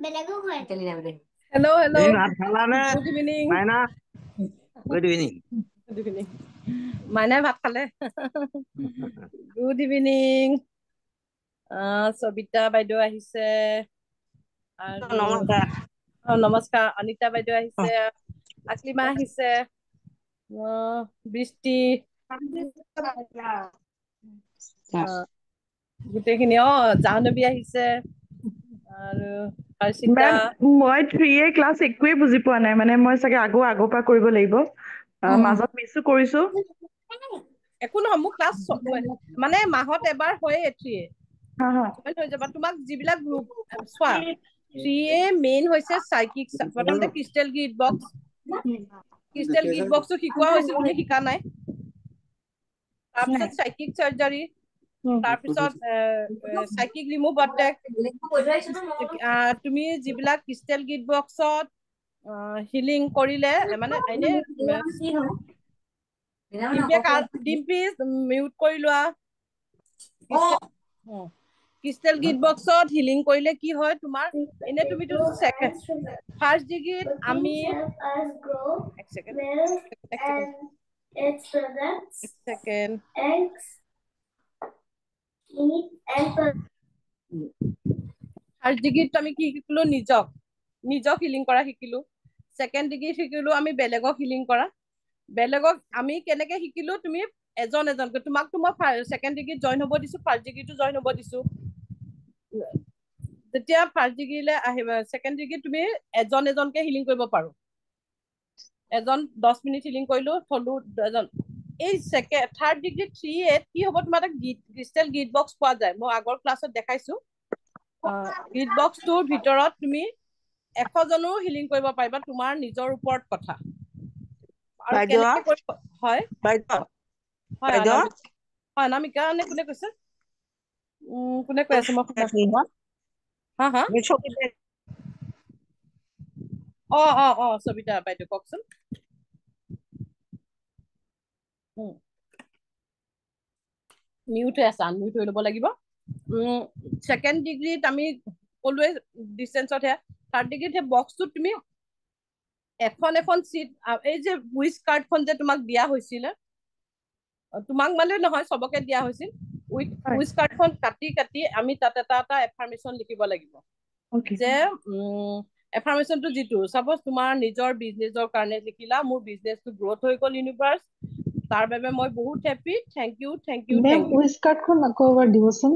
Hello, hello. Good evening. Good evening. Good evening. Maina bhat khale. Good evening. Sobita baido ahise. Namaskar. Namaskar. Anita baido ahise. Aklima ahise. Bristi. Gutekhini Jahnavi ahise. মই 3A class একোৱে বুজি পোৱা নাই মানে মই চাগে আগৰ পৰা কৰিব লাগিব মাজত মিছু কৰিছো একো নহয় মোক ক্লাছ মানে মাহত এবাৰ হয় 3A হৈ যাব তোমাক যিবিলাক গ্ৰুপ চোৱা 3A মেইন হৈছে সাইকিক প্ৰথমতে ক্ৰিষ্টেল গিট বক্সটো শিকোৱা হৈছিল তুমি শিকা নাই তাৰপিছত সাইকিক সাৰ্জাৰী তাৰপিছত সাইকিক ৰিমুভ অটেক তুমি যিবিলাক ক্ৰিষ্টেল গিট বক্সত হিলিং কৰিলে মানে এনে ডিম্পি মিউট কৰি লোৱা ক্ৰিষ্টেল গিট বক্সত হিলিং কৰিলে কি হয় তোমাৰ এনে তুমি ফাৰ্ষ্ট ডিগ্ৰীত আমি এক সেকেন্ড ফাৰ্ষ্ট ডিগ্ৰীত আমি কি শিকিলো নিজক হিলিং কৰা শিকিলো সেকেন্ড ডিগ্ৰীত শিকিলো আমি বেলেগক হিলিং কৰা বেলেগক আমি কেনেকে শিকিলো তুমি এজনকৈ তোমাক মই সেকেন্ড ডিগ্ৰীত জয়েন হ'ব দিছো ফাৰ্ষ্ট ডিগ্ৰীটো জয়েন হ'ব দিছো যেতিয়া ফাৰ্ষ্ট ডিগ্ৰীলে আহিবা সেকেন্ড ডিগ্ৰী তুমি এজনকে হিলিং কৰিব পাৰো এজন 10 মিনিট হিলিং কৰিলো থলো এজন এই থাৰ্ড ডিগ্ৰী 3A কি হ'ব তোমাৰ ক্ৰিষ্টেল গিট বক্স পোৱা যায় মই আগৰ ক্লাছত দেখাইছো গিট বক্সটোৰ ভিতৰত তুমি 100 জনো হিলিং কৰিব পাৰিবা তোমাৰ নিজৰ ওপৰত কথা আৰু কেনেকৈ কৰিব হয় হয় অনামিকা নে কোনে কৈছে কোনে কৈ আছে মই সবিতা বাইদেউ কওকচোন মিউট হৈ আছে আনমিউট হৈ ল'ব লাগিব সেকেন্ড ডিগ্ৰীত আমি ক'লোৱে ডিসটেন্সত হে থাৰ্ড ডিগ্ৰীত হে বক্সটো তুমি এখন সিট এই যে উইচ কাৰ্ডখন যে তোমাক দিয়া হৈছিল তোমাক মানে নহয় সবকে দিয়া হৈছিল উইচ কাৰ্ডখন কাটি আমি তাত এটা এফাৰ্মেশন লিখিব লাগিব যে এফাৰ্মেশনটো যিটো সাপোজ তোমাৰ নিজৰ বিজনেছৰ কাৰণে লিখিলা মোৰ বিজনেছটো গ্ৰোথ হৈ গ'ল ইউনিভাৰ্স তাৰ বাবে মই বহুত হ্যাপি থ্যাংক ইউ উইচ কাৰ্ডখন আকৌ এবাৰ দিবচোন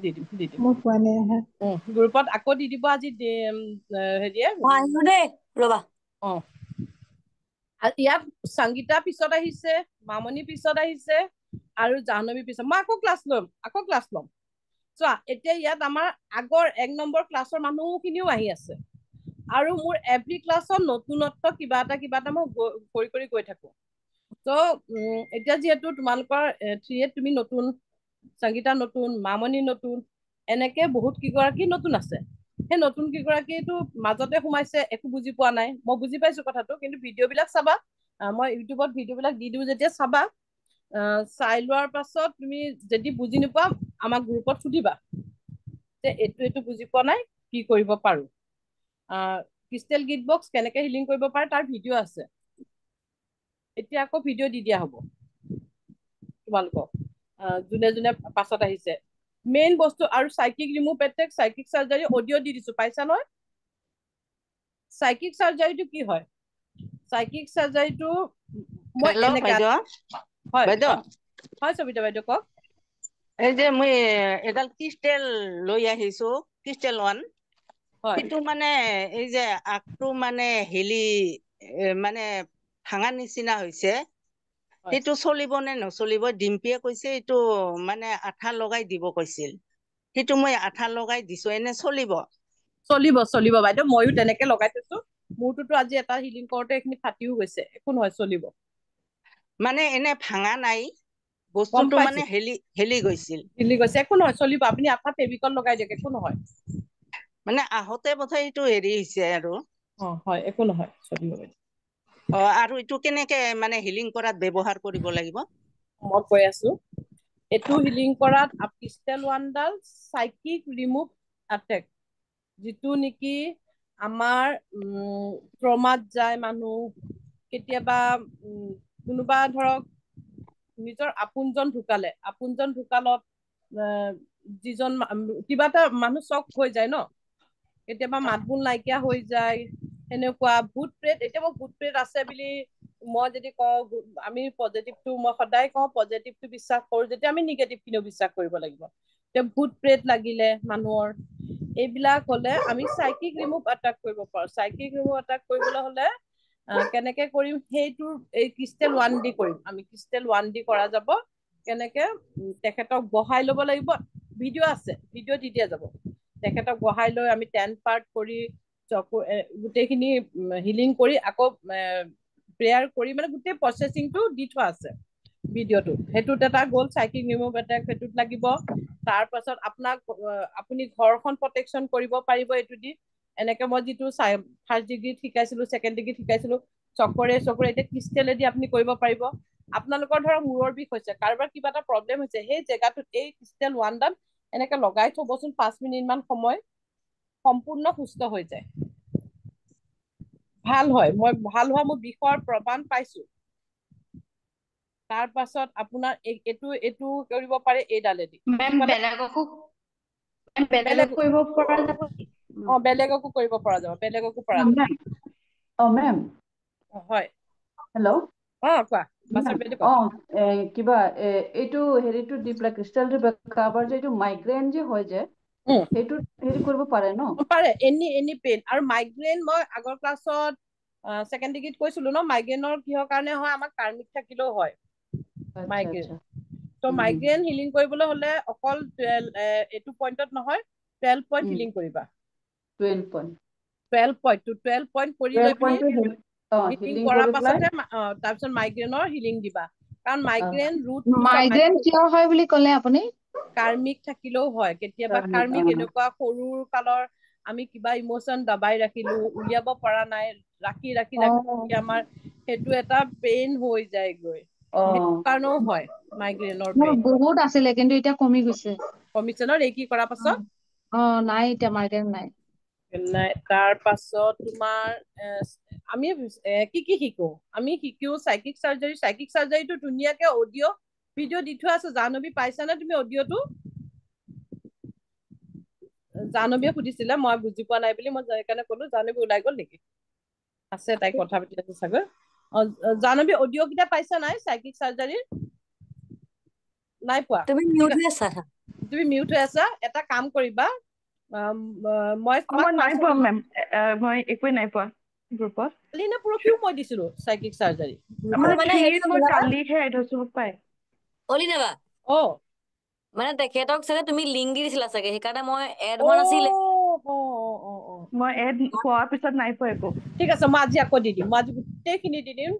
দি দিম মই পোৱা নাই গ্ৰুপত আকৌ দি দিব আজি হেৰিয়ে ৰবা ইয়াত সংগীতা পিছত আহিছে মামনি পিছত আহিছে আৰু জাহ্নবী পিছত মই আকৌ ক্লাছ ল'ম চোৱা এতিয়া ইয়াত আমাৰ আগৰ 1 নম্বৰ ক্লাছৰ মানুহখিনিও আহি আছে আৰু মোৰ এভৰি ক্লাছত নতুনত্ব কিবা এটা মই কৰি গৈ থাকো তো এতিয়া যেহেতু তোমালোকৰ 3A তুমি নতুন সংগীতা নতুন মামনি নতুন এনেকে বহুত কিগৰাকী নতুন আছে সেই নতুন কিগৰাকীটো মাজতে সোমাইছে একো বুজি পোৱা নাই মই বুজি পাইছো কথাটো কিন্তু ভিডিঅ' বিলাক চাবা মই ইউটিউবত ভিডিঅ' বিলাক দি দিও যেতিয়া চাবা চাই লোৱাৰ পাছত তুমি যদি বুজি নোপোৱা আমাক গ্ৰুপত সুধিবা যে এইটো বুজি পোৱা নাই কি কৰিব পাৰো ক্ৰিষ্টেল গিট বক্স কেনেকে হিলিং কৰিব পাৰে তাৰ ভিডিঅ' আছে এতিয়া আকৌ ভিডিঅ' দি দিয়া হ'ব তোমালোকক যোনে পাছত আহিছে মেইন বস্তু আৰু psychic remove attack psychic surgery audio' দি দিছো পাইছা নহয় সাইকিক সাৰ্জাৰীটো কি হয় সাইকিক সাৰ্জাৰীটো মই এনেকা হয় সবিতা বাইদেউ কওক এই যে মই এডাল ক্ৰিষ্টেল লৈ আহিছো ক্ৰিষ্টেল 1 সেইটো মানে এই যে আকটো মানে হেলি মানে ভাঙা নিচিনা হৈছে সেইটো চলিব নে নচলিব ডিম্পিয়ে কৈছে এইটো মানে আঠা লগাই দিব কৈছিল সেইটো মই আঠা লগাই দিছো এনে চলিব বাইদেউ ময়ো তেনেকে লগাই থৈছো মোৰটোতো আজি এটা হিলিং কৰোতে এইখিনি ফাটিও গৈছে একো নহয় চলিব মানে এনে ভাঙা নাই বস্তুটো মানে হেলি গৈছিল একো নহয় চলিব আপুনি আঠা ফেভিকল লগাই দিয়ক একো নহয় মানে আহতে বোধহয় এইটো হেৰি হৈছে আৰু হয় একো নহয় চলিব আৰু এইটো কেনেকে মানে হিলিং কৰাত ব্যৱহাৰ কৰিব লাগিব মই কৈ আছো এইটো হিলিং কৰাত ক্ৰিষ্টেল 1ডাল সাইকিক ৰিমুভ এটেক যিটো নেকি আমাৰ ট্ৰমাত যায় মানুহ, কেতিয়াবা কোনোবা ধৰক নিজৰ আপোনজন ঢুকালত যিজন কিবা এটা মানুহ চক হৈ যায় ন, কেতিয়াবা মাতবোল নাইকিয়া হৈ যায়, সেনেকুৱা ভূত প্ৰেত। এতিয়া মই ভূত প্ৰেত আছে বুলি মই যদি কওঁ, আমি পজিটিভটো, মই সদায় কওঁ পজিটিভটো বিশ্বাস কৰো যেতিয়া আমি নিগেটিভ খিনিও বিশ্বাস কৰিব লাগিব। এতিয়া ভূত প্ৰেত লাগিলে মানুহৰ, এইবিলাক হলে আমি চাইকিক ৰিমুভ এটাক কৰিব পাৰো। চাইকিক ৰিমুভ এটাক কৰিবলৈ হলে কেনেকে কৰিম, সেইটো এই ক্ৰিষ্টেল 1D কৰিম আমি। ক্ৰিষ্টেল 1D কৰা যাব। কেনেকে তেখেতক বহাই ল'ব লাগিব, ভিডিঅ' আছে, ভিডিঅ' দি দিয়া যাব। তেখেতক বহাই লৈ আমি 10 পাৰ্ট কৰি গোটেইখিনি হিলিং কৰি আকৌ প্ৰেয়াৰ কৰি, মানে গোটেই প্ৰচেচিংটো দি থোৱা আছে ভিডিঅ'টো। সেইটোত এটা গ'ল চাইকিক ৰিমুভ এটেক, সেইটোত লাগিব। তাৰ পাছত আপুনি ঘৰখন প্ৰটেকশ্যন কৰিব পাৰিব এইটো দি। এনেকে মই যিটো ফাৰ্ষ্ট ডিগ্ৰীত শিকাইছিলো, ছেকেণ্ড ডিগ্ৰীত শিকাইছিলো, চকৰে এতিয়া ক্ৰিষ্টেলেদি আপুনি কৰিব পাৰিব। আপোনালোকৰ ধৰক মূৰৰ বিষ হৈছে, কাৰোবাৰ কিবা এটা প্ৰব্লেম হৈছে, সেই জেগাটোত এই ক্ৰিষ্টেল 1ডাল এনেকে লগাই থবচোন 5 মিনিট মান সময়, সম্পূৰ্ণ সুস্থ হৈ যায়, ভাল হয়। মই ভাল হোৱা মোৰ বিষৰ প্ৰমাণ পাইছো। তাৰ পাছত আপোনাৰ এইটো কৰিব পাৰে এইডালেদি। বেলেগকো কৰিব পৰা যাব? বেলেগকো কৰিব পৰা যাব, বেলেগকো পৰা যাব। মেম হয়, হেল্ল', কোৱা মাষ্টাৰ বাইদেউ কওক। কিবা এইটো হেৰিটো দি পেলাই ক্ৰিষ্টেলটো কাৰোবাৰ যে এইটো মাইগ্ৰেইন যে হয় যে, সেইটো হেৰি কৰিব পাৰে ন? পাৰে, এনি পেইন। আৰু মাইগ্ৰেইন মই আগৰ ক্লাছত ছেকেণ্ড ডিগ্ৰীত কৈছিলো ন, মাইগ্ৰেইনৰ কিহৰ কাৰণে হয়, আমাক কাৰ্মিক থাকিলেও হয় মাইগ্ৰেইন। ত' মাইগ্ৰেইন হিলিং কৰিবলৈ হলে অকল এইটো পইণ্টত নহয়, 12 পইণ্ট হিলিং কৰিবা। 12 পইণ্ট কৰি লৈ পিনি হিলিং কৰাৰ পাছতে তাৰপিছত মাইগ্ৰেইনৰ হিলিং দিবা। কাৰণ মাইগ্ৰেইন মাইগ্ৰেইন কিয় হয় বুলি ক'লে আপুনি? কাৰ্মিক থাকিলেও হয়, কেতিয়াবা কাৰ্মিক এনেকুৱা সৰুৰ কালৰ আমি কিবা ইমোচন দবাই ৰাখিলো, উলিয়াব পৰা নাই, ৰাখি আমাৰ সেইটো এটা পেইন হৈ যায়গৈ। সেইটো কাৰণেও হয় মাইগ্ৰেইনৰ পেইন। বহুত আছিলে কিন্তু এতিয়া কমি গৈছে। কমিছে ন ৰেকি কৰাৰ পাছত? নাই, এতিয়া মাইগ্ৰেইন নাই। তাৰ পাছত তোমাৰ আমি কি শিকো? আমি শিকো চাইকিক চাৰ্জাৰী। চাইকিক চাৰ্জাৰীটো ধুনীয়াকে অডিঅ' ভিডিঅ' দি থোৱা আছে। জাহ্নবী পাইছানে তুমি অডিঅ'টো? জাহ্নবীয়ে সুধিছিলে, মই বুজি পোৱা নাই বুলি, মই সেইকাৰণে কলো। জাহ্নবী ওলাই গল নেকি? আছে, তাই কথা পাতি আছে চাগৈ। জাহ্নবী অডিঅ' কেইটা পাইছা নাই চাইকিক চাৰ্জাৰীৰ? নাই পোৱা? তুমি মিউট হৈ আছা। তুমি মিউট হৈ আছা। এটা কাম কৰিবা, মই নাই পোৱা মেম, মই একোৱে নাই পোৱা গ্ৰুপত। কালি নে পৰহিও মই দিছিলো চাইকিক চাৰ্জাৰী। মানে 3 মই কালিহে এড হৈছো পাই। অলিনা বা, মানে তেখেতক চাগে তুমি লিংক দি দিছিলা চাগে, সেইকাৰণে মই এড হোৱা নাছিলে। মই এড হোৱাৰ পিছত নাই পোৱা একো। ঠিক আছে, মই আজি আকৌ দি দিম। মই আজি গোটেইখিনি দি দিম।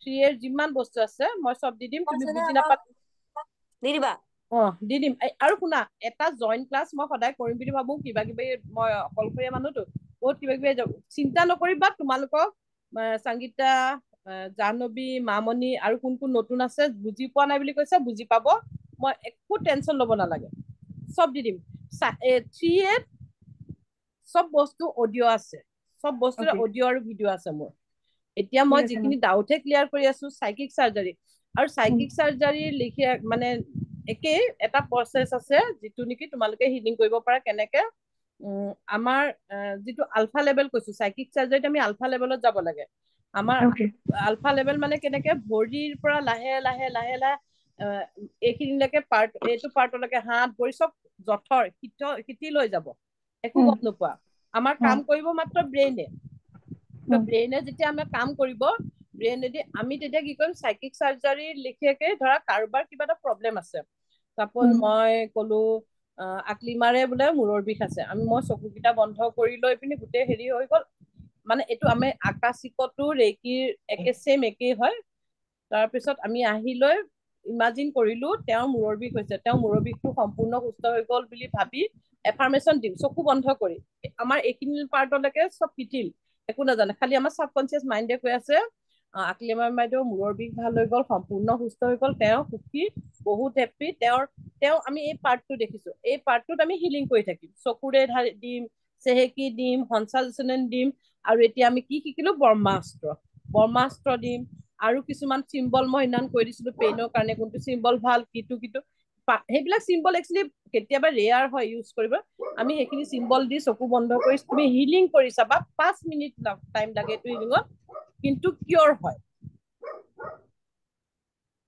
3A যিমান বস্তু আছে মই চব দি দিম। তুমি বুজি নাপালে দি দিবা। দি দিম। আৰু শুনা, এটা জইণ্ট ক্লাছ মই সদায় কৰিম বুলি ভাবো। কিবা কিবি, মই অকলশৰীয়া মানুহতো, বহুত কিবা কিবি চিন্তা নকৰিবা। তোমালোকক সংগীতা, জাহ্নবী, মামনি আৰু কোন কোন নতুন আছে বুজি পোৱা নাই বুলি কৈছে, বুজি পাব। মই একো টেনচন ল'ব নালাগে, চব দি দিম। 3A চব বস্তু অডিঅ' আছে, চব বস্তুৰে অডিঅ' আৰু ভিডিঅ' আছে মোৰ। এতিয়া মই যিখিনি ডাউটহে ক্লিয়াৰ কৰি আছো চাইকিক চাৰ্জাৰী। আৰু চাইকিক চাৰ্জাৰী মানে একেই এটা প্ৰচেছ আছে, যিটো নেকি তোমালোকে হিলিং কৰিব পাৰা। কেনেকে? আমাৰ যিটো আলফা লেভেল কৈছো, চাইকিক চাৰ্জাৰীত আমি আলফা লেভেলত যাব লাগে। আমাৰ আলফা লেভেল মানে কেনেকে? ভৰিৰ পৰা লাহে লাহে লাহে লাহে এইখিনিলৈকে এইটো পাৰ্টলৈকে হাত ভৰি চব জঠৰ শিথিল হৈ যাব, একো গম নোপোৱা। আমাৰ কাম কৰিব মাত্ৰ ব্ৰেইনে। ব্ৰেইনে যেতিয়া আমাৰ কাম কৰিব, ব্ৰেইনেদি আমি তেতিয়া কি কৰিম? চাইকিক চাৰ্জাৰী লেখিয়াকে, ধৰা কাৰোবাৰ কিবা এটা প্ৰব্লেম আছে, চাপোজ মই কলো আকলিমাৰে বোলে মূৰৰ বিষ আছে, মই চকুকেইটা বন্ধ কৰি লৈ পিনি গোটেই হেৰি হৈ গল। মানে এইটো আমি আকাশিকতো ৰেকিৰ ছেম একেই হয়। তাৰপিছত আমি আহি লৈ ইমাজিন কৰিলো তেওঁৰ মূৰৰ বিষ হৈছে, তেওঁৰ মূৰৰ বিষটো সম্পূৰ্ণ সুস্থ হৈ গল বুলি ভাবি এফাৰ্মেশ্যন দিম, চকু বন্ধ কৰি। আমাৰ এইখিনি পাৰ্টলৈকে চব শিথিল, একো নাজানে। খালি আমাৰ চাবকনচিয়াছ মাইণ্ডে কৈ আছে আকলিমা বাইদেউ মূৰৰ বিষ ভাল হৈ গল, সম্পূৰ্ণ সুস্থ হৈ গল, তেওঁ সুখী, বহুত হেপ্পী। আমি এই পাৰ্টটো দেখিছো, এই পাৰ্টটোত আমি হিলিং কৰি থাকিম। চকুৰে দিম, চেহেকি দিম, সঞ্চালচনন দিম, আৰু এতিয়া আমি কি শিকিলো ব্ৰহ্মাস্ত্ৰ দিম, আৰু কিছুমান চিম্বল মই ইমান কৈ দিছিলো পেইনৰ কাৰণে কোনটো চিম্বল ভাল, কিটো সেইবিলাক চিম্বল একচুৱেলি কেতিয়াবা ৰেয়াৰ হয় ইউজ কৰিব। আমি সেইখিনি চিম্বল দি চকু বন্ধ কৰি তুমি হিলিং কৰি চাবা, 5 মিনিট টাইম লাগে এইটো হিলিঙত, কিন্তু কিয়ৰ হয়।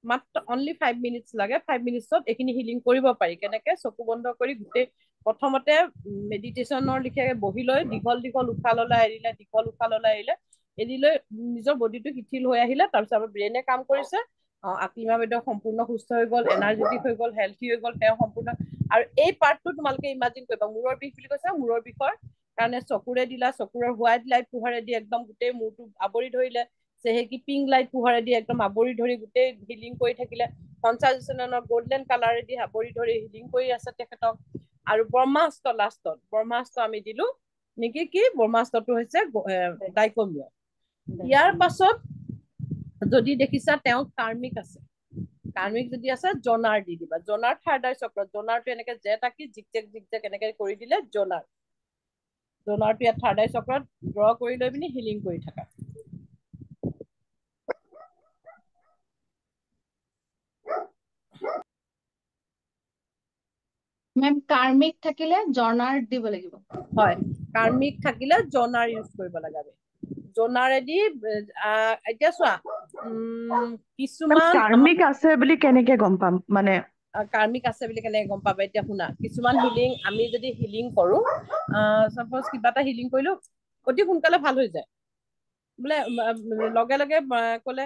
মাত্ৰ অনলি 5 মিনিটছ লাগে। 5 মিনিটছত এইখিনি হিলিং কৰিব পাৰি। কেনেকে? চকু বন্ধ কৰি গোটেই প্ৰথমতে মেডিটেশ্যনৰ লিখিয়াকে বহি লৈ দীঘল দীঘল উশাহ ললে এৰিলে, দীঘল উশাহ ললে এৰিলে, এৰি লৈ নিজৰ বডিটো শিথিল হৈ আহিলে, তাৰপিছত আমাৰ ব্ৰেইনে কাম কৰিছে, আকলিমা বাইদেউ সম্পূৰ্ণ সুস্থ হৈ গল, এনাৰ্জেটিক হৈ গল, হেল্থি হৈ গল, তেওঁ সম্পূৰ্ণ। আৰু এই পাৰ্টটো তোমালোকে ইমাজিন কৰিবা, মূৰৰ বিষ বুলি কৈছে, মূৰৰ বিষৰ কাৰণে চকুৰে দিলা, চকুৰৰ হোৱাইট লাইট পোহৰেদি একদম গোটেই মূৰটো আৱৰি ধৰিলে, চেহেকি পিংক লাইট পোহৰেদি একদম আৱৰি ধৰি গোটেই হিলিং কৰি থাকিলে, সঞ্চালচনৰ গল্ডেন কালাৰেদি আৱৰি ধৰি হিলিং কৰি আছে তেখেতক। আৰু ব্ৰহ্মাস্ত্ৰ আমি দিলো নেকি, কি ব্ৰহ্মাস্ত্ৰটো হৈছে ডাইকমিয়। ইয়াৰ পাছত যদি দেখিছা তেওঁ কাৰ্মিক আছে, কাৰ্মিক যদি আছে জনাৰ দি দিবা। জনাৰ থাৰ্ড আই চক্ৰ, জনাৰটো এনেকে জেট আঁকি জিকজেক এনেকে কৰি দিলে জনাৰটো ইয়াত থাৰ্ড আই চক্ৰত ড্ৰ কৰি লৈ পিনি হিলিং কৰি থাকা। মেম কাৰ্মিক থাকিলে জনাৰ দিব লাগিব। হয়, কাৰ্মিক থাকিলে জনাৰ ইউজ কৰিব লাগে। জনাৰেদি এতিয়া চোৱা, কিছুমান কাৰ্মিক আছে বুলি কেনেকে গম পাম? মানে কাৰ্মিক আছে বুলি কেনেকে গম পাবা? এতিয়া শুনা, কিছুমান হিলিং আমি যদি হিলিং কৰো, চাপোজ কিবা এটা হিলিং কৰিলো, অতি সোনকালে ভাল হৈ যায়, বোলে লগে লগে কলে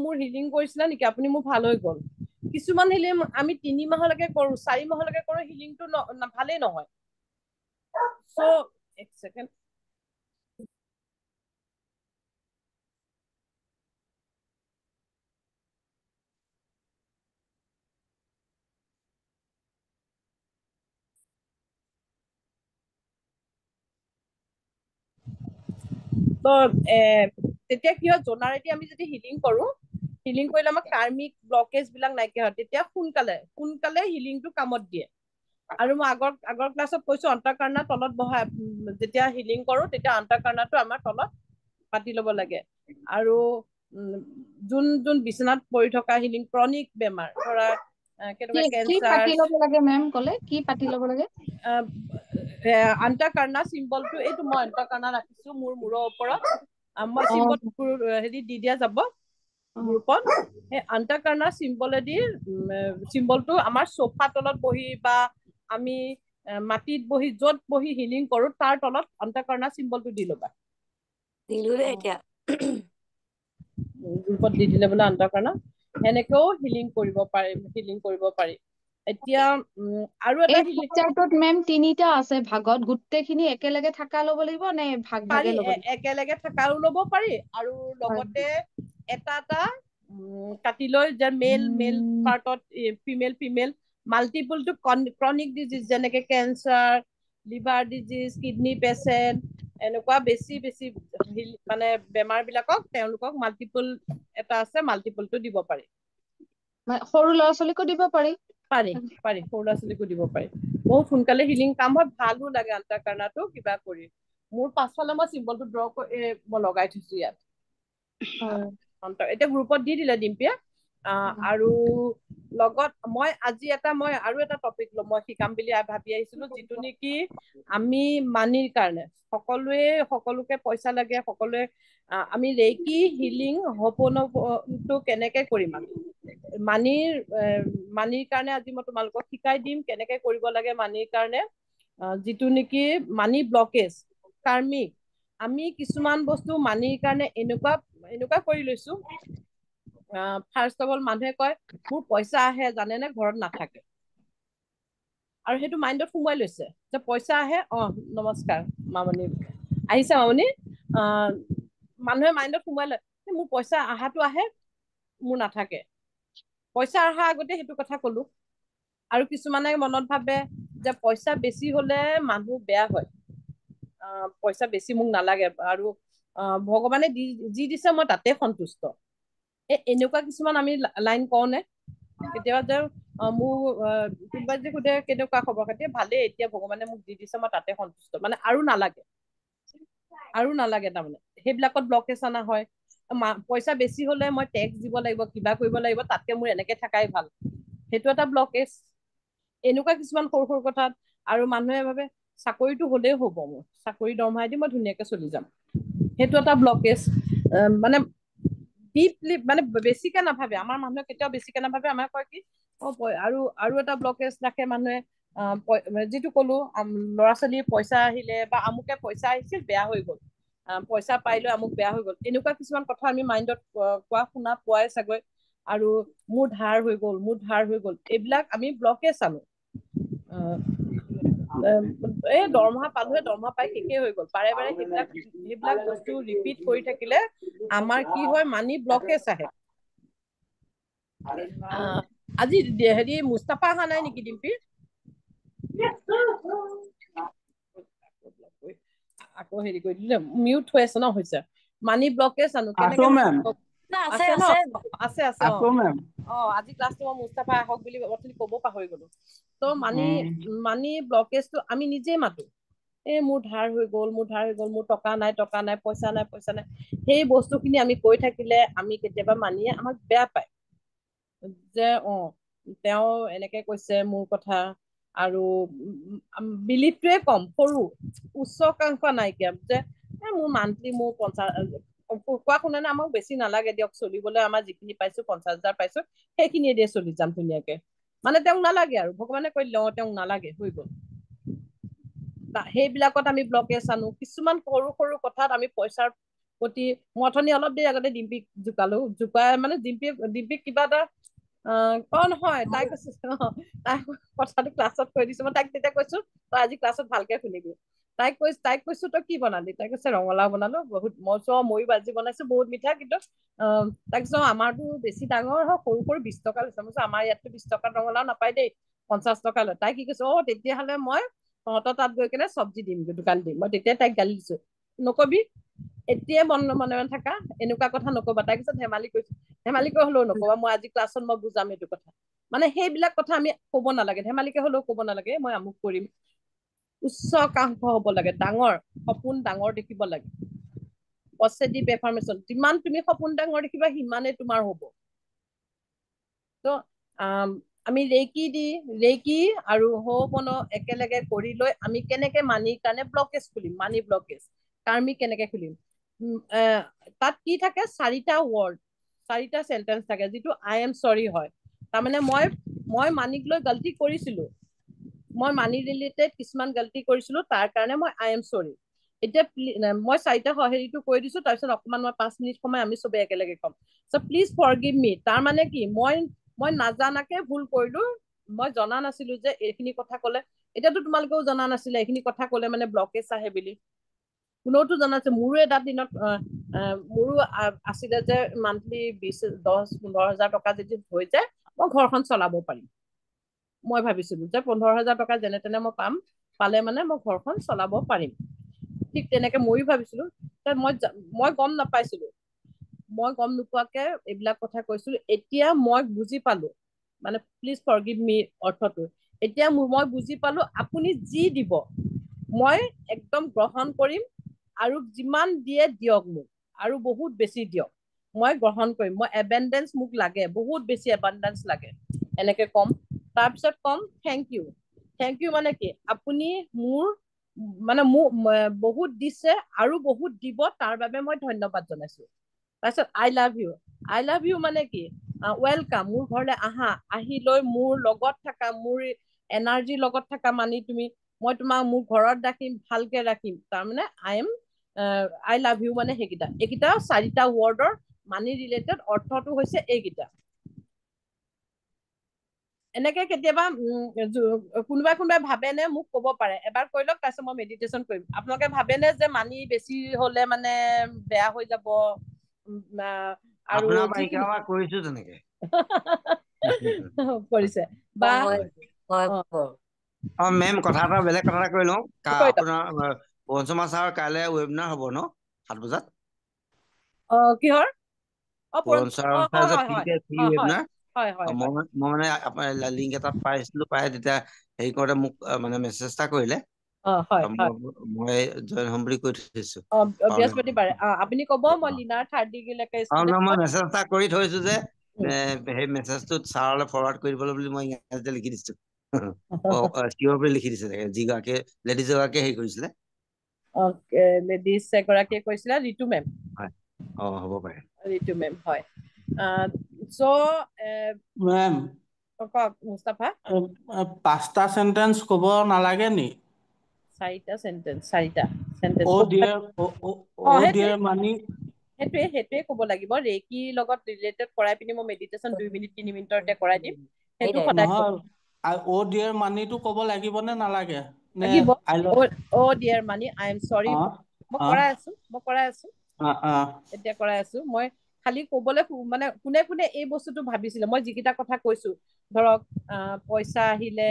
মোৰ হিলিং কৰিছিলা নেকি আপুনি, মোৰ ভাল হৈ গল। কিছুমান হিলিং আমি 3 মাহলৈকে কৰো, 4 মাহলৈকে কৰো, হিলিংটো ভালেই নহয়। এক ছেকেণ্ড, তো তেতিয়া কি হয়, জনাৰেদি আমি যদি হিলিং কৰো, হিলিং কৰিলে আমাৰ কাৰ্মিক ব্লকেজ বিলাক নাইকিয়া হয়, তেতিয়া সোনকালে হিলিংটো কামত দিয়ে। আৰু মই আগৰ ক্লাছত কৈছো, অন্তঃকৰণা তলত বহাই যেতিয়া হিলিং কৰো, তেতিয়া অন্তঃকৰণাটো আমাৰ তলত পাতি ল'ব লাগে। আৰু যোন বিচনাত পৰি থকা হিলিং, ক্ৰনিক বেমাৰ, ধৰা কেনেকুৱা কি পাতি ল'ব লাগে মেম ক'লে? কি পাতি ল'ব লাগে? অন্তঃকৰণা চিম্বলটো এইটো মই অন্তঃকৰণা ৰাখিছো মোৰ মূৰৰ ওপৰত, মই চিম্বল হেৰি দি দিয়া যাব গ্ৰুপত। সেই অন্তঃকৰণা চিম্বলটো আমাৰ চোফা তলত বহি বা আমি মাটিত বহি য'ত বহি হিলিং কৰো, তাৰ তলত অন্তঃকৰণা চিম্বলটো দি ল'বা। এতিয়া গ্ৰুপত দি দিলে বোলে অন্তঃকৰণা, সেনেকেও হিলিং কৰিব পাৰি। এতিয়া আৰু এটা হিলিং মেম 3টা আছে ভাগত, গোটেইখিনি একেলগে থাকা ল'ব লাগিব নে ভাগে ল'ব লাগিব? একেলগে থাকাও ল'ব পাৰি, আৰু লগতে এটা কাটি লৈ যে মেল পাৰ্টত ফিমেল মাল্টিপলটো ক্ৰনিক ডিজিজ, যেনেকে cancer, liver disease, kidney patient, এনেকুৱা বেছি মানে বেমাৰ বিলাকক তেওঁলোকক মাল্টিপল এটা আছে, মাল্টিপলটো দিব পাৰি। সৰু ল'ৰা ছোৱালীকো দিব পাৰি? পাৰি, সৰু ল'ৰা ছোৱালীকো দিব পাৰি। বহুত সোনকালে হিলিং কাম হয়, ভালো লাগে অন্তঃকৰণাটো কিবা কৰি। মোৰ পাছফালে মই চিম্বলটো ড্ৰ কৰি মই লগাই থৈছো ইয়াত। এতিয়া গ্ৰুপত দি দিলে ডিম্পিয়ে। আৰু লগত মই আজি আৰু এটা টপিক মই শিকাম বুলি ভাবি আহিছিলো, যিটো নেকি আমি মানিৰ কাৰণে, সকলোকে পইচা লাগে, সকলোৱে আমি ৰেকি হিলিং হপনটো কেনেকে কৰিম, আমি মানিৰ কাৰণে আজি মই তোমালোকক শিকাই দিম কেনেকে কৰিব লাগে মানিৰ কাৰণে। যিটো নেকি মানি ব্লকেজ, কাৰ্মিক, আমি কিছুমান বস্তু মানিৰ কাৰণে এনেকুৱা কৰি লৈছো। ফাৰ্ষ্ট অফ অল মানুহে কয় মোৰ পইচা আহে জানেনে, ঘৰত নাথাকে। আৰু সেইটো মাইণ্ডত সোমোৱাই লৈছে যে পইচা আহে, নমস্কাৰ মামনি আহিছে, মামনি মানুহে মাইণ্ডত সোমোৱাই লয় মোৰ পইচা আহাটো আহে, মোৰ নাথাকে। পইচা অহা আগতে সেইটো কথা কলো। আৰু কিছুমানে মনত ভাবে যে পইচা বেছি হলে মানুহ বেয়া হয়, পইচা বেছি মোক নালাগে, আৰু ভগৱানে যি দিছে মই তাতে সন্তুষ্ট। এনেকুৱা কিছুমান আমি লাইন কওঁ নে কেতিয়াবা, যে মোৰ কোনোবাই যে সোধে কেনেকুৱা খবৰ খাতি, ভালেই, এতিয়া ভগৱানে মোক দি দিছে, মই তাতে সন্তুষ্ট, মানে আৰু নালাগে তাৰমানে। সেইবিলাকত ব্লকেজ অনা হয়। পইচা বেছি হলে মই টেক্স দিব লাগিব, কিবা কৰিব লাগিব, তাতকে মোৰ এনেকে থাকাই ভাল, সেইটো এটা ব্লকেজ। এনেকুৱা কিছুমান সৰু সৰু কথাত। আৰু মানুহে ভাবে চাকৰিটো হলেই হব, মোৰ চাকৰি দৰমহা দি মই ধুনীয়াকে চলি যাম, সেইটো এটা ব্লকেজ। মানে ডিপলি, মানে বেছিকে নাভাবে, আমাৰ মানুহে কেতিয়াও বেছিকে নাভাবে। আমাৰ কয় কি আৰু এটা ব্লকেজ ৰাখে মানুহে, যিটো কলো ল'ৰা ছোৱালীৰ পইচা আহিলে বা আমুকে পইচা আহিছিল বেয়া হৈ গল, পইচা পাই লৈ আমুক বেয়া হৈ গল, এনেকুৱা কিছুমান কথা আমি মাইণ্ডত কোৱা শুনা পোৱাই চাগৈ। আৰু মোৰ ধাৰ হৈ গল, এইবিলাক আমি ব্লকেজ আনো। এই দৰমহা পালোহে, দৰমহা পাই শেষেই হৈ গল, বাৰে বাৰে সেইবিলাক বস্তু ৰিপিট কৰি থাকিলে আমাৰ কি হয়, মানি ব্লকেজ আহে। আজি হেৰি মুস্তাফা অহা নাই নেকি ডিম্পী? আকৌ হেৰি কৰি দিলে, মিউট হৈ আছে ন, হৈছে মানি ব্লকেজ আনো কেনেকে। আছে ন, আছে আজি ক্লাছটো মই মুস্তাফা আহক বুলি ক'ব পাহৰি গলো। ত মানি ব্লকেজটো আমি নিজে মাতো। মোৰ ধাৰ হৈ গল, মোৰ টকা নাই, পইচা নাই। সেই বস্তুখিনি আমি কৈ থাকিলে আমি কেতিয়াবা মানিয়ে আমাক বেয়া পায়, যে তেওঁ এনেকে কৈছে মোৰ কথা। আৰু বিলিভটোৱে কম, সৰু, উচ্চাকাংক্ষা নাইকিয়া, যে মোৰ মান্থলি মোৰ 50 কোৱা শুনে নে, আমাক বেছি নালাগে দিয়ক চলিবলৈ, আমাৰ যিখিনি পাইছো 50,000 পাইছো, সেইখিনিয়ে দিয়ে চলি যাম ধুনীয়াকে। মানে তেওঁক নালাগে আৰু, ভগৱানে কৈ দিলে তেওঁক নালাগে, হৈ গল। সেইবিলাকত আমি ব্লকেজ আনো। কিছুমান সৰু সৰু কথাত আমি পইচাৰ প্ৰতি, মই অথনি অলপ দেৰি আগতে ডিম্পীক জোকাই মানে ডিম্পীক কিবা এটা নহয়, তাই কৈছে তাই কথাটো ক্লাছত কৈ দিছো, মই তাইক তেতিয়া কৈছো তই আজি ক্লাছত ভালকে শুনিবি। তাইক কৈছো তই কি বনালি? তাই কৈছে ৰঙালাও বনালো, বহুত। ময়ো ভাজি বনাইছো, বহুত মিঠা, কিন্তু তাইক কৈছো আমাৰতো বেছি ডাঙৰ হওক, সৰু 20 টকা লৈছে। মই কৈছো আমাৰ ইয়াততো 20 টকাত ৰঙালাও নাপাই দেই, 50 টকা লয়। তাই কি কৈছে, তেতিয়াহলে মই তহঁতৰ তাত গৈ কেনে চব্জি দিম, দোকান দিম। মই তেতিয়াই তাইক গালি দিছো, নকবি, এতিয়াই মনে মনে থাকা, এনেকুৱা কথা নকবা। তাই কৈছে ধেমালি কৰিছো, ধেমালিকে হলেও নকবা, মই আজি ক্লাছত মই বুজাম এইটো কথা। মানে সেইবিলাক কথা আমি কব নালাগে, ধেমালিকে হলেও কব নালাগে, মই আমুক কৰিম। উচ্চাকাংক্ষা হব লাগে, ডাঙৰ সপোন, ডাঙৰ দেখিব লাগে। পজিটিভ এফাৰ্মেশ্যন, যিমান তুমি সপোন ডাঙৰ দেখিবা সিমানেই তোমাৰ হব। ত আমি ৰেকি আৰু হো'পন একেলগে কৰি লৈ আমি কেনেকে মানিৰ কাৰণে ব্লকেজ খুলিম, মানি ব্লকেজ কাৰ্মিক কেনেকে খুলিম। তাত কি থাকে, 4টা ৱৰ্ড, 4টা চেন্টেন্স থাকে, যিটো আই এম চৰি হয়। তাৰমানে মই মানিক লৈ গলতি কৰিছিলো, মই মানি ৰিলেটেড কিছুমান গলতি কৰিছিলো, তাৰ কাৰণে মই আই এম চৰি। এতিয়া মই 4টা হেৰিটো কৈ দিছো, তাৰপিছত অকমান মই 5 মিনিট সময় আমি চবে একেলগে কম। চ' প্লিজ ফৰগিভ মি। তাৰ মানে কি, মই নাজানাকে ভুল কৰিলো, মই জনা নাছিলো যে এইখিনি কথা কলে, এতিয়াতো তোমালোকেও জনা নাছিলে এইখিনি কথা কলে মানে ব্লকেজ আহে বুলি। কোনেওতো জনাইছে, মোৰো এটা দিনত মোৰো আছিলে যে মান্থলি 10-15,000 টকা যদি হৈ যায়, মই ঘৰখন চলাব পাৰিম। মই ভাবিছিলো যে 15,000 টকা যেনে তেনে মই পালে মানে মই ঘৰখন চলাব পাৰিম। ঠিক তেনেকে ময়ো ভাবিছিলো, মই গম নাপাইছিলো, মই গম নোপোৱাকে এইবিলাক কথা কৈছিলো। এতিয়া মই বুজি পালো, মানে প্লিজ ফৰগিভ মি অৰ্থটো। এতিয়া মই বুজি পালো, আপুনি যি দিব মই একদম গ্ৰহণ কৰিম, আৰু যিমান দিয়ে দিয়ক মোক, আৰু বহুত বেছি দিয়ক, মই গ্ৰহণ কৰিম। মই এবেণ্ডেন্স মোক লাগে, বহুত বেছি এবাণ্ডেন্স লাগে, এনেকে কম। তাৰপিছত কম থেংক ইউ। থেংক ইউ মানে কি, আপুনি মোক বহুত দিছে আৰু বহুত দিব, তাৰ বাবে মই ধন্যবাদ জনাইছো। তাৰপিছত আই লাভ ইউ মানে কি, ৱেলকাম, মোৰ ঘৰলৈ আহা, আহি লৈ মোৰ লগত থাকা, মোৰ এনাৰ্জিৰ লগত থাকা, মানি তুমি, মই তোমাক মোৰ ঘৰত ৰাখিম, ভালকে ৰাখিম। তাৰমানে আই লাভ ইউ মানে সেইকেইটা, এইকেইটা 4টা ৱৰ্ডৰ মানি ৰিলেটেড অৰ্থটো হৈছে এইকেইটা। এনেকে কেতিয়াবা কোনোবাই ভাবেনে, মোক কব পাৰে, এবাৰ কৈ লওক, তাৰপিছত মই মেডিটেশ্যন কৰিম। আপোনালোকে ভাবেনে যে মানি বেছি হলে মানে বেয়া হৈ যাব? আৰু কৰিছো তেনেকে কৰিছে বা মেম, কথা এটা বেলেগ কথা এটা কৈ লওঁ। আপোনাৰ পঞ্চমা ছাৰ কাইলৈ ৱেবিনাৰ হ'ব ন 7 বজাত? কিহৰ? হয়। হয় হয় মই মানে আপোনাৰ লিংক এটা পাইছিলো, পাই তেতিয়া হেৰি কৰোতে মোক মানে মেছেজ এটা কৰিলে, হয় হয় মই জইন হ'ম বুলি কৈ থৈছো। বৃহস্পতিবাৰে আপুনি ক'ব মই লিনাৰ 3rd ডিগ্ৰীলৈকে মই মেছেজ এটা কৰি থৈছো যে সেই মেছেজটোত ছাৰলৈ ফৰৱাৰ্ড কৰি দিবলৈ বুলি মই ইংৰাজীতে লিখি দিছো। চিঞৰ বুলি লিখি দিছে যিগৰাকীয়ে লেডিজ এগৰাকীয়ে হেৰি কৰিছিলে। লেডিজ এগৰাকীয়ে কৈছিলে ৰিতু মেম। হয়, হ'ব পাৰে ৰিতু মেম, হয়। চ' মেম কওক মুস্তাফা। 5টা সেন্টেন্স ক'ব নালাগে নি? 4টা সেন্টেন্স, 4টা সেন্টেন্স সেইটোৱে ক'ব লাগিব। ৰেকিৰ লগত ৰিলেটেড কৰাই পিনি মই মেডিটেশ্যন 2 মিনিট 3 মিনিটতে কৰাই দিম। সেইটো সদায় অ ডিয়াৰ মানিটো ক'ব লাগিব নে নালাগে? লাগিব। অ ডিয়াৰ মানি, আই এম সৰি। মই কৰাই আছো এতিয়া কৰাই আছো। মই খালি ক'বলৈ মানে কোনে কোনে এই বস্তুটো ভাবিছিলে, মই যিকেইটা কথা কৈছো, ধৰক পইচা আহিলে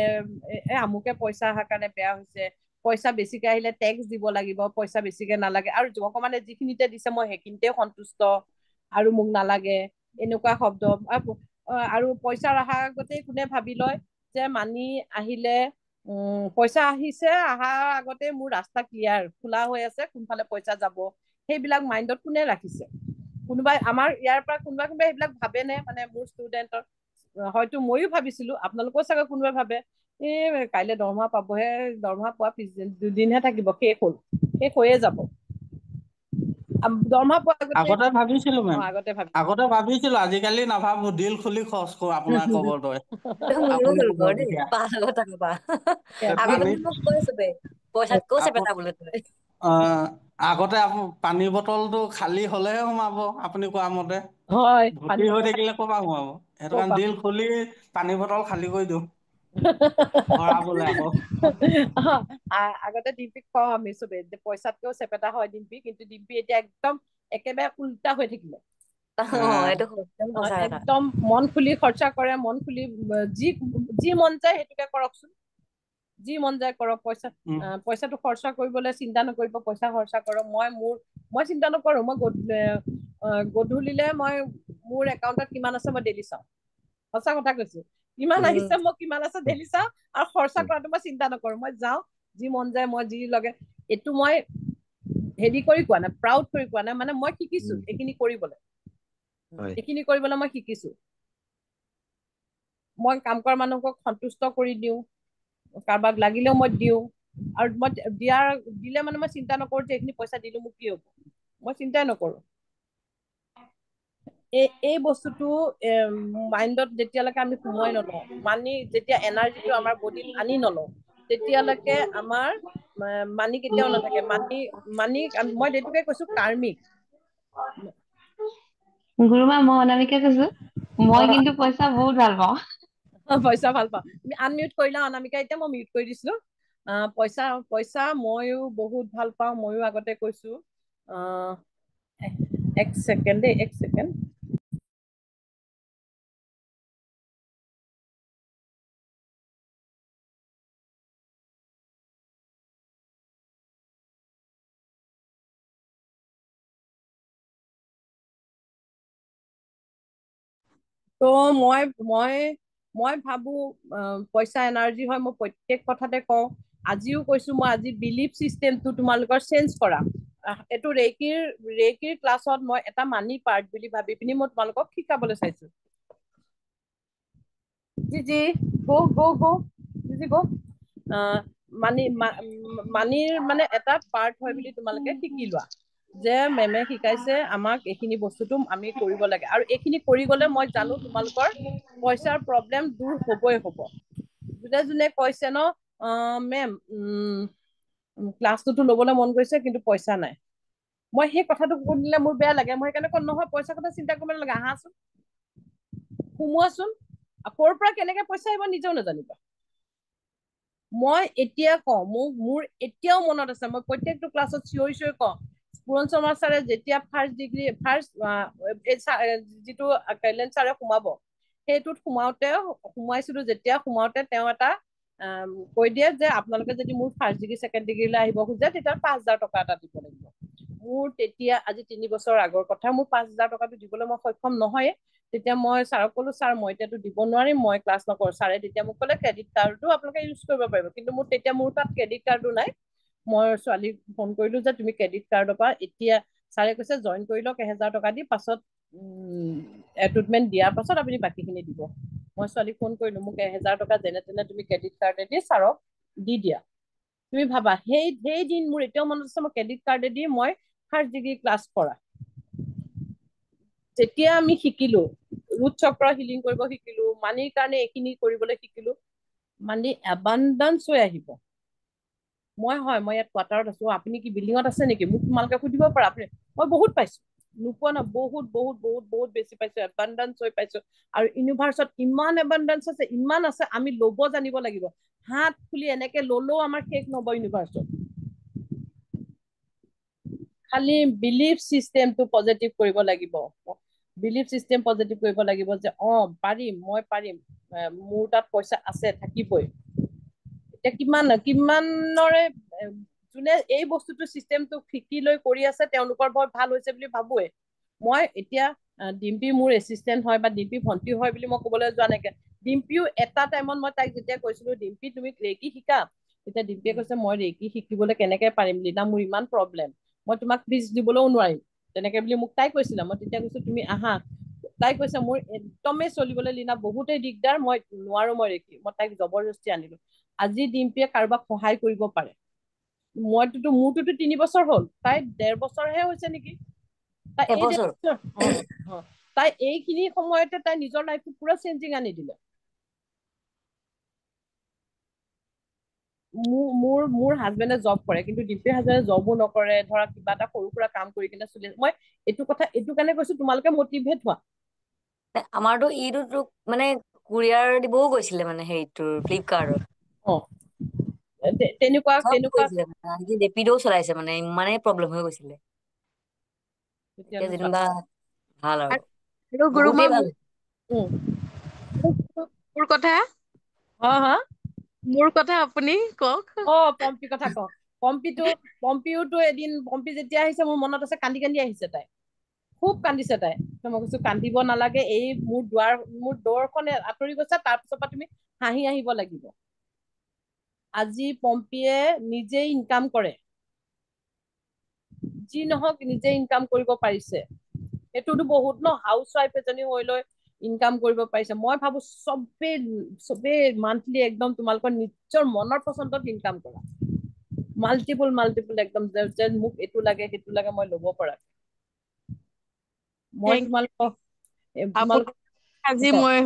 আমুকে পইচা অহাৰ কাৰণে বেয়া হৈছে, পইচা বেছিকে আহিলে টেক্স দিব লাগিব, পইচা বেছিকে নালাগে, আৰু অকমানে যিখিনিতে দিছে মই সেইখিনিতে সন্তুষ্ট আৰু মোক নালাগে, এনেকুৱা শব্দ। আৰু পইচা অহাৰ আগতেই কোনে ভাবি লয় যে মানি আহিলে পইচা আহিছে, অহাৰ আগতে মোৰ ৰাস্তা ক্লিয়াৰ খোলা হৈ আছে, কোনফালে পইচা যাব, সেইবিলাক মাইণ্ডত কোনে ৰাখিছে? কোনোবাই আমাৰ ইয়াৰ পৰা কোনোবাই সেইবিলাক ভাবেনে? মানে মোৰ ষ্টুডেণ্টৰ হয়তো ময়ো ভাবিছিলো, আপোনালোকেও চাগে কোনোবাই ভাবে কাইলৈ দৰমহা পাবহে, দৰমহা পোৱা 2দিনহে থাকিব, শেষ হৈয়ে যাব। দৰমহা পোৱা আগতে ভাবিছিলো মেম, আগতে ভাবিছিলো, আজিকালি নাভাবো। দিল খুলি খৰচ কৰো আপোনাৰ কবৰ দৰে। মোৰো হ'ল বাৰু দেই, আগতে মোক কৈ চবে পইচাতকৈও চেপেটা বোলে তই। আগতে পানী বটলটো খালী হলেহে সোমাব, আপুনি কোৱা মতে। হয়, ভৰ্তি হৈ থাকিলে ক'ৰ পৰা সোমাব? সেইটো কাৰণে দিল খুলি পানী বটল খালী কৰি দিওঁ ভৰাবলে আকৌ। আগতে ডিম্পিক কওঁ আমি চবে যে পইচাতকেও চেপেটা হয় ডিম্পি, কিন্তু ডিম্পি এতিয়া একদম একেবাৰে উল্টা হৈ থাকিলে। একদম মন খুলি খৰচা কৰে, মন খুলি যি মন যায় সেইটোকে কৰকচোন, যি মন যায় কৰক। পইচাটো খৰচা কৰিবলৈ চিন্তা নকৰিব, পইচা খৰচা কৰক। মই চিন্তা নকৰো। মই গধূলিলে মই মোৰ একাউণ্টত কিমান আছে মই ডেইলি চাওঁ। সঁচা কথা কৈছো, কিমান আহিছে মই কিমান আছে ডেইলি চাওঁ, আৰু খৰচা কৰাটো মই চিন্তা নকৰো। মই যাওঁ, যি মন যায় মই যি লগে, এইটো মই হেৰি কৰি কোৱা নাই, প্ৰাউড কৰি কোৱা নাই, মানে মই শিকিছো এইখিনি কৰিবলৈ। মই শিকিছো। মই কাম কৰা মানুহক সন্তুষ্ট কৰি দিওঁ, কাৰোবাক লাগিলেও মই দিওঁ, আৰু মই দিলে মানে মই চিন্তা নকৰো যে এইখিনি পইচা দিলো মোক কি হ'ব, মই চিন্তাই নকৰো। এই বস্তুটো মাইণ্ডত যেতিয়ালৈকে আমি সোমোৱাই নলওঁ, যেতিয়া এনাৰ্জিটো আমাৰ বডিত আনি নলওঁ, তেতিয়ালৈকে আমাৰ মানি কেতিয়াও নাথাকে। মানি মই এইটোকে কৈছো কাৰ্মিক। গুৰুমা, মই অনামিকা কৈছো। মই কিন্তু পইচা বহুত ভাল পাওঁ। পইচা ভাল পাওঁ। তুমি আনমিউট কৰিলা অনামিকা, এতিয়া মই মিউট কৰি দিছিলো। পইচা ময়ো বহুত ভাল পাওঁ, ময়ো আগতে কৈছো। এক ছেকেণ্ড দেই, এক ছেকেণ্ড। তো মই ভাবো পইচা এনাৰ্জি হয়। মই প্ৰত্যেক কথাতে কওঁ, আজিও কৈছো, মই আজি বিলিফ চিষ্টেমটো তোমালোকৰ চেঞ্জ কৰা। এইটো ৰেকিৰ ক্লাছত মই এটা মানি পাৰ্ট বুলি ভাবি পিনি মই তোমালোকক শিকাবলৈ চাইছো। জি মানিৰ মানে এটা পাৰ্ট হয় বুলি তোমালোকে শিকি লোৱা, যে মেমে শিকাইছে আমাক এইখিনি বস্তুটো আমি কৰিব লাগে, আৰু এইখিনি কৰি গলে মই জানো তোমালোকৰ পইচাৰ প্ৰব্লেম দূৰ হবই হব। যোনে কৈছে ন মেম ক্লাছটোতো লবলৈ মন গৈছে কিন্তু পইচা নাই, মই সেই কথাটো শুনিলে মোৰ বেয়া লাগে। মই সেইকাৰণে কওঁ নহয়, পইচাৰ কথা চিন্তা কৰিব নালাগে, আহাচোন সোমোৱাচোন। ক'ৰ পৰা কেনেকে পইচা আহিব নিজেও নাজানিবা। মই এতিয়া কওঁ, মোৰ এতিয়াও মনত আছে, মই প্ৰত্যেকটো ক্লাছত চিঞৰি কওঁ। পুৰণ শৰ্মা ছাৰে যেতিয়া যিটো কল্যাণ ছাৰে সোমাব, সেইটোত সোমাইছিলো যেতিয়া, সোমাওতে তেওঁ এটা কৈ দিয়ে যে আপোনালোকে যদি মোৰ 1st ডিগ্ৰী 2nd ডিগ্ৰীলৈ আহিব খোজে, তেতিয়া 5,000 টকা এটা দিব লাগিব। মোৰ তেতিয়া আজি 3 বছৰ আগৰ কথা, মোৰ 5,000 টকাটো দিবলৈ মই সক্ষম নহয়। তেতিয়া মই ছাৰক ক'লো, ছাৰ মই এতিয়াতো দিব নোৱাৰিম, মই ক্লাছ নকৰোঁ। ছাৰে তেতিয়া মোক ক'লে ক্ৰেডিট কাৰ্ডটো আপোনালোকে ইউজ কৰিব পাৰিব, কিন্তু তেতিয়া মোৰ তাত ক্ৰেডিট কাৰ্ডো নাই। মই ছোৱালীক ফোন কৰিলো যে তুমি ক্ৰেডিট কাৰ্ডৰ পৰা এতিয়া ছাৰে কৈছে জইন কৰি লওক 1,000 টকা দি, পাছত এডভাৰটাইজমেণ্ট দিয়াৰ পাছত আপুনি বাকীখিনি দিব। মই ছোৱালীক ফোন কৰিলো, মোক 1,000 টকা যেনে তেনে তুমি ক্ৰেডিট কাৰ্ডেদি ছাৰক দি দিয়া। তুমি ভাবা সেই দিন মোৰ এতিয়াও মনত আছে, মই ক্ৰেডিট কাৰ্ডেদি মই ফাৰ্ষ্ট ডিগ্ৰী ক্লাছ কৰা। যেতিয়া আমি শিকিলো ৰুট চক্ৰ হিলিং কৰিব শিকিলো, মানিৰ কাৰণে এইখিনি কৰিবলৈ শিকিলো, মানি এবাণ্ডেন্স হৈ আহিব। মই ইয়াত কোৱাৰ্টাৰত আছো, আপুনি কি বিল্ডিঙত আছে নেকি, মোক তোমালোকে সুধিব পাৰা। মই বহুত পাইছো, নোপোৱা না, বহুত বেছি পাইছো, এবাণ্ডেন্স হৈ পাইছো। আৰু ইউনিভাৰ্চত ইমান এবাণ্ডেন্স আছে, ইমান আছে, আমি ল'ব জানিব লাগিব। হাত খুলি এনেকে ল'লেও আমাৰ শেষ নহব ইউনিভাৰ্চত। খালি বিলিফ চিষ্টেমটো পজিটিভ কৰিব লাগিব। বিলিফ চিষ্টেম পজিটিভ কৰিব লাগিব যে পাৰিম, মই পাৰিম, মোৰ তাত পইচা আছে, থাকিবই। এতিয়া কিমানৰে যোনে এই বস্তুটো চিষ্টেমটো শিকি লৈ কৰি আছে, তেওঁলোকৰ বৰ ভাল হৈছে বুলি ভাবোৱে। মই এতিয়া ডিম্পী মোৰ এছিষ্টেণ্ট হয় বা ডিম্পী ভণ্টি হয় বুলি মই ক'বলৈ যোৱা নাইকিয়া। ডিম্পীও এটা টাইমত মই তাইক যেতিয়া কৈছিলো, ডিম্পী তুমি ৰেকি শিকা, তেতিয়া ডিম্পীয়ে কৈছে মই ৰেকি শিকিবলৈ কেনেকে পাৰিম লীনা, মোৰ ইমান প্ৰব্লেম, মই তোমাক ফিজ দিবলৈও নোৱাৰিম, তেনেকে বুলি মোক তাই কৈছিলে। মই তেতিয়া কৈছো তুমি আহা। তাই কৈছে মোৰ একদমেই চলিবলৈ লীনা বহুতেই দিগদাৰ, মই নোৱাৰো, মই ৰেকি। মই তাইক জবৰদস্তি আনিলো। আজি ডিম্পীয়ে কাৰোবাক সহায় কৰিব পাৰে। মোৰটোতো 3 বছৰ হ'ল, তাই 1.5 বছৰহে হৈছে নেকি। তাই এইখিনি সময়তে তাই নিজৰ লাইফটো পুৰা চেঞ্জিং আনি দিলে। মোৰ হাজবেণ্ডে জব কৰে, কিন্তু ডিম্পীৰ হাজবেণ্ডে জবো নকৰে, ধৰা কিবা এটা সৰু সুৰা কাম কৰি কিনে চলি আছে। মই এইটো কাৰণে কৈছো তোমালোকে মটিভেট হোৱা। আমাৰতো ইটো মানে কুৰিয়াৰ দিবও গৈছিলে, মানে হেৰিটোৰ ফ্লিপকাৰ্টত। তেনেকুৱা ৰেপিডো চলাইছে, মানে ইমানেই প্ৰব্লেম হৈ গৈছিলে। এতিয়া যেনিবা ভাল আৰু বহুতেই ভাল। মোৰ কথা মোৰ কথা আপুনি কওক। পম্পীৰ কথা কওক। পম্পীওতো এদিন, পম্পী যেতিয়া আহিছে মোৰ মনত আছে, কান্দি কান্দি আহিছে তাই, খুব কান্দিছে তাই। মই কৈছো কান্দিব নালাগে, এই মোৰ দৰখন আঁতৰি গৈছে, তাৰপিছৰ পৰা তুমি হাঁহি আহিব লাগিব। আজি পম্পীয়ে নিজে ইনকাম কৰে, যি নহওক নিজে ইনকাম কৰিব পাৰিছে, সেইটোতো বহুত ন। হাউচ ৱাইফ এজনী হৈ লৈ ইনকাম কৰিব পাৰিছে। মই ভাবো চবেই মান্থলি একদম তোমালোকৰ নিজৰ মনৰ পচন্দত ইনকাম কৰা, মাল্টিপুল একদম, যে মোক এইটো লাগে সেইটো লাগে মই ল'ব পৰা। মই তোমালোকক আজি মই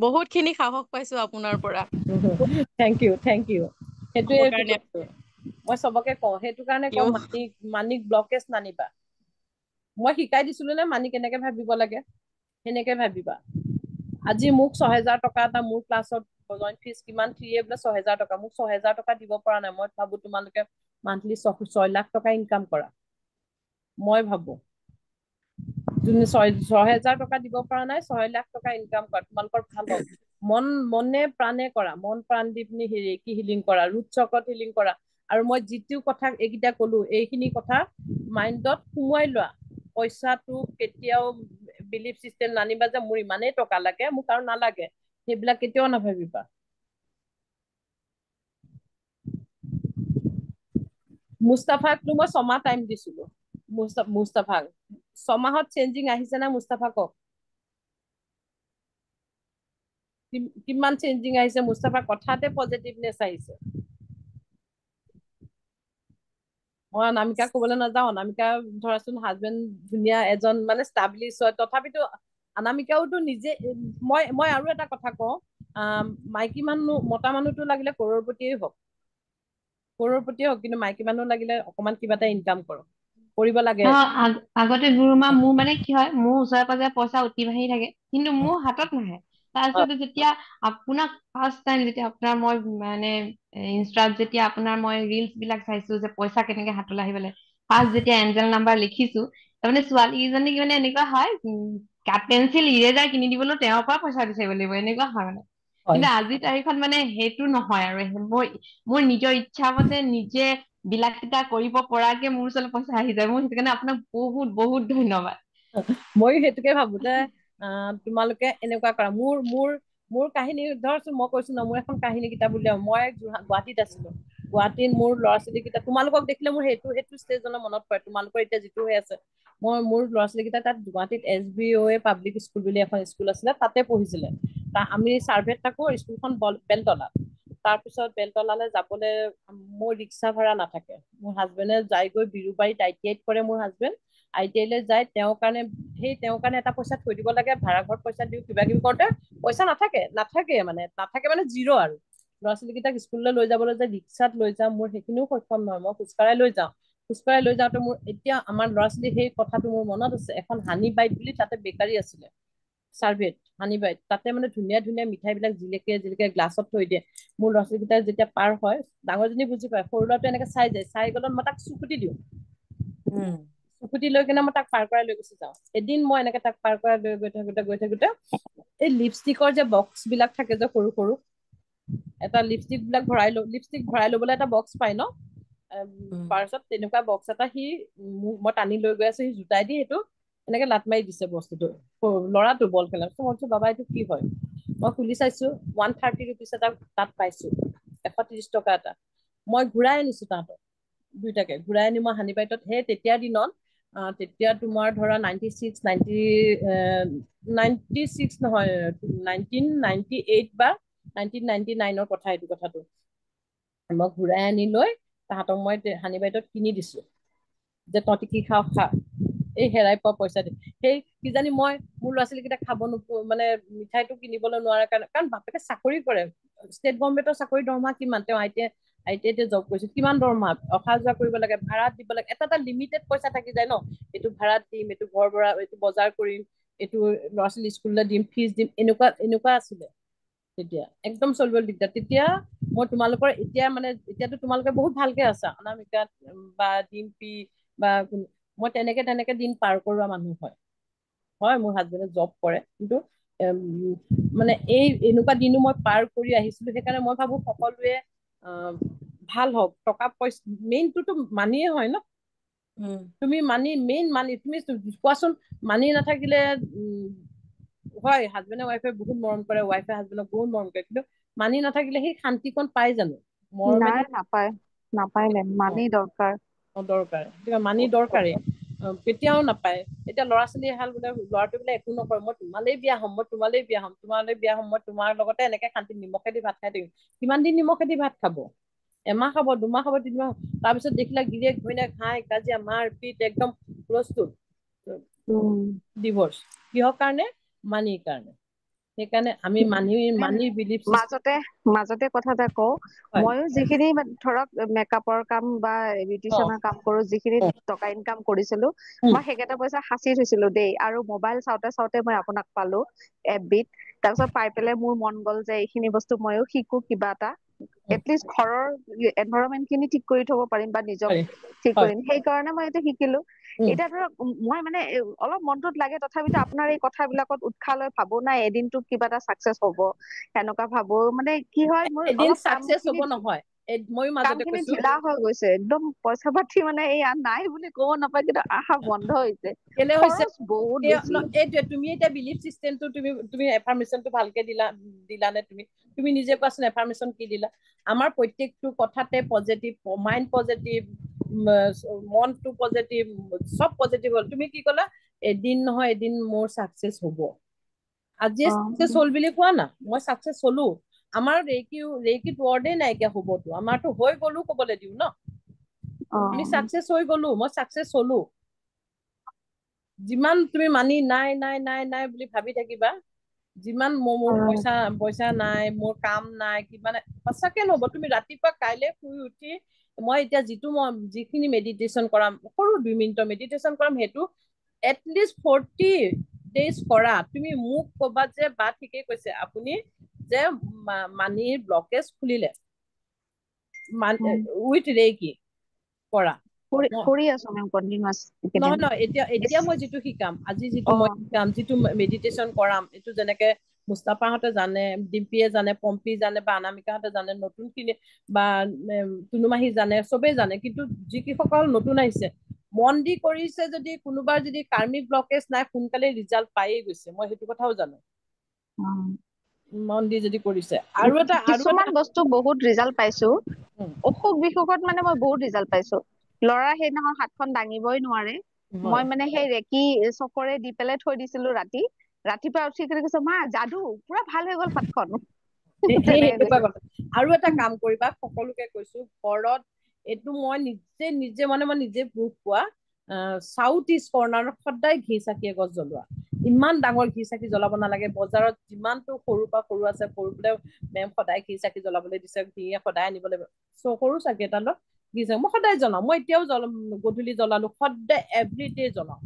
বহুত খিনি সাহস পাইছো আপোনাৰ পৰা। থেংক ইউ সেইটোৱে মই চবকে কওঁ, সেইটো কাৰণে কওঁ মানিক ব্লকেজ নানিবা। মই শিকাই দিছিলো নে মানি কেনেকে ভাবিব লাগে, সেনেকে ভাবিবা। আজি মোক 6,000 টকা এটা, মোৰ ক্লাছত জইন ফিজ কিমান, 6,000 টকা, মোক 6,000 টকা দিব পৰা নাই। মই ভাবো তোমালোকে মান্থলি 6 লাখ টকা ইনকাম কৰা। মই ভাবো 6,000 টকা দিব পৰা নাই, 6 লাখ টকা ইনকাম কৰা, তোমালোকৰ ভাল হওক। মনে প্ৰাণে কৰা, মন প্ৰাণ দি পিনি ৰেকি হিলিং কৰা, ৰুট চক্ৰত হিলিং কৰা। আৰু মই যিটো কথা এইকেইটা কলো, এইখিনি কথা মাইণ্ডত সোমোৱাই লোৱা। পইচাটো কেতিয়াও বিলিফ চিষ্টেম নানিবা যে মোৰ ইমানেই টকা লাগে, মোক আৰু নালাগে, সেইবিলাক কেতিয়াও নাভাবিবা। মুস্তাফাকটো মই 6 মাহ টাইম দিছিলো। মুস্তাফাক 6 মাহত চেঞ্জিং আহিছে না? মুস্তাফা কওক কিমান চেঞ্জিং আহিছে? মুস্তাফাৰ কথাতে পজিটিভনেছ আহিছে। মই অনামিকাক ক'বলৈ নাযাওঁ, অনামিকা ধৰাচোন হাজবেণ্ড ধুনীয়া এজন মানে ষ্টাবলিছ হয়, তথাপিতো অনামিকাওতো নিজে, মই আৰু এটা কথা কওঁ, মাইকী মানুহ মতা মানুহটো লাগিলে কৰৰপতিয়ে হওক, কিন্তু মাইকী মানুহ লাগিলে অকমান কিবা এটা ইনকাম কৰক, কৰিব লাগে। আগতে গুৰুমা মোৰ মানে কি হয়, মোৰ ওচৰে পাজৰে পইচা উঠি ভাহি থাকে, কিন্তু মোৰ হাতত নাহে। তাৰপিছতে যেতিয়া আপোনাক ফাৰ্ষ্ট টাইম যেতিয়া আপোনাৰ মই মানে ইনষ্টাত যেতিয়া আপোনাৰ মই ৰিলচ বিলাক চাইছো যে পইচা কেনেকে হাতলৈ আহিবলৈ, ফাৰ্ষ্ট যেতিয়া এঞ্জেল নাম্বাৰ লিখিছো, তাৰমানে ছোৱালী কেইজনীক মানে এনেকুৱা হয়, কাঠ পেঞ্চিল ইৰেজাৰ কিনি দিবলৈ তেওঁৰ পৰা পইচা বিচাৰিব লাগিব, এনেকুৱা হয় মানে। কিন্তু আজিৰ তাৰিখত মানে সেইটো নহয় আৰু, মোৰ নিজৰ ইচ্ছা মতে নিজে বিলাসিতা কৰিব পৰাকে মোৰ ওচৰলৈ পইচা আহি যায়। মই সেইটো কাৰণে আপোনাক বহুত বহুত ধন্যবাদ। ময়ো সেইটোকে ভাবো যে তোমালোকে এনেকুৱা কৰা। মোৰ কাহিনী ধৰচোন, মই কৈছো ন, মোৰ এখন কাহিনী কিতাপ উলিয়াও। মই গুৱাহাটীত আছিলো। গুৱাহাটীত মোৰ ল'ৰা ছোৱালী কেইটা, তোমালোকক দেখিলে মোৰ সেইটো ষ্টেজলৈ মনত পৰে। তোমালোকৰ এতিয়া যিটো হৈ আছে, মোৰ ল'ৰা ছোৱালী কেইটা তাত গুৱাহাটীত SBOA পাব্লিক স্কুল বুলি এখন স্কুল আছিলে, তাতে পঢ়িছিলে। আমি চাৰ্ভেত থাকো, স্কুলখন বেলতলাত। তাৰপিছত বেলতলালৈ যাবলৈ মোৰ ৰিক্সা ভাড়া নাথাকে। মোৰ হাজবেণ্ডে যাইগৈ বিৰুবাৰীত ITIত কৰে মোৰ হাজবেণ্ড। ITIলৈ যায়। তেওঁৰ কাৰণে এটা পইচা থৈ দিব লাগে, ভাড়া ঘৰত পইচা দিওঁ, কিবা কিবি কৰোঁতে পইচা নাথাকে মানে জিৰ' আৰু। ল'ৰা ছোৱালী কেইটাক স্কুললৈ লৈ যাবলৈ যে ৰিক্সাত লৈ যাওঁ, মোৰ সেইখিনিও সক্ষম নহয়। মই খোজকাঢ়াই লৈ যাওঁ। খোজকাঢ়ি লৈ যাওঁতে মোৰ এতিয়া আমাৰ ল'ৰা ছোৱালী সেই কথাটো মোৰ মনত আছে। এখন হানি বাইট বুলি তাতে বেকাৰী আছিলে চাৰ্ভেত, হানি বাইট। তাতে মানে ধুনীয়া ধুনীয়া মিঠাইবিলাক জিলিকে গ্লাছত থৈ দিয়ে। মোৰ ল'ৰা ছোৱালী কেইটা যেতিয়া পাৰ হয়, ডাঙৰজনী বুজি পায়, সৰু ল'ৰাটো এনেকে চাই গ'লত মই তাক চুকুটি দিওঁ। চুকুটি লৈ কিনে মই তাক পাৰ কৰাই লৈ গুচি যাওঁ। এদিন মই এনেকে তাক পাৰ কৰাই লৈ গৈ থাকোতে এই লিপষ্টিকৰ যে বক্স বিলাক থাকে যে সৰু সৰু, এটা লিপষ্টিক ভৰাই ল'বলৈ এটা বক্স পাই ন পাৰ্চত, তেনেকুৱা বক্স এটা মই টানি লৈ গৈ আছো। সি জোতাই দি সেইটো এনেকে লাট মাৰি দিছে বস্তুটো, ল'ৰাটো বল খেলা। মই কৈছো বাবা এইটো কি হয়? মই খুলি চাইছো 130 rupees এটা তাত পাইছো, 130 টকা এটা। মই ঘূৰাই আনিছো তাহাঁতক দুইটাকে। ঘূৰাই আনি মই হানি বাইটত, সেই তেতিয়াৰ দিনত তেতিয়া তোমাৰ ধৰা 96 নহয় 1998 বা 1999ৰ কথা, এইটো কথাটো। মই ঘূৰাই আনি লৈ তাহাঁতক মই হানি বাইটত কিনি দিছো যে তহঁতি কি খাওঁ খা, এই হেৰাই পোৱা পইচা দি। সেই কিজানি মই মোৰ ল'ৰা ছোৱালী কেইটা খাব মানে মিঠাইটো কিনিবলৈ নোৱাৰা কাৰণে, কাৰণ বাপেকে চাকৰি কৰে, ষ্টেট গভৰ্ণমেণ্টৰ চাকৰি। দৰমহা কিমান? তেওঁ ITIতে জব কৰিছিল। কিমান দৰমহা? অহা যোৱা কৰিব লাগে, ভাড়াত দিব লাগে, এটা লিমিটেড পইচা থাকি যায় ন। এইটো ভাড়াত দিম, এইটো ঘৰ ভৰা, এইটো বজাৰ কৰিম, এইটো ল'ৰা ছোৱালী স্কুললৈ দিম, ফিজ দিম, এনেকুৱা আছিলে তেতিয়া। একদম চলিবলৈ দিগদাৰ। তেতিয়া মই তোমালোকৰ এতিয়াতো তোমালোকে বহুত ভালকে আছা, অনামিকা বা ডিম্পী বা মই তেনেকে দিন পাৰ কৰোৱা মানুহ হয়। মোৰ হাজবেণ্ডে জব কৰে, কিন্তু মানে এনেকুৱা দিনো মই পাৰ কৰি আহিছিলো। সেইকাৰণে মই ভাবো সকলোৱে ভাল হওক। টকা পইচা মেইনটোতো মানিয়ে হয় ন। তুমি মেইন মানি, তুমি কোৱাচোন, মানি নাথাকিলে হয়, হাজবেণ্ডে ৱাইফে বহুত মৰম কৰে, ৱাইফে হাজবেণ্ডক বহুত মৰম কৰে, কিন্তু মানি নাথাকিলে সেই শান্তিকণ পাই জানো? নাই, নাপায় মেম। মানি দৰকাৰ। দৰকাৰ, মানি দৰকাৰেই। কেতিয়াও নাপায়। এতিয়া ল'ৰা ছোৱালী এহাল বোলে, ল'ৰাটো বোলে একো নকৰে, মই তোমালেই বিয়া হ'ম, মই তোমাৰ লগতে এনেকে শান্তি নিমখেদি ভাত খাই থাকিম। কিমান দিন নিমখেদি ভাত খাব? এমাহ খাব, 2 মাহ খাব, 3 মাহ। তাৰপিছত দেখিলা গিৰিয়েক ঘৈণীয়েক হাই কাজিয়া মাৰপিট, একদম হুলস্থুল, ডিভৰ্চ। কিহৰ কাৰণে? মানিৰ কাৰণে। সেইকাৰণে আমি মানি বিলিভ মাজতে কথা এটা কওঁ। ময়ো যিখিনি ধৰক মেকআপৰ কাম বা বিউটিচিয়ানৰ কাম কৰো, যিখিনি টকা ইনকাম কৰিছিলো, মই সেইকেইটা পইচা সাঁচি থৈছিলো দেই। আৰু মোবাইল চাওঁতে মই আপোনাক পালো FBত। তাৰপিছত পাই পেলাই মোৰ মন গ'ল যে এইখিনি বস্তু ময়ো শিকো, কিবা এটা এটলিষ্ট ঘৰৰ এনভাইৰনমেন্ট খিনি ঠিক কৰি থব পাৰিম বা নিজক ঠিক কৰিম। সেইকাৰণে মই এইটো শিকিলো। এতিয়া ধৰক মই মানে অলপ মনটোত লাগে, তথাপিতো আপোনাৰ এই কথাবিলাকত উৎসাহ লৈ ভাবো নাই এদিনটো কিবা এটা চাকচেছ হ'ব, সেনেকুৱা ভাবো। মানে কি হয়, মোৰ এদিন অলপ চাকচেছ হ'ব নহয়। ময়ো মাজতে কৈছো ঢিলা হৈ গৈছে একদম। পইচা পাতি মানে নাই বুলি ক'ব নাপায়, কিন্তু আহা বন্ধ হৈছে। কেলে হৈছে? খৰচ বহুত বেছি। এইটোৱে, তুমি এতিয়া বিলিভ চিষ্টেমটো তুমি এফাৰ্মেশ্যনটো ভালকে দিলানে? তুমি নিজে কোৱাচোন, এফাৰ্মেশ্যন কি দিলা? আমাৰ প্ৰত্যেকটো কথাতে পজিটিভ, মাইণ্ড পজিটিভ, মনটো পজিটিভ, চব পজিটিভ হ'ল। তুমি কি ক'লা? এদিন নহয় এদিন মোৰ চাকচেছ হ'ব। আজিয়ে চাকচেছ হ'ল বুলি কোৱা না, মই চাকচেছ হলো। আমাৰ ৰেইকিত ৱৰ্ডে নাইকিয়া হ'বতো, আমাৰতো হৈ গ'লো ক'বলৈ দিওঁ ন। আমি চাকচেছ হৈ গ'লো, মই চাকচেছ হলো। যিমান তুমি মানি নাই বুলি ভাবি থাকিবা, যিমান মোৰ পইচা নাই, মোৰ কাম নাই, কিবা নাই, সঁচাকে নহব। তুমি ৰাতিপুৱা কাইলে শুই উঠি, মই এতিয়া যিখিনি মেডিটেশ্যন কৰাম, সৰু 2 মিনিটৰ মেডিটেশ্যন কৰাম, সেইটো এটলিষ্ট 40 days কৰা। তুমি মোক কবা যে বা ঠিকেই কৈছে আপুনি, যে মানিৰ ব্লকেজ খুলিলে উইথ ৰেইকি কৰা। কৰি আছো মেম কন্টিনিউৱাছ। নহয়, এতিয়া মই যিটো শিকাম, আজি যিটো মই শিকাম, যিটো মেডিটেশ্যন কৰাম, এইটো যেনেকে মুস্তাফাহঁতে জানে, ডিম্পিয়ে জানে, পম্পী জানে বা অনামিকাহঁতে জানে, নতুনখিনি বা টুনুমাহী জানে, চবেই জানে। কিন্তু যিসকল নতুন আহিছে মন দি কৰিছে, যদি কোনোবাৰ যদি কাৰ্মিক ব্লকেজ নাই সোনকালে ৰিজাল্ট পায়েই গৈছে, মই সেইটো কথাও জানো। মন দি যদি কৰিছে। আৰু কিছুমান বস্তু বহুত ৰিজাল্ট পাইছো, অসুখ বিসুখত মানে মই বহুত ৰিজাল্ট পাইছো। ল'ৰা সেইদিনাখন হাতখন দাঙিবই নোৱাৰে, মই মানে সেই ৰেকি চকৰে দি পেলাই থৈ দিছিলো ৰাতি, ৰাতিপুৱা উঠি কৰি কৈছে মা যাদু পুৰা ভাল হৈ গ'ল হাতখন। আৰু এটা কাম কৰিবা, সকলোকে কৈছো, ঘৰত এইটো মই নিজে মানে মই নিজে প্ৰুফ পোৱা, সাউথ ইষ্ট কৰ্ণাৰত সদায় ঘি চাকি এগছ জ্বলোৱা। ইমান ডাঙৰ ঘি চাকি জ্বলাব নালাগে, বজাৰত যিমানটো সৰু পৰা সৰু আছে, সৰু বোলে মেম সদায় ঘি চাকি জ্বলাবলৈ দিছে, ঘিয়ে সদায় আনিব লাগিব, সৰু চাকি এটালত ঘি চাকি মই সদায় জ্বলাও। মই এতিয়াও গধূলি জ্বলালো, সদায় এভৰিডে জ্বলাও।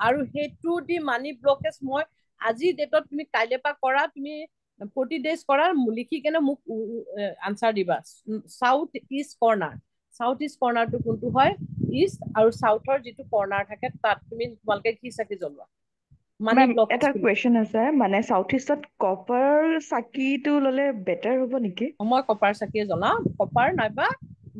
আৰু সেইটো দি মানি ব্লকেজ মই আজি ডেটত তুমি কাইলৈ পৰা কৰা, তুমি 40 days কৰা, লিখি কেনে মোক আনসাৰ দিবা। South east corner, south east কৰ্ণাৰটো কোনটো হয়, ইষ্ট আৰু সাউথৰ যিটো কৰ্ণাৰ থাকে তাত তুমি তোমালোকে ঘি চাকি জ্বলোৱা। এটা কুৱেশ্যন আছে, মানে সাউথ ইষ্টত কপাৰ চাকিটো ললে বেটাৰ হ'ব নেকি? মই কপাৰ চাকিয়ে জ্বলাও, কপাৰ নাইবা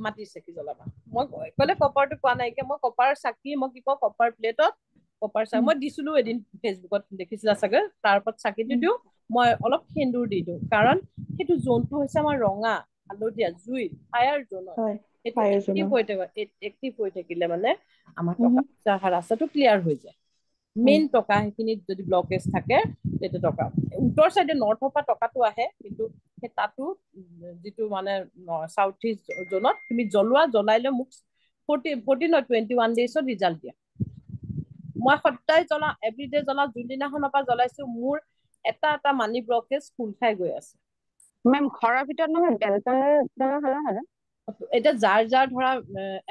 মাটিৰ চাকি জ্বলাবা। মই কলে কপাৰটো কোৱা নাই, মই কপাৰ চাকি, মই কি কওঁ কপাৰ প্লেটত কপাৰ চাকি মই দিছিলো এদিন ফেচবুকত, দেখিছিলা চাগে, তাৰ ওপৰত চাকিটো দিওঁ, মই অলপ সেন্দুৰ দি দিওঁ, কাৰণ সেইটো জোনটো হৈছে আমাৰ ৰঙা হালধীয়া জুই, ফায়াৰ জোনত, সেইটো এক্টিভ হৈ থাকিলে মানে আমাৰ টকা পইচা অহা ৰাস্তাটো ক্লিয়াৰ হৈ যায়। মেইন টকা সেইখিনিত যদি ব্লকেজ থাকে তেতিয়া টকা, উত্তৰ চাইডে নৰ্থৰ পৰা টকাটো আহে, কিন্তু সেই তাতো যিটো মানে সাউথ ইষ্ট জোনত তুমি জ্বলাই লৈ মোক 21 daysত ৰিজাল্ট দিয়া। মই সদায় জ্বলাও, এভৰিডে জ্বলাও, যোনদিনাখনৰ পৰা জ্বলাইছো মোৰ এটা এটা মানি ব্লকেজ খোল খাই গৈ আছে। মেম ঘৰৰ ভিতৰত নহয় বেলকনি, এতিয়া যাৰ যাৰ ধৰা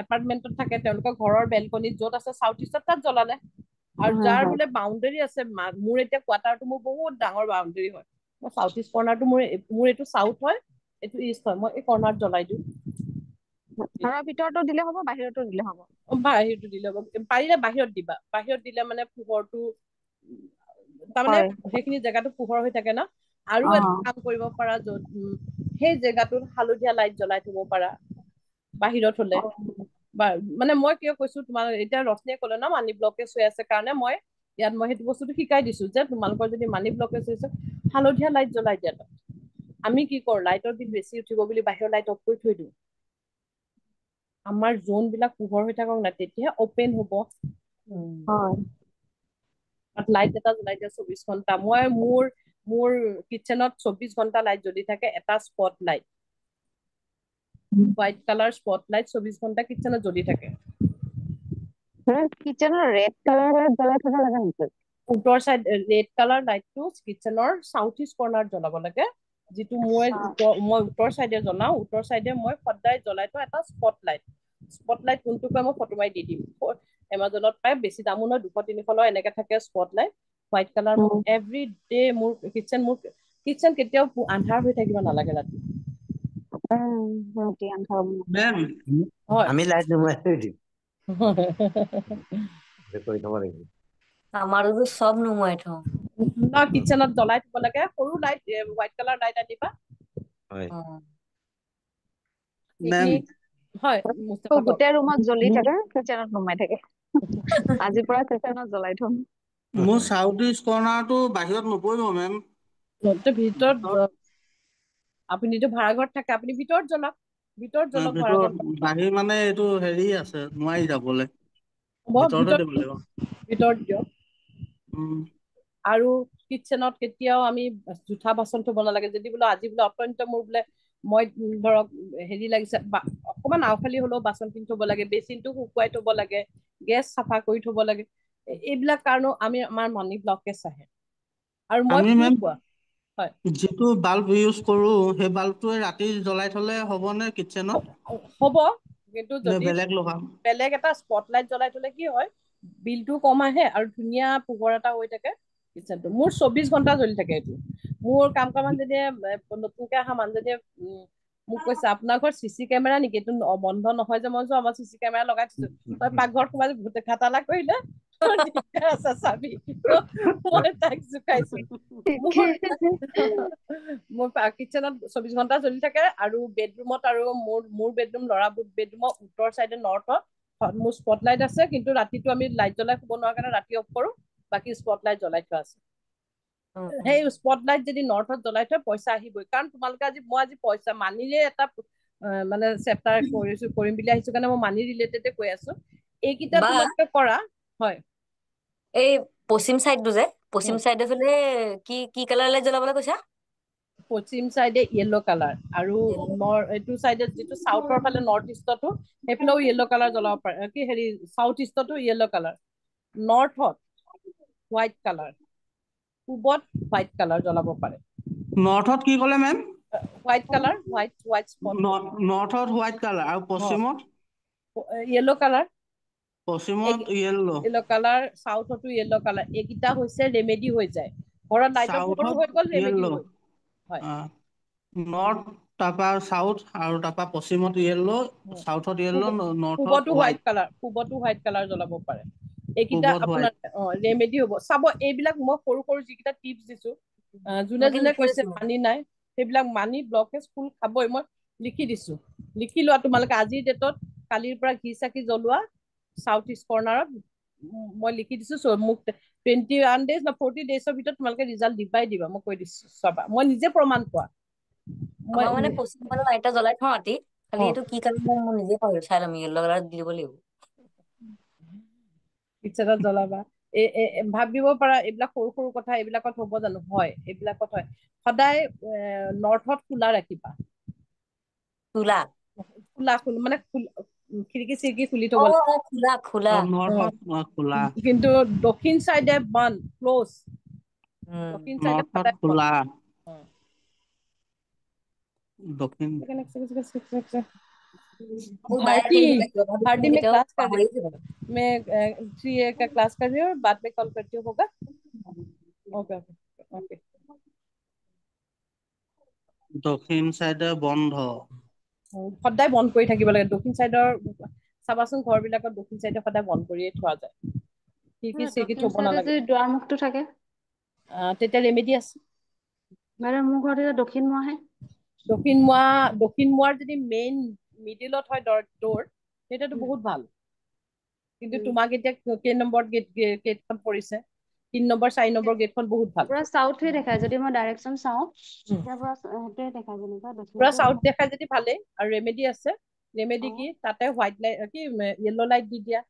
এপাৰ্টমেন্টত থাকে তেওঁলোকৰ ঘৰৰ বেলকনিত য'ত আছে সাউথ ইষ্টত তাত জ্বলালে, আৰু যাৰ বোলে বাউণ্ডেৰী আছে, মোৰ এতিয়া কোৱাৰ্টাৰটো মোৰ বহুত ডাঙৰ বাউণ্ডেৰী হয়, মই সাউথ ইষ্ট কৰ্ণাৰটো মোৰ এইটো সাউথ হয়, এইটো ইষ্ট হয়, মই এই কৰ্ণাৰত জ্বলাই দিওঁ। ঘৰৰ ভিতৰতো দিলে হ'ব, বাহিৰতো দিলে হ'ব? বাহিৰতো দিলে হ'ব, পাৰিলে বাহিৰত দিবা, বাহিৰত দিলে মানে পোহৰটো তাৰমানে সেইখিনি জেগাটো পোহৰ হৈ থাকে ন। আৰু এটা কাম কৰিব পাৰা, য'ত সেই জেগাটোত হালধীয়া লাইট জ্বলাই থব পাৰা বাহিৰত হলে, বা মানে মই কিয় কৈছো তোমাৰ, এতিয়া ৰশ্মিয়ে কলে ন মানি ব্লকেজ হৈ আছে কাৰণে মই ইয়াত মই সেইটো বস্তুটো শিকাই দিছো, যে তোমালোকৰ যদি মানি ব্লকেজ হৈছে হালধীয়া লাইট জ্বলাই দিয়া তাত। আমি কি কৰো, লাইটৰ বিল বেছি উঠিব বুলি বাহিৰৰ লাইট অফ কৰি থৈ দিওঁ, আমাৰ জোন বিলাক পোহৰ হৈ থাকক না, তেতিয়াহে অপেন হ'ব। লাইট এটা জ্বলাই দিয়া 24 ঘণ্টা, মই মোৰ কিটচেনত 24 ঘণ্টা লাইট জ্বলি থাকে, এটা spot light, white colour spot light 24 ঘণ্টা কিটচেনত জ্বলি থাকে। কিটচেনৰ ৰেড কালাৰ জ্বলাই থব লাগে নেকি? উত্তৰ চাইড ৰেড কালাৰ লাইটটো কিটচেনৰ সাউথ ইষ্ট কৰ্ণাৰত জ্বলাব লাগে, যিটো মই উত্তৰ চাইডে জ্বলাও, উত্তৰ চাইডে মই সদায় জ্বলাই থওঁ এটা স্পট লাইট। স্পট লাইট কোনটো কয় মই ফটো মাৰি দি দিম, এমাজনত পাই, বেছি দামো নহয়, 200-300 লয়, এনেকে থাকে spot light, white colour. Every day মোৰ কিটচেন কেতিয়াও আন্ধাৰ হৈ থাকিব নালাগে ৰাতি। আমি লাইট নুমাই থৈ দিম, কৰি থব লাগিব। আমাৰোতো চব নুমাই থওঁ। কিটচেনত জ্বলাই থব লাগে, সৰু লাইট, হোৱাইট কালাৰ লাইট আনিবা। গোটেই ৰুমত জ্বলি থাকে, কিটচেনত নুমাই থাকে। আজিৰ পৰা কিটচেনত জ্বলাই থম। মোৰ সাউথ ইষ্ট কৰ্ণাৰটো বাহিৰত নপৰিব মেম। ভিতৰত আপুনিতো ভাড়া ঘৰত থাকে, আপুনি ভিতৰত জ্বলাওক, ভিতৰত জ্বলাওক, ভাড়া ঘৰত। বাহিৰ মানে এইটো হেৰি আছে, নোৱাৰি যাবলৈ, ভিতৰতে দিব লাগিব। ভিতৰত দিয়ক। আৰু কিটচেনত কেতিয়াও আমি জোঠা বাচন থব নালাগে, যদি বোলে আজি বোলে অত্যন্ত মোৰ বোলে মই ধৰক হেৰি লাগিছে, অকমান আওখালি হলেও বাচন খিনি থব লাগে, বেচিনটো শুকুৱাই থব লাগে, গেছ চাফা কৰি থব লাগে, এইবিলাক কাৰণেও আমাৰ মানি ব্লকেজ আহে। আৰু মই যিটো বাল্ব ইউজ কৰো, সেই বাল্বটোৱে ৰাতি জ্বলাই থলে হ'বনে কিটচেনত? হ'ব, কিন্তু যদি বেলেগ এটা স্পট লাইট জ্বলাই থলে কি হয়, বিলটো কম আহে আৰু ধুনীয়া পোহৰ এটা হৈ থাকে কিটচেনটো। মোৰ 24 ঘণ্টা জ্বলি থাকে এইটো। মোৰ কাম কৰা মানুহজনীয়ে, নতুনকে অহা মানুহজনীয়ে মোক কৈছে, আপোনাৰ ঘৰত CC কেমেৰা নেকি? এইটো বন্ধ নহয় যে। মই আমাৰ CC কেমেৰা লগাই থৈছো। তই পাকঘৰত সোমাই ঘাটালা কৰিলে, চাবি মই তাইক জোকাইছো মোৰ কিচেনত 24 ঘণ্টা চলি থাকে আৰু বেডৰুমত আৰু মোৰ বেডৰুম ল'ৰা বেডৰুমৰ উত্তৰ চাইডে নৰ্থত মোৰ স্পটলাইট আছে কিন্তু ৰাতিটো আমি লাইট জ্বলাই শুব নোৱাৰা কাৰণে ৰাতি অফ কৰো বাকী স্পটলাইট জ্বলাই থোৱা আছে সেই স্পটলাইট যদি নৰ্থত জ্বলাই থয় পইচা আহিবই কাৰণ তোমালোকে মই আজি পইচা মানিৰে এটা মানে চেপ্টাৰ কৰিম বুলি আহিছো কাৰণে মই মানি ৰিলেটেডে কৈ আছো এইকেইটা তোমালোকে কৰা হয় এই পশ্চিম চাইডটো যে পশ্চিম চাইডে ফালে কি কালাৰ লাইট জ্বলাবলৈ কৈছা পশ্চিম চাইডে ইয়েলো কালাৰ আৰু এইটো চাইডে যিটো সাউথৰ ফালে নৰ্থ ইষ্টতো সেইফালেও ইয়েলো কালাৰ জ্বলাব পাৰে কি হেৰি সাউথ ইষ্টতো ইয়েলো কালাৰ নৰ্থত হোৱাইট কালাৰ পূবত হোৱাইট কালাৰ জ্বলাব পাৰে নৰ্থত কি ক'লে ma'am white colour white spot নৰ্থত হোৱাইট কালাৰ আৰু পশ্চিমত ইয়েলো কালাৰ পশ্চিমত ইয়েলো কালাৰ সাউথতো ইয়েলো কালাৰ এইকেইটা হৈছে ৰেমেডি হৈ যায় ঘৰত লাইটৰ পোহৰো হৈ গ'ল ৰেমেডি হৈ হয় নৰ্থ তাৰপা সাউথ আৰু তাৰপা পশ্চিমত ইয়েলো সাউথত ইয়েলো নৰ্থত পূবতো হোৱাইট কালাৰ জ্বলাব পাৰে এইকেইটা আপোনাৰ ৰেমেডি হ'ব চাব এইবিলাক মই সৰু যিকেইটা টিপছ দিছো যোনে কৈছে মানি নাই সেইবিলাক মানি ব্লকেজ ফুল খাবই মই লিখি দিছো লিখি লোৱা তোমালোকে আজিৰ ডেটত কালিৰ পৰা ঘি চাকি জ্বলোৱা সাউথ ইষ্ট কৰ্নাৰত মই লিখি দিছো মোক 21 days বা 40 daysৰ ভিতৰত তোমালোকে ৰিজাল্ট দিবা মই কৈ দিছো চাবা মই নিজে প্ৰমাণ পোৱা মই মানে পশ্চিম ফালে লাইট জ্বলাই থওঁ ৰাতি খালি এইটো কি কালাৰ মই নিজে পাহৰি চাই ল'ম ইয়েলো কালাৰ দি দিব লাগিব কিচেনত জ্বলাবা ভাবিব পাৰা এইবিলাক সৰু কথা এইবিলাকত হ'ব জানো হয় এইবিলাকত হয় সদায় নৰ্থত খোলা ৰাখিবা খোলা মানে খিৰিকী চিৰিকী খুলি থব কিন্তু দক্ষিণ চাইডে বন্ধ ক্লোজ দক্ষিণ চাইডে সদায় খোলা दक्षिण भारती मैं क्लास कर रही हूँ मैं 3A का क्लास कर रही हूँ बाद में कॉल करती हूँ होगा ओके ओके দক্ষিণ সাইডে বন্ধ সদায় বন্ধ কৰি থাকিব লাগে দক্ষিণ সাইডৰ চাবাচোন ঘৰবিলাকত দক্ষিণ সাইডে সদায় বন্ধ কৰিয়ে থোৱা যায় কি থব নালাগে দুৱাৰমুখটো থাকে তেতিয়া ৰেমেডি আছে মানে মোৰ ঘৰতে দক্ষিণ মুৱাহে দক্ষিণ মুৱাৰ যদি মেইন মিডিলত হয় ডোৰ তেতিয়াতো বহুত ভাল কিন্তু তোমাক এতিয়া কেই নম্বৰ গেটখন পৰিছে 3 নম্বৰ 4 নম্বৰ গেটখন বহুত ভাল পুৰা সাউথে দেখায় যদি মই ডাইৰেকচন চাও তেতিয়া পুৰা হেতে দেখায় যেনিবা পুৰা সাউথ দেখায় যদি ভালে আৰু ৰেমেডি আছে ৰেমেডি কি তাতে হোৱাইট লাইট কি ইয়েলো লাইট দি দিয়া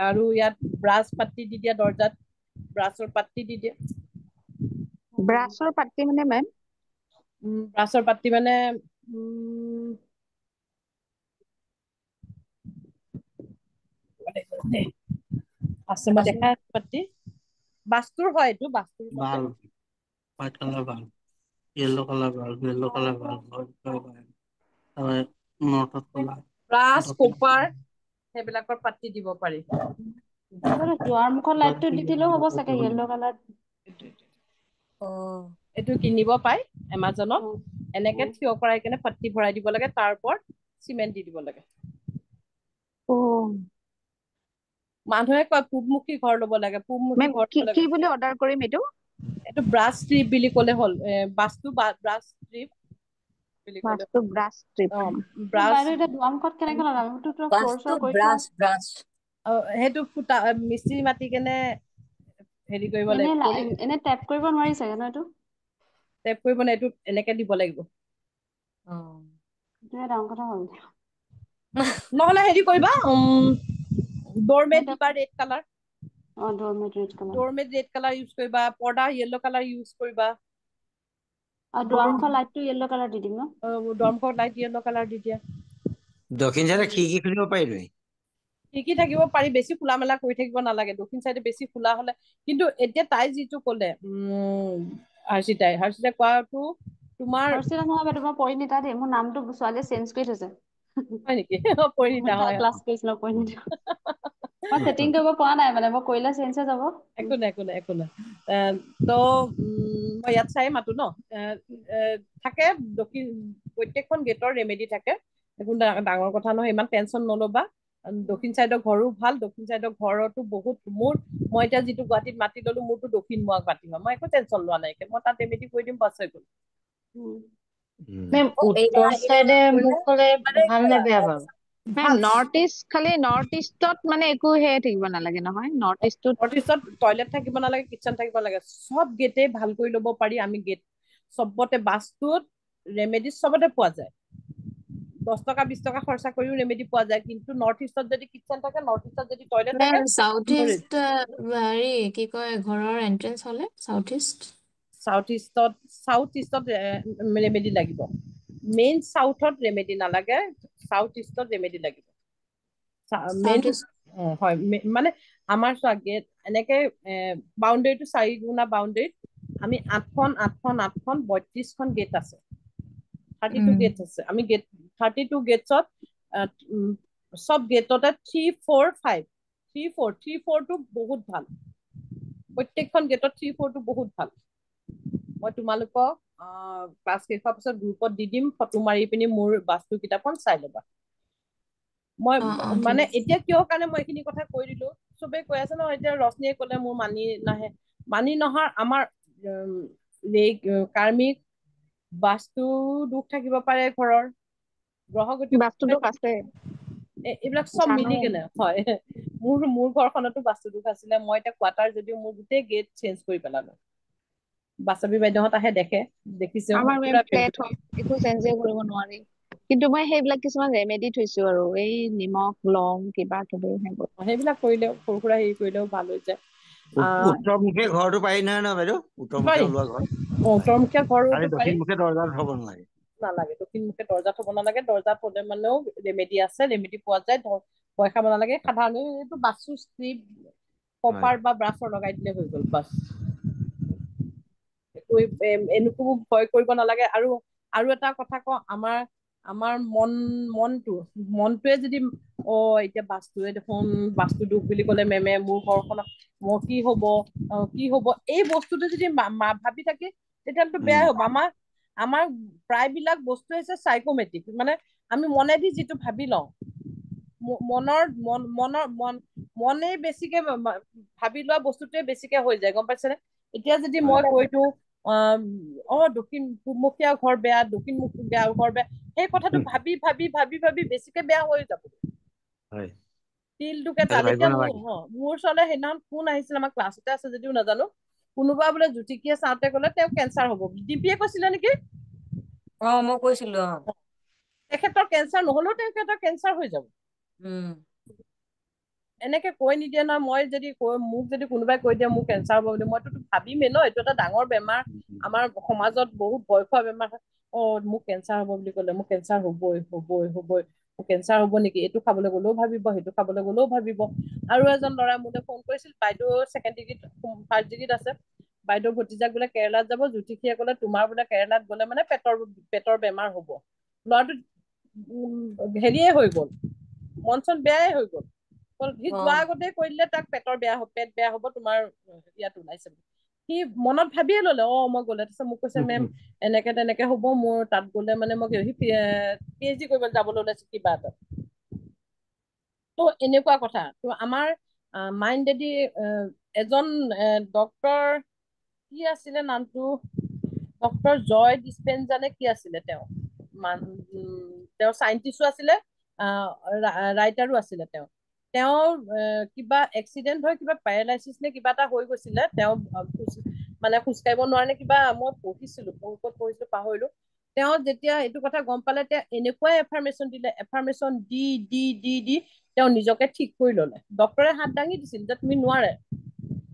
আৰু ইয়াত ব্ৰাছ পাত্তি দি দিয়া দৰ্জাত ব্ৰাছৰ পাত্তি দি দিয়া ব্ৰাছৰ পাত্তি মানে মেম ব্ৰাছৰ পাত্তি মানে আছে মই দেখা পাত্তি বাস্তুৰ হয় এইটো বাস্তুৰ ভাল হোৱাইট কালাৰ ভাল ইয়েলো কালাৰ ভাল ইয়েলো কালাৰ ভাল নৰ্থত কলা ব্ৰাছ কপাৰ সেইবিলাকৰ পাত্তি দিব পাৰি দুৱাৰমুখৰ লাইটটো দি দিলেও হ'ব চাগে ইয়েলো কালাৰ এইটো কিনিব পাই এমাজনত এনেকে থিয় কৰাই কেনে পাত্তি ভৰাই দিব লাগে তাৰ ওপৰত সিমেন্ট দি দিব লাগে মানুহে কয় পূবমুখী ঘৰ ল'ব লাগে পূবমুখী ঘৰ কি বুলি অৰ্ডাৰ কৰিম এইটো ব্ৰাছ ষ্ট্ৰিপ বুলি ক'লে হ'ল বাস্তু ব্ৰাছ ষ্ট্ৰিপ বুলি ক'লে ব্ৰাছ ষ্ট্ৰিপ ব্ৰাছ এটা দুৱাৰমুখত কেনেকৈ লগাম এইটো তো ফ্লোৰ শ্লোৰ কৰি ব্ৰাছ সেইটো ফুটা মিস্ত্ৰী মাতি কেনে হেৰি কৰিব লাগিব এনে টেপ কৰিব নোৱাৰি চাগে ন এইটো টেপ কৰিব না এইটো এনেকে দিব লাগিব এইটোৱে ডাঙৰ কথা হ'ল নহলে হেৰি কৰিবা ডোৰমেট দিবা red colour doormat red colour use কৰিবা পৰ্দা ইয়েলো কালাৰ ইউজ কৰিবা আৰু দুৱাৰমুখৰ লাইটটো ইয়েলো কালাৰ দি দিম ন দুৱাৰমুখৰ লাইট ইয়েলো কালাৰ দি দিয়া দক্ষিণ চাইডে খিৰিকী খুলিব পাৰিবি খিৰিকী থাকিব পাৰি বেছি খোলা মেলা কৰি থাকিব নালাগে দক্ষিণ চাইডে বেছি খোলা হলে কিন্তু এতিয়া তাই যিটো ক'লে হৰ্ষিতাই কোৱাটো তোমাৰ হৰ্ষিতা নহয় তোমাৰ পৰিণীতা দেই মোৰ নামটো ছোৱালীয়ে চেঞ্জ কৰি থৈছে হয় নেকি পৰিণীতা হয় ক্লাছ কৰিছিলো পৰিণীতা মই সেটিং কৰিব পৰা নাই মানে মই কৰিলে চেঞ্জ হৈ যাব একো নাই তো মই ইয়াত চাই মাতো ন থাকে প্ৰত্যেকখন গেটৰ ৰেমেডি থাকে একো ডাঙৰ কথা নহয় ইমান টেনচন নল'বা দক্ষিণ চাইডৰ ঘৰো ভাল, দক্ষিণ চাইডৰ ঘৰতো বহুত মই এতিয়া যিটো গুৱাহাটীত মাটি ললো মোৰতো দক্ষিণ মুৱাক মাটি হয়, মই একো টেনচন লোৱা নাই, মই তাত ৰেমেডি কৰি দিম, বাছ হৈ গ'ল। মেম উত্তৰ চাইডে মোক ক'লে ভাল নে বেয়া বাৰু? নৰ্থ ইষ্টত মানে একো হে থাকিব নালাগে নহয়, নৰ্থ ইষ্টত টয়লেট থাকিব নালাগে, কিচেন থাকিব লাগে, চব গেটে ভাল কৰি ল'ব পাৰি। আমি গেট চবতে বাস্তুত ৰেমেডি চবতে পোৱা যায়, 10 টকা 20 টকা খৰচা কৰিও ৰেমেডি পোৱা যায়। কিন্তু নৰ্থ ইষ্টত যদি কিচেন থাকে, নৰ্থ ইষ্টত যদি টয়লেট থাকে, সাউথ ইষ্ট হেৰি কি কয় ঘৰৰ এন্ট্ৰেন্স হলে সাউথ ইষ্টত ৰেমেডি লাগিব। মেইন সাউথত ৰেমেডি নালাগে, সাউথ ইষ্টত ৰেমেডি লাগিব। মেইন হয়, মানে আমাৰ চোৱা গেট এনেকে বাউণ্ডেৰীটো 4 গুণা বাউণ্ডেৰীত আমি 8খন 32খন গেট আছে, 32 গেট আছে। আমি গেট 32 গেটছত সব গেটতে 3, 4, 5 3, 4 টো বহুত ভাল, প্ৰত্যেকখন গেটত 3, 4 টো বহুত ভাল। মই তোমালোকক ক্লাছ শেষ হোৱাৰ পিছত গ্ৰুপত দি দিম, ফটো মাৰি পিনি মোৰ বাস্তু কিতাপখন চাই ল'বা। মই মানে এতিয়া কিয় কাৰণে মই এইখিনি কথা কৈ দিলো, চবে কৈ আছে ন, এতিয়া ৰশ্মিয়ে ক'লে মোৰ মানি নাহে, মানি নহাৰ আমাৰ কাৰ্মিক বাস্তু দুখ থাকিব পাৰে ঘৰৰ, গ্ৰহগতি বাস্তু দোষ আছে, এইবিলাক চব মিলি কেনে হয়। মোৰ ঘৰখনতো বাস্তু দুখ আছিলে, মই এতিয়া কোৱাৰ্টাৰ যদিও মোৰ গোটেই গেট চেঞ্জ কৰি পেলালো। বাস্তৱী বাইদেউহঁত আহে দেখে, দেখিছে আমাৰ ফ্লেট হয়, একো চেঞ্জে কৰিব নোৱাৰি। কিন্তু মই সেইবিলাক কিছুমান ৰেমেডি থৈছো আৰু, এই নিমখ লং কিবা কিবি সেইবিলাক কৰিলেও সৰু সুৰা হেৰি কৰিলেও ভাল হৈ যায়। উত্তৰমুখে ঘৰটো পাৰি নহয় ন বাইদেউ? উত্তৰমুখে ওলোৱা ঘৰ, উত্তৰমুখীয়া ঘৰটো পাৰি, দক্ষিণমুখে দৰজাত থব নালাগে। দক্ষিণমুখে দৰ্জা থব নালাগে, দৰ্জা থলে মানেও ৰেমেডি আছে, ৰেমেডি পোৱা যায়, ভয় খাব নালাগে। সাধাৰণতে এইটো বাস্তু ষ্ট্ৰিপ কপাৰ বা ব্ৰাছৰ লগাই দিলে হৈ গ'ল, বাছ। এনেকো ভয় কৰিব নালাগে। আৰু এটা কথা কওঁ, আমাৰ মনটোৱে যদি এতিয়া বাস্তুৱে দেখোন বাস্তু দুখ বুলি ক'লে মেমে মোৰ ঘৰখনত মোৰ কি হব এই বস্তুটো যদি ভাবি থাকে, তেতিয়াহ'লেতো বেয়াই হ'ব। আমাৰ প্ৰায়বিলাক বস্তু হৈছে চাইকমেট্ৰিক, মানে আমি মনেদি যিটো ভাবি লওঁ, মনেই বেছিকে ভাবি লোৱা বস্তুটোৱে বেছিকে হৈ যায়, গম পাইছেনে? এতিয়া যদি মই কৈ দিওঁ দক্ষিণ পূবমুখীয়া ঘৰ বেয়া, দক্ষিণমুখীয়া ঘৰ বেয়া, সেই কথাটো ভাবি ভাবি ভাবি ভাবি বেছিকে বেয়া হৈ যাব। তিলটোকে তাল। এতিয়া মোৰ ওচৰলৈ সেইদিনাখন কোন আহিছিল, আমাৰ ক্লাছতে আছে যদিও নাজানো, কোনোবা বোলে জ্যোতিষীয়ে চাওঁতে ক'লে তেওঁ কেঞ্চাৰ হ'ব। ডিম্পিয়ে কৈছিলে নেকি? মই কৈছিলো। তেখেতৰ কেঞ্চাৰ নহলেও তেখেতৰ কেঞ্চাৰ হৈ যাব। এনেকে কৈ নিদিয়ে নহয়। মোক যদি কোনোবাই কৈ দিয়ে মোৰ কেঞ্চাৰ হ'ব বুলি, মইতো ভাবিমেই ন, এইটো এটা ডাঙৰ বেমাৰ, আমাৰ সমাজত বহুত ভয় খোৱা বেমাৰ। মোক কেঞ্চাৰ হ'ব বুলি ক'লে, মোক কেঞ্চাৰ হ'বই। মোক কেঞ্চাৰ হ'ব নেকি, এইটো খাবলৈ গ'লেও ভাবিব, সেইটো খাবলৈ গ'লেও ভাবিব। আৰু এজন ল'ৰাই মোলৈ ফোন কৰিছিল, বাইদেউ 2nd ডিগ্ৰীত 1st ডিগ্ৰীত আছে, বাইদেউ ভতিজাক বোলে কেৰেলাত যাব, জ্যোতিষীয়ে ক'লে তোমাৰ বোলে কেৰেলাত গ'লে মানে পেটৰ বেমাৰ হ'ব। ল'ৰাটো হেৰিয়ে হৈ গ'ল, মন চন বেয়াই হৈ গ'ল। সি যোৱাৰ আগতে কৈ দিলে তাক পেট বেয়া হ'ব, তোমাৰ ইয়াত ওলাইছে। সি মনত ভাবিয়ে ললে, মই গ'লে। তাৰপিছত মোক কৈছে, মেম এনেকে তেনেকে হ'ব, মোৰ তাত গ'লে মানে মই PhD কৰিবলৈ যাবলৈ ওলাইছো কিবা এটা। তো এনেকুৱা কথা। তো আমাৰ মাইণ্ডেদি এজন ডক্তৰ, কি আছিলে নামটো, ডক্তৰ জয় ডিচপেনজা নে কি আছিলে, তেওঁ চাইন্টিষ্টো আছিলে, ৰাইটাৰো আছিলে। তেওঁৰ কিবা এক্সিডেন্ট হৈ কিবা পেৰালাইচিছ নে কিবা এটা হৈ গৈছিলে, তেওঁ মানে খোজকাঢ়িব নোৱাৰে নে কিবা, মই পঢ়িছিলো, ক'ত পঢ়িছিলো পাহৰিলো। তেওঁ যেতিয়া এইটো কথা গম পালে, তেওঁ এনেকুৱাই এফাৰ্মেশ্যন দিলে, এফাৰ্মেশ্যন দি দি দি দি তেওঁ নিজকে ঠিক কৰি ললে। ডক্তৰে হাত দাঙি দিছিল যে তুমি নোৱাৰে,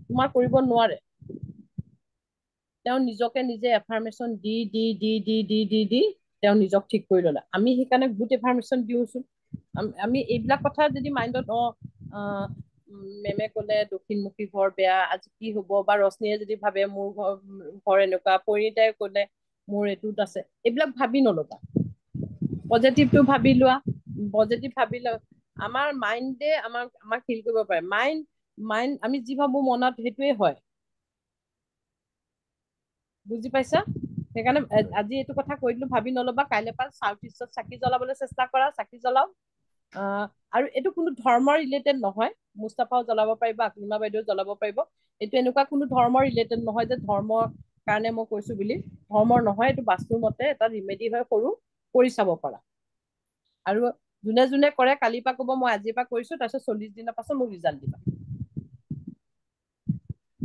তোমাৰ কৰিব নোৱাৰে। তেওঁ নিজকে নিজে এফাৰ্মেশ্যন দি দি দি দি দি দি দি তেওঁ নিজক ঠিক কৰি ললে। আমি সেইকাৰণে গুড এফাৰ্মেশ্যন দিওঁছো। আমি এইবিলাক কথা যদি মাইণ্ডত মেমে ক'লে দক্ষিণমুখী ঘৰ বেয়া, আজি কি হ'ব, বা ৰশ্মিয়ে যদি ভাবে মোৰ ঘৰ এনেকুৱা, পৰিণীতাই ক'লে মোৰ এইটোত আছে, এইবিলাক ভাবি নলবা। পজিটিভটো ভাবি লোৱা, পজিটিভ ভাবিলে আমাৰ মাইণ্ডে আমাক হিল কৰিব পাৰে। মাইণ্ড আমি যি ভাবো মনত সেইটোৱে হয়, বুজি পাইছা? সেইকাৰণে আজি এইটো কথা কৈ দিলো, ভাবি নলবা। কাইলৈ পৰা সাউথ ইষ্টত চাকি জ্বলাবলৈ চেষ্টা কৰা, চাকি জ্বলাও। আৰু এইটো কোনো ধৰ্ম ৰিলেটেড নহয়, মুস্তাফাও জ্বলাব পাৰিব, আকলিমা বাইদেউ জ্বলাব পাৰিব। এইটো এনেকুৱা কোনো ধৰ্ম ৰিলেটেড নহয় যে ধৰ্মৰ কাৰণে মই কৈছো বুলি, ধৰ্মৰ নহয়, এইটো বাস্তুৰ মতে এটা ৰিমেডি হয়, সৰু কৰি চাব পাৰা। আৰু যোনে যোনে কৰে কালিৰ পৰা ক'ব মই আজিৰ পৰা কৰিছো, তাৰপিছত 40 দিনৰ পাছত মোক ৰিজাল্ট দিবা।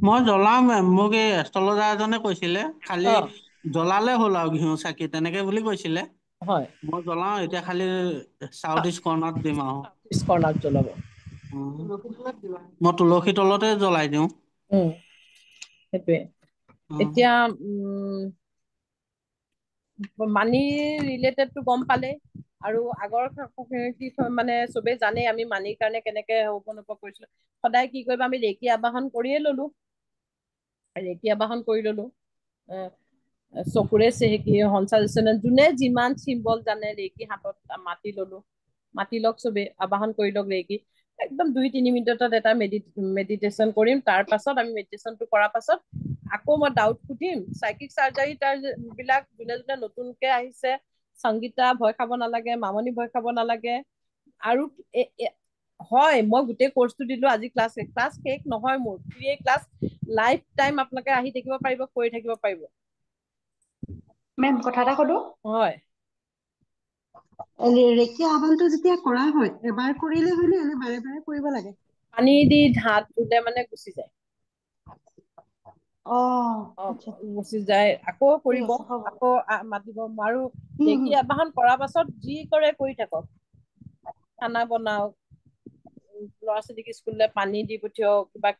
মই জ্বলাম, মোক এই এষ্ট্ৰলজাৰ এজনে কৈছিলে খালি জ্বলালে হ'ল আৰু ঘিউ চাকি তেনেকে বুলি কৈছিলে। হয়, মই জ্বলাও এতিয়া, খালি সাউথ ইষ্ট কৰ্ণাৰত দিম আৰু। ইষ্ট কৰ্ণাৰত জ্বলাব। মই তুলসী তলতে জ্বলাই দিওঁ। সেইটোৱে। এতিয়া মানি ৰিলেটেডটো গম পালে, আৰু আগৰ কি মানে চবেই জানেই আমি মানিৰ কাৰণে কেনেকে উপনপ কৰিছিলো। সদায় কি কৰিবা, আমি ৰেকী আবাহন কৰিয়ে ললো, ৰেকী আবাহন কৰি ললো, চকুৰে চেহেকি সঞ্চালচন যোনে যিমান চিম্বল জানে ৰেকী হাতত মাতি ললো, মাতি লওক চবেই, আবাহন কৰি লওক ৰেকী। একদম 2-3 মিনিটত এটা মেডিটেশ্যন কৰিম। তাৰ পাছত আমি মেডিটেশ্যনটো কৰাৰ পাছত আকৌ মই ডাউট সুধিম। চাইকিক চাৰ্জাৰী তাৰ বিলাক যোনে যোনে নতুনকে আহিছে, সংগীতা ভয় খাব নালাগে, মামনি ভয় খাব নালাগে। আৰু হয়, মই গোটেই কোৰ্চটো দিলো আজি। ক্লাছ শেষ নহয় মোৰ, ফ্ৰী ক্লাছ, লাইফ টাইম আপোনালোকে আহি থাকিব পাৰিব, কৰি থাকিব পাৰিব। মেম কথা এটা সুধো? হয়। ৰেকী আহ্বানটো যেতিয়া কৰা হয়, এবাৰ কৰিলে হয়নে, এনে বাৰে বাৰে কৰিব লাগে? পানী দি হাত ধুলে মানে গুচি যায়। গুচি যায়, আকৌ কৰিব, আকৌ মাতিব। আৰু ৰেকী আবাহন কৰাৰ পাছত যি কৰে কৰি থাকক, খানা বনাওক, ল'ৰা ছোৱালীক স্কুললৈ পানী দি পঠিয়াওক, কিবা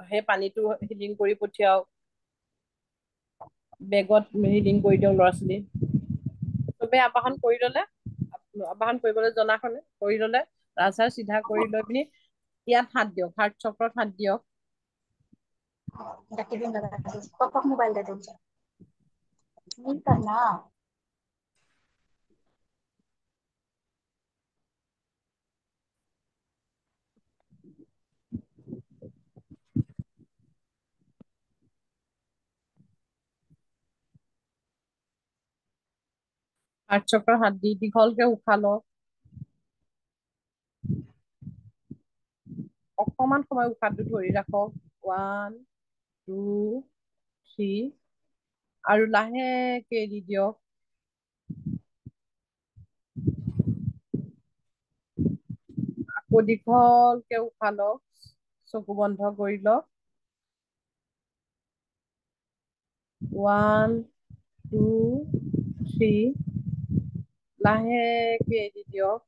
সেই পানীটো হিলিং কৰি পঠিয়াওক, বেগত হিলিং কৰি দিয়ক ল'ৰা ছোৱালী। চবে আবাহন কৰি ললে, আবাহন কৰিবলৈ জনাখনে কৰি ললে, ৰাজহাড় চিধা কৰি লৈ পিনি ইয়াত হাত দিয়ক, হাৰ্ট চক্ৰত হাত দিয়ক। মোবাইল दे दो नहीं करना। হাৰ্ট চক্ৰত হাত দি দীঘলকে উশাহ লওক। অকমান সময় উশাহটো ধৰি ৰাখক। 1 2 3 আৰু লাহেকে এৰি দিয়ক। আকৌ দীঘলকে উশাহ লওক, চকু বন্ধ কৰি লওক। 1 2 3 লাহেকে এৰি দিয়ক।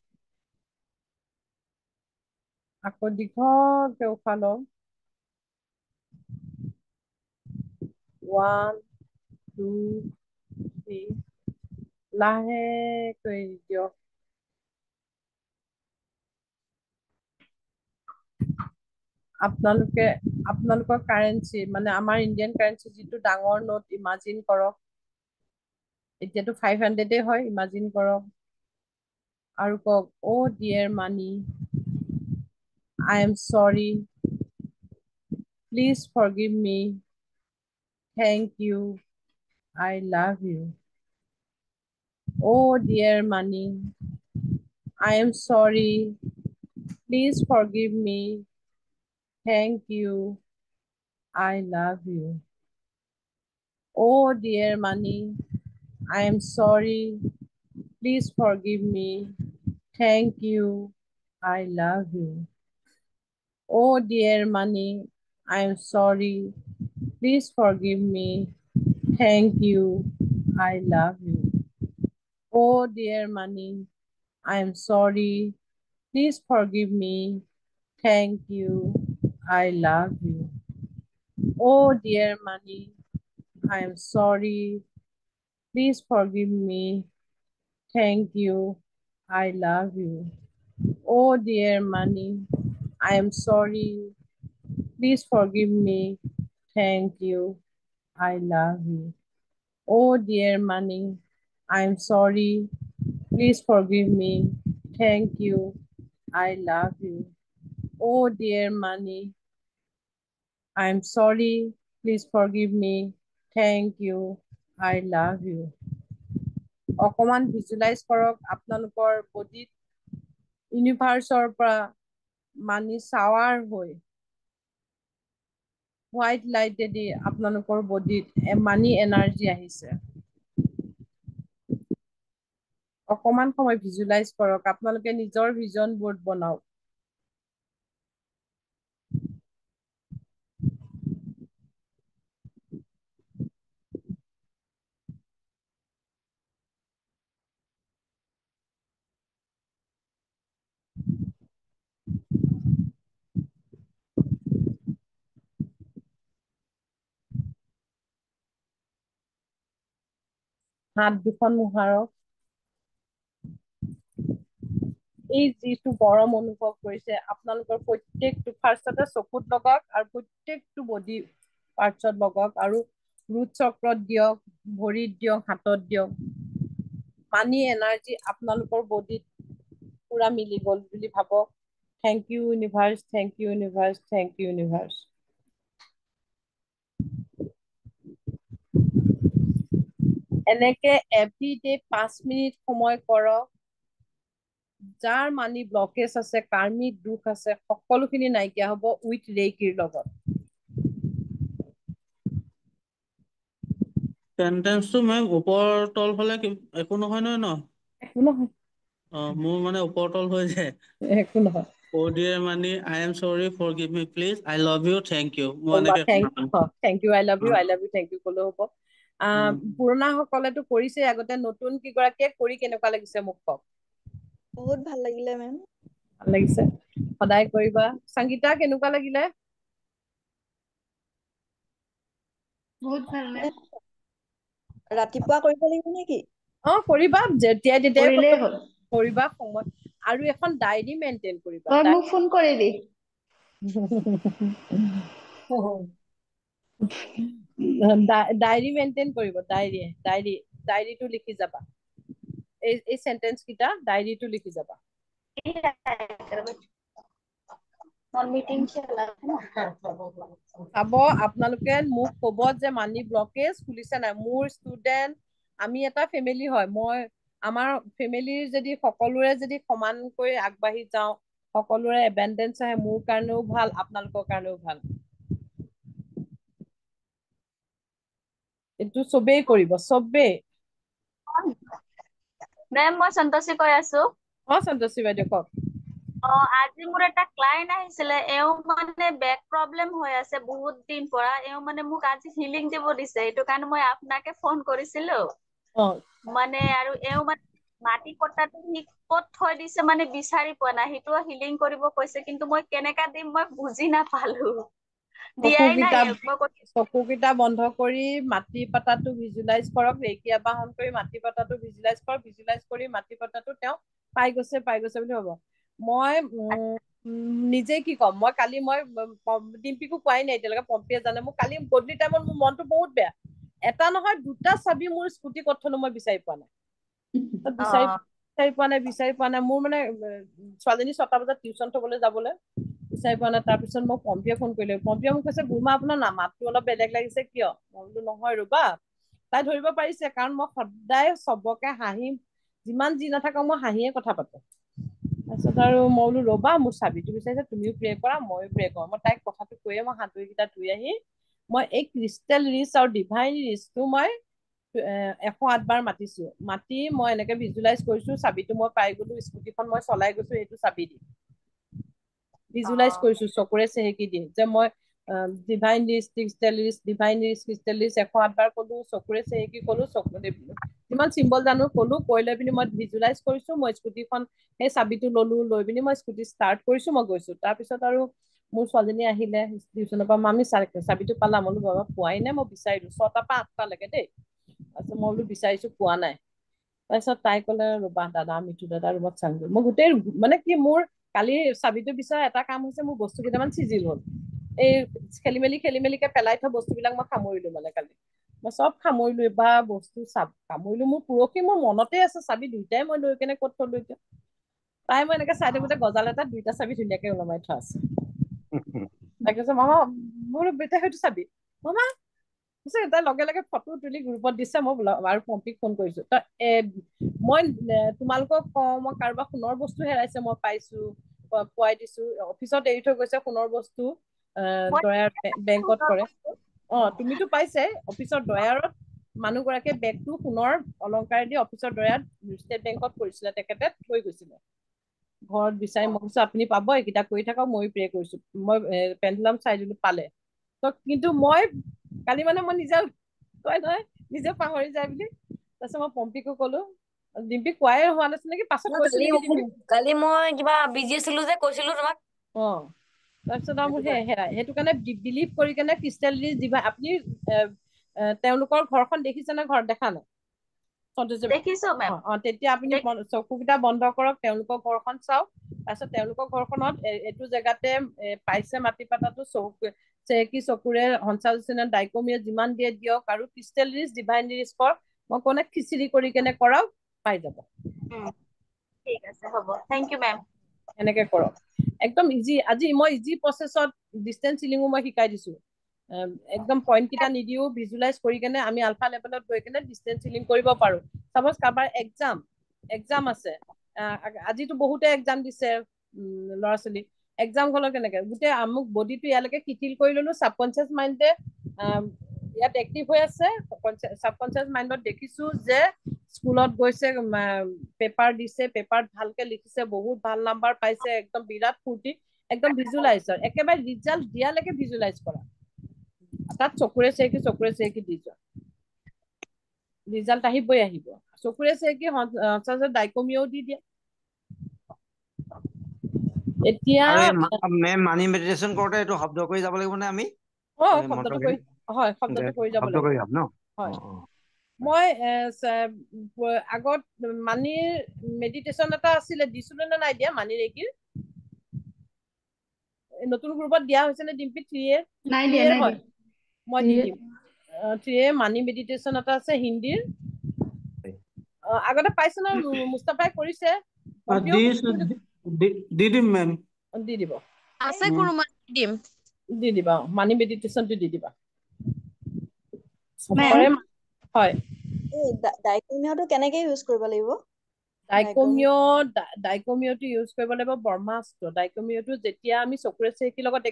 আকৌ দীঘলকে উশাহ লওক। 1 2 3 লাহেকৈ এৰি দিয়ক। আপোনালোকৰ কাৰেঞ্চি মানে আমাৰ ইণ্ডিয়ান কাৰেঞ্চি যিটো ডাঙৰ নোট ইমাজিন কৰক। এতিয়াতো 500 হয়, ইমাজিন কৰক। আৰু কওক, অ' dear money, I am sorry. Please forgive me. Thank you. I love you. Oh dear money, I am sorry. Please forgive me. Thank you. I love you. Oh dear money, I am sorry. Please forgive me. Thank you. I love you. Oh dear money, I am sorry. Please forgive me. Thank you. I love you. Oh dear money, I am sorry. Please forgive me. Thank you. I love you. Oh dear money, I am sorry. Please forgive me. Thank you. I love you. Oh dear money, I am sorry. Please forgive me. Thank you. I love you. Oh dear money, I am sorry. Please forgive me. Thank you. I love you. Oh dear money, I am sorry. Please forgive me. Thank you. I love you. অকমান visualise কৰক আপোনালোকৰ বডিত ইউনিভাৰ্চৰ পৰা মানি shower হৈ white লাইটেদি আপোনালোকৰ বডিত মানি energy আহিছে। অকমান সময় visualise কৰক, আপোনালোকে নিজৰ ভিজন বৰ্ড বনাওক। হাত দুখন মোহাৰক। এই যিটো গৰম অনুভৱ কৰিছে আপোনালোকৰ প্ৰত্যেকটো ফাৰ্ষ্টতে চকুত লগাওক আৰু প্ৰত্যেকটো বডি পাৰ্টছত লগাওক আৰু ৰুট চক্ৰত দিয়ক, ভৰিত দিয়ক, হাতত দিয়ক। মানি এনাৰ্জি আপোনালোকৰ বডিত পুৰা মিলি গ'ল বুলি ভাবক। Thank you universe, thank you universe, thank you universe. এনেকে এভৰিডে 5 মিনিট সময় কৰক। যাৰ মানি ব্লকেজ আছে, কাৰ্মিক দুখ আছে, সকলোখিনি নাইকিয়া হ'ব উইথ ৰেইকিৰ লগত। চেন্টেন্সটো মেম ওপৰ তল হ'লে একো নহয় নহয় ন? একো নহয়। মোৰ মানে ওপৰ তল হৈ যায়। একো নহয়। Oh dear money, I am sorry, forgive me please, I love you, thank you. Thank you, I love you, I love you, thank you ক'লেও হ'ব। পুৰণা সকলেতো কৰিছে আগতে, নতুন কিগৰাকীয়ে কৰি কেনেকুৱা লাগিছে মোক কওক। বহুত ভাল লাগিলে মেম। ভাল লাগিছে, সদায় কৰিবা। সংগীতা কেনেকুৱা লাগিলে? বহুত ভাল মেম। ৰাতিপুৱা কৰিব লাগিব নেকি? কৰিবা, যেতিয়াই কৰিলেই হ'ল। কৰিবা সময়। আৰু এখন ডায়েৰী মেইনটেইন কৰিবা। তই মোক ফোন কৰিবি। ডায়েৰী মেইনটেইন কৰিব, ডায়েৰীটো লিখি যাবা। এই সেন্টেন্স কেইটা ডায়েৰীটো লিখি যাবা। চাব আপোনালোকে মোক ক'ব যে মানি ব্লকেজ খুলিছে নাই। মোৰ ষ্টুডেন্ট, আমি এটা ফেমিলি হয়। আমাৰ ফেমিলিৰ যদি সকলোৰে যদি সমানকৈ আগবাঢ়ি যাওঁ, সকলোৰে এবেণ্ডেঞ্চ আহে, মোৰ কাৰণেও ভাল, আপোনালোকৰ কাৰণেও ভাল। এইটো চবেই কৰিব, চবেই। মেম মই সন্তোষী কৈ আছো। সন্তোষী বাইদেউ কওক। আজি মোৰ এটা ক্লায়েন্ট আহিছিলে, এওঁ মানে বেক প্ৰব্লেম হৈ আছে বহুত দিন পৰা। এওঁ মানে মোক আজি হিলিং দিব দিছে, এইটো কাৰণে মই আপোনাকে ফোন কৰিছিলো। মানে আৰু এওঁ মানে মাটি পটাটো সি ক'ত থৈ দিছে মানে বিচাৰি পোৱা নাই, সেইটো হিলিং কৰিব কৈছে, কিন্তু মই কেনেকা দিম মই বুজি নাপালো। চকুকেইটা বন্ধ কৰি মাটি পাতাটো ভিজুৱেলাইজ কৰক। ৰেকি আবাহন কৰি মাটি পাতাটো ভিজুৱেলাইজ কৰক। ভিজুৱেলাইজ কৰি মাটি পাতাটো তেওঁ পাই গৈছে বুলি হ'ব। মই নিজে কি ক'ম, মই কালি ডিম্পীকো কোৱাই নাই এতিয়ালৈকে, পম্পীয়ে জানে। মোক কালি গধূলি টাইমত মোৰ মনটো বহুত বেয়া। এটা নহয় দুটা চাবি মোৰ স্কুটি ক'ত থলো মই বিচাৰি পোৱা নাই। বিচাৰি পোৱা নাই। মোৰ মানে ছোৱালীজনী 6টা বজাত টিউচন থবলৈ যাবলৈ বিচাৰি পোৱা নাই। তাৰপিছত মই পম্পীয়ে ফোন কৰিলো। পম্পীয়ে মোক কৈছে, গুৰুমা আপোনাৰ মাতটো অলপ বেলেগ লাগিছে কিয়? মই বোলো নহয় ৰবা। তাই ধৰিব পাৰিছে, কাৰণ মই সদায় চবকে হাঁহি, যিমান যি নাথাকক মই হাঁহিয়ে কথা পাতো। তাৰপিছত আৰু মই বোলো ৰবা, মোৰ চাবিটো বিচাৰিছে, তুমিও প্ৰে কৰা, ময়ো প্ৰে কৰোঁ। মই তাইক কথাটো কৈয়ে মই হাত ভৰিকেইটা ধুই আহি মই এই ক্ৰিষ্টেল ৰিচ আৰু ডিভাইন ৰিচটো মই 108 বাৰ মাতিছো। মাতি মই এনেকে ভিজুৱেলাইজ কৰিছো, চাবিটো মই পাই গলো, স্কুটিখন মই চলাই গৈছো এইটো চাবি দি। ভিজুৱেলাইজ কৰিছো চকুৰে চেহেকি দি, যে মই divine rich, crystal rich, divine rich, crystal rich 108 বাৰ ক'লো, চকুৰে চেহেকি ক'লো, যিমান চিম্বল জানো ক'লো। কৈ লৈ পিনি মই ভিজুৱেলাইজ কৰিছো, মই স্কুটিখন সেই চাবিটো ললো, লৈ পিনি মই স্কুটি ষ্টাৰ্ট কৰিছো, মই গৈছো। তাৰপিছত আৰু মোৰ ছোৱালীজনী আহিলে টিউচনৰ পৰা, মামী চাবিটো পালা? মই বোলো বাবা পোৱাই নাই, মই বিচাৰিলো 6টাৰ পৰা 8টালৈকে দেই। তাৰপিছত মই বোলো বিচাৰিছো, পোৱা নাই। তাৰপিছত তাই ক'লে ৰবা দাদা, মিঠু দাদা ৰুমত চাংগৈ। মই গোটেই মানে কি, মোৰ কালি চাবিটো বিচৰা এটা কাম হৈছে, মোৰ বস্তু কেইটামান চিজিল হ'ল। এই খেলি মেলিকে পেলাই থোৱা বস্তুবিলাক মই সামৰিলো। মানে কালি মই চব সামৰিলো, এবাৰ বস্তু সামৰিলো। মোৰ পৰহি মোৰ মনতে আছে চাবি দুইটাই মই লৈ কেনে ক'ত থলো এতিয়া। তাই মই এনেকে চাই থাকোতে গজাল এটা 2টা চাবি ধুনীয়াকে ওলমাই থোৱা আছে। তাই কৈছে মামা, মোৰ বেটা সেইটো চাবি। মামা তাই লগে লগে ফটো তুলি গ্ৰুপত দিছে, মই আৰু পম্পীক ফোন কৰিছো। মই তোমালোকক কওঁ, মই কাৰোবাৰ সোণৰ বস্তু হেৰাইছে মই পাইছো, পোৱাই দিছো, অফিচত এৰি থৈ গৈছে সোণৰ বস্তু, ড্ৰয়াৰ বেংকত কৰে। তুমিতো পাইছে অফিচৰ ড্ৰয়াৰত মানুহ গৰাকীয়ে বেগটো সোণৰ অলংকাৰ দি অফিচৰ ড্ৰয়াৰত ষ্টেট বেংকত কৰিছিলে, তেখেতে থৈ গৈছিলে। ঘৰত বিচাৰি মই কৈছো আপুনি পাব, এইকেইটা কৰি থাকক, মই প্ৰে কৰিছো। মই পেণ্ডুলাম চাই দিলো, পালে। কিন্তু মই কালি মানে মই নিজে কয় নহয় নিজে পাহৰি যায় বুলি, তাৰপিছত মই পম্পীকো কলো, ডিম্পী কোৱাই হোৱা নাছিল নেকি, পাছত কৈছো নেকি ডিম্পী। কালি মই কিবা বিজি আছিলো যে কৈছিলো তোমাক। তাৰপিছত আৰু মোৰ সেইটো কাৰণে বিলিভ কৰি কেনে ক্ৰিষ্টেল দিবা। আপুনি তেওঁলোকৰ ঘৰখন দেখিছে নে? ঘৰত দেখা নাই? তেতিয়া আপুনি চকুকেইটা বন্ধ কৰক, তেওঁলোকৰ ঘৰখন চাওক। তাৰপিছত তেওঁলোকৰ ঘৰখনত এইটো জেগাতে পাইছে মাটি পাতাটো, চেৰেকি চকুৰে সঞ্চালচনে ডাইকমিয়ে যিমান দিয়ে দিয়ক, আৰু ক্ৰিষ্টেল ৰিচ ডিভাইন ৰিচ কৰ, মই কোনে খিচিৰি কৰি কেনে কৰাওক, পাই যাব। ঠিক আছে, হ'ব, থেংক ইউ মেম। এনেকে কৰক, একদম ইজি। আজি মই ইজি প্ৰচেছত ডিষ্টেন্স চিলিঙো মই শিকাই দিছো। একদম পইণ্ট কেইটা নিদিও, ভিজুৱেলাইজ কৰি কেনে আমি আলফা লেভেলত গৈ কেনে ডিষ্টেন্স চিলিং কৰিব পাৰো। চাপোজ কাৰোবাৰ এক্সাম আছে, আজিতো বহুতে এক্সাম দিছে ল'ৰা ছোৱালী, এক্সাম হলৰ কেনেকে গোটেই আমুক বডিটো ইয়ালৈকে শিথিল কৰি ললো, সাবকনচিয়াছ মাইণ্ডে ইয়াত এক্টিভ হৈ আছে। সাবকনচিয়াছ মাইণ্ডত দেখিছো যে স্কুলত গৈছে, পেপাৰ দিছে, পেপাৰত ভালকে লিখিছে, বহুত ভাল নাম্বাৰ পাইছে, একদম বিৰাট ফূৰ্তি, একদম ভিজুৱেলাইজ। একেবাৰে ৰিজাল্ট দিয়ালৈকে ভিজুৱেলাইজ কৰা, তাত চকুৰে চেৰেকি দি যোৱা, ৰিজাল্ট আহিবই আহিব। চকুৰে চেৰেকি ডাইকমিও দি দিয়া। এতিয়া মানি মেডিটেশ্যন কৰোতে এইটো শব্দ কৰি যাব লাগিব নে আমি? শব্দটো কৰি যাব লাগিব ন? মই আগত মানিৰ মেডিটেশ্যন এটা আছিলে, দিছিলো নে নাই দিয়া? মানিৰ এইকিৰ নতুন গ্ৰুপত দিয়া হৈছে নে ডিম্পি? 3A হয়, মই দি দিম। 3A মানি মেডিটেশ্যন এটা আছে হিন্দীৰ, আগতে পাইছে ন? মুস্তাফাই কৰিছে, দি দিম মেম। দি দিব, আছে গুৰুমা, দি দিবা। মানি মেডিটেশ্যনটো দি দিবা। হয়, ডাইকমিয়াটো কেনেকে ইউজ কৰিব লাগিব? ডাইকমিয়টো ইউজ কৰিব লাগিব ব্ৰহ্মাস্ত্ৰ। ডাইকমিয়টো যেতিয়া আমি চকুৰে চেৰেকিৰ লগত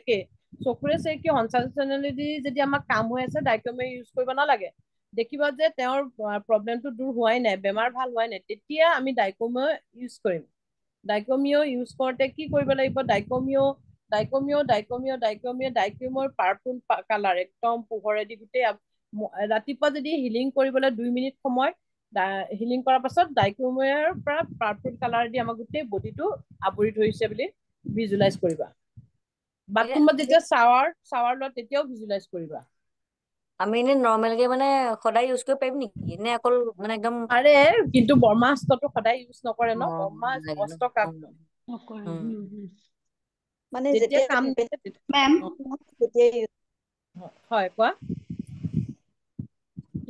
চকুৰে চেৰেকি সঞ্চালনেদি যদি আমাক কাম হৈ আছে, ডাইকমিয় ইউজ কৰিব নালাগে। দেখিবা যে তেওঁৰ প্ৰব্লেমটো দূৰ হোৱাই নাই, বেমাৰ ভাল হোৱাই নাই, তেতিয়া আমি ডাইকমিয় ইউজ কৰিম। ডাইকমিয় ইউজ কৰোতে কি কৰিব লাগিব? ডাইকমিয়ৰ পাৰ্পল কালাৰ, একদম পোহৰেদি গোটেই ৰাতিপুৱা যদি হিলিং কৰিবলৈ 2 মিনিট সময় হিলিং কৰাৰ পাছত ডাইকমিয়ৰ পৰা পাৰ্পল কালাৰ দি আমাক গোটেই বডিটো আৱৰি ধৰিছে বুলি ভিজুৱেলাইজ কৰিবা। বাথৰুমত যেতিয়া শাৱাৰ লোৱা তেতিয়াও ভিজুৱেলাইজ কৰিবা। আমি এনে নৰ্মেলকে মানে সদায় ইউজ কৰিব পাৰিম নেকি? নে অকল মানে একদম আৰে, কিন্তু ব্ৰহ্মাস্ত্ৰটো সদায় ইউজ নকৰে ন, ব্ৰহ্মাস্ত্ৰ কাক মানে যেতিয়া কাম মেম হয়, কোৱা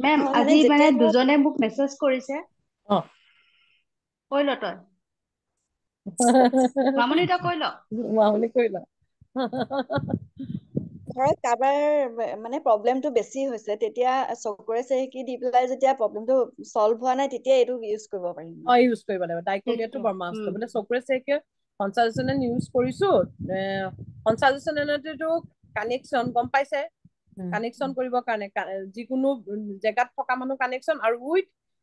মেম। আজি মানে দুজনে মোক মেছেজ কৰিছে। কৈ ল তই। মামনি তই কৈ ল। মামনি কৈ ল। ধৰক কাৰোবাৰ মানে প্ৰব্লেমটো বেছি হৈছে, তেতিয়া চকুৰে চেৰেকি দি পেলাই যেতিয়া প্ৰব্লেমটো সলভ হোৱা নাই, তেতিয়া এইটো ইউজ কৰিব পাৰিম। ইউজ কৰিব লাগিব। ডাইকমিয়টো ব্ৰহ্মাস্ত্ৰ, বোলে চকুৰে চেৰেকি সঞ্চালচনেল ইউজ কৰিছো, সঞ্চালচনেলটো কানেকশ্যন গম পাইছে, কানেকশ্যন কৰিবৰ কাৰণে যিকোনো জেগাত থকা মানুহ কানেকশ্যন, আৰু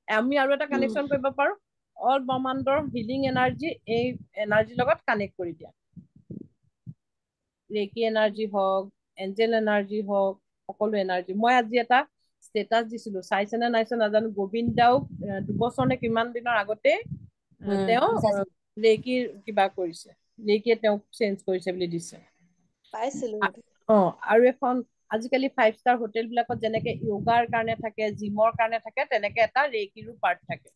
আমি আৰু এটা কানেকশ্যন কৰিব পাৰো, অল ব্ৰহ্মাণ্ডৰ হিলিং এনাৰ্জি এই এনাৰ্জিৰ লগত কানেক্ট কৰি দিয়া। ৰেকি এনাৰ্জি হওক, এঞ্জেল এনাৰ্জি হওক, সকলো এনাৰ্জি। মই আজি এটা ষ্টেটাছ দিছিলো, চাইছে নে নাইছে নাজানো, গোবিন্দাওক 2 বছৰ নে কিমান দিনৰ আগতে তেওঁ ৰেকিৰ কিবা কৰিছে, ৰেকিয়ে তেওঁক চেঞ্জ কৰিছে বুলি দিছে। আৰু এখন আজিকালি 5 ষ্টাৰ হোটেল বিলাকত যেনেকে য়োগাৰ কাৰণে থাকে, জিমৰ কাৰণে থাকে, তেনেকে এটা ৰেকিৰো পাৰ্ট থাকে।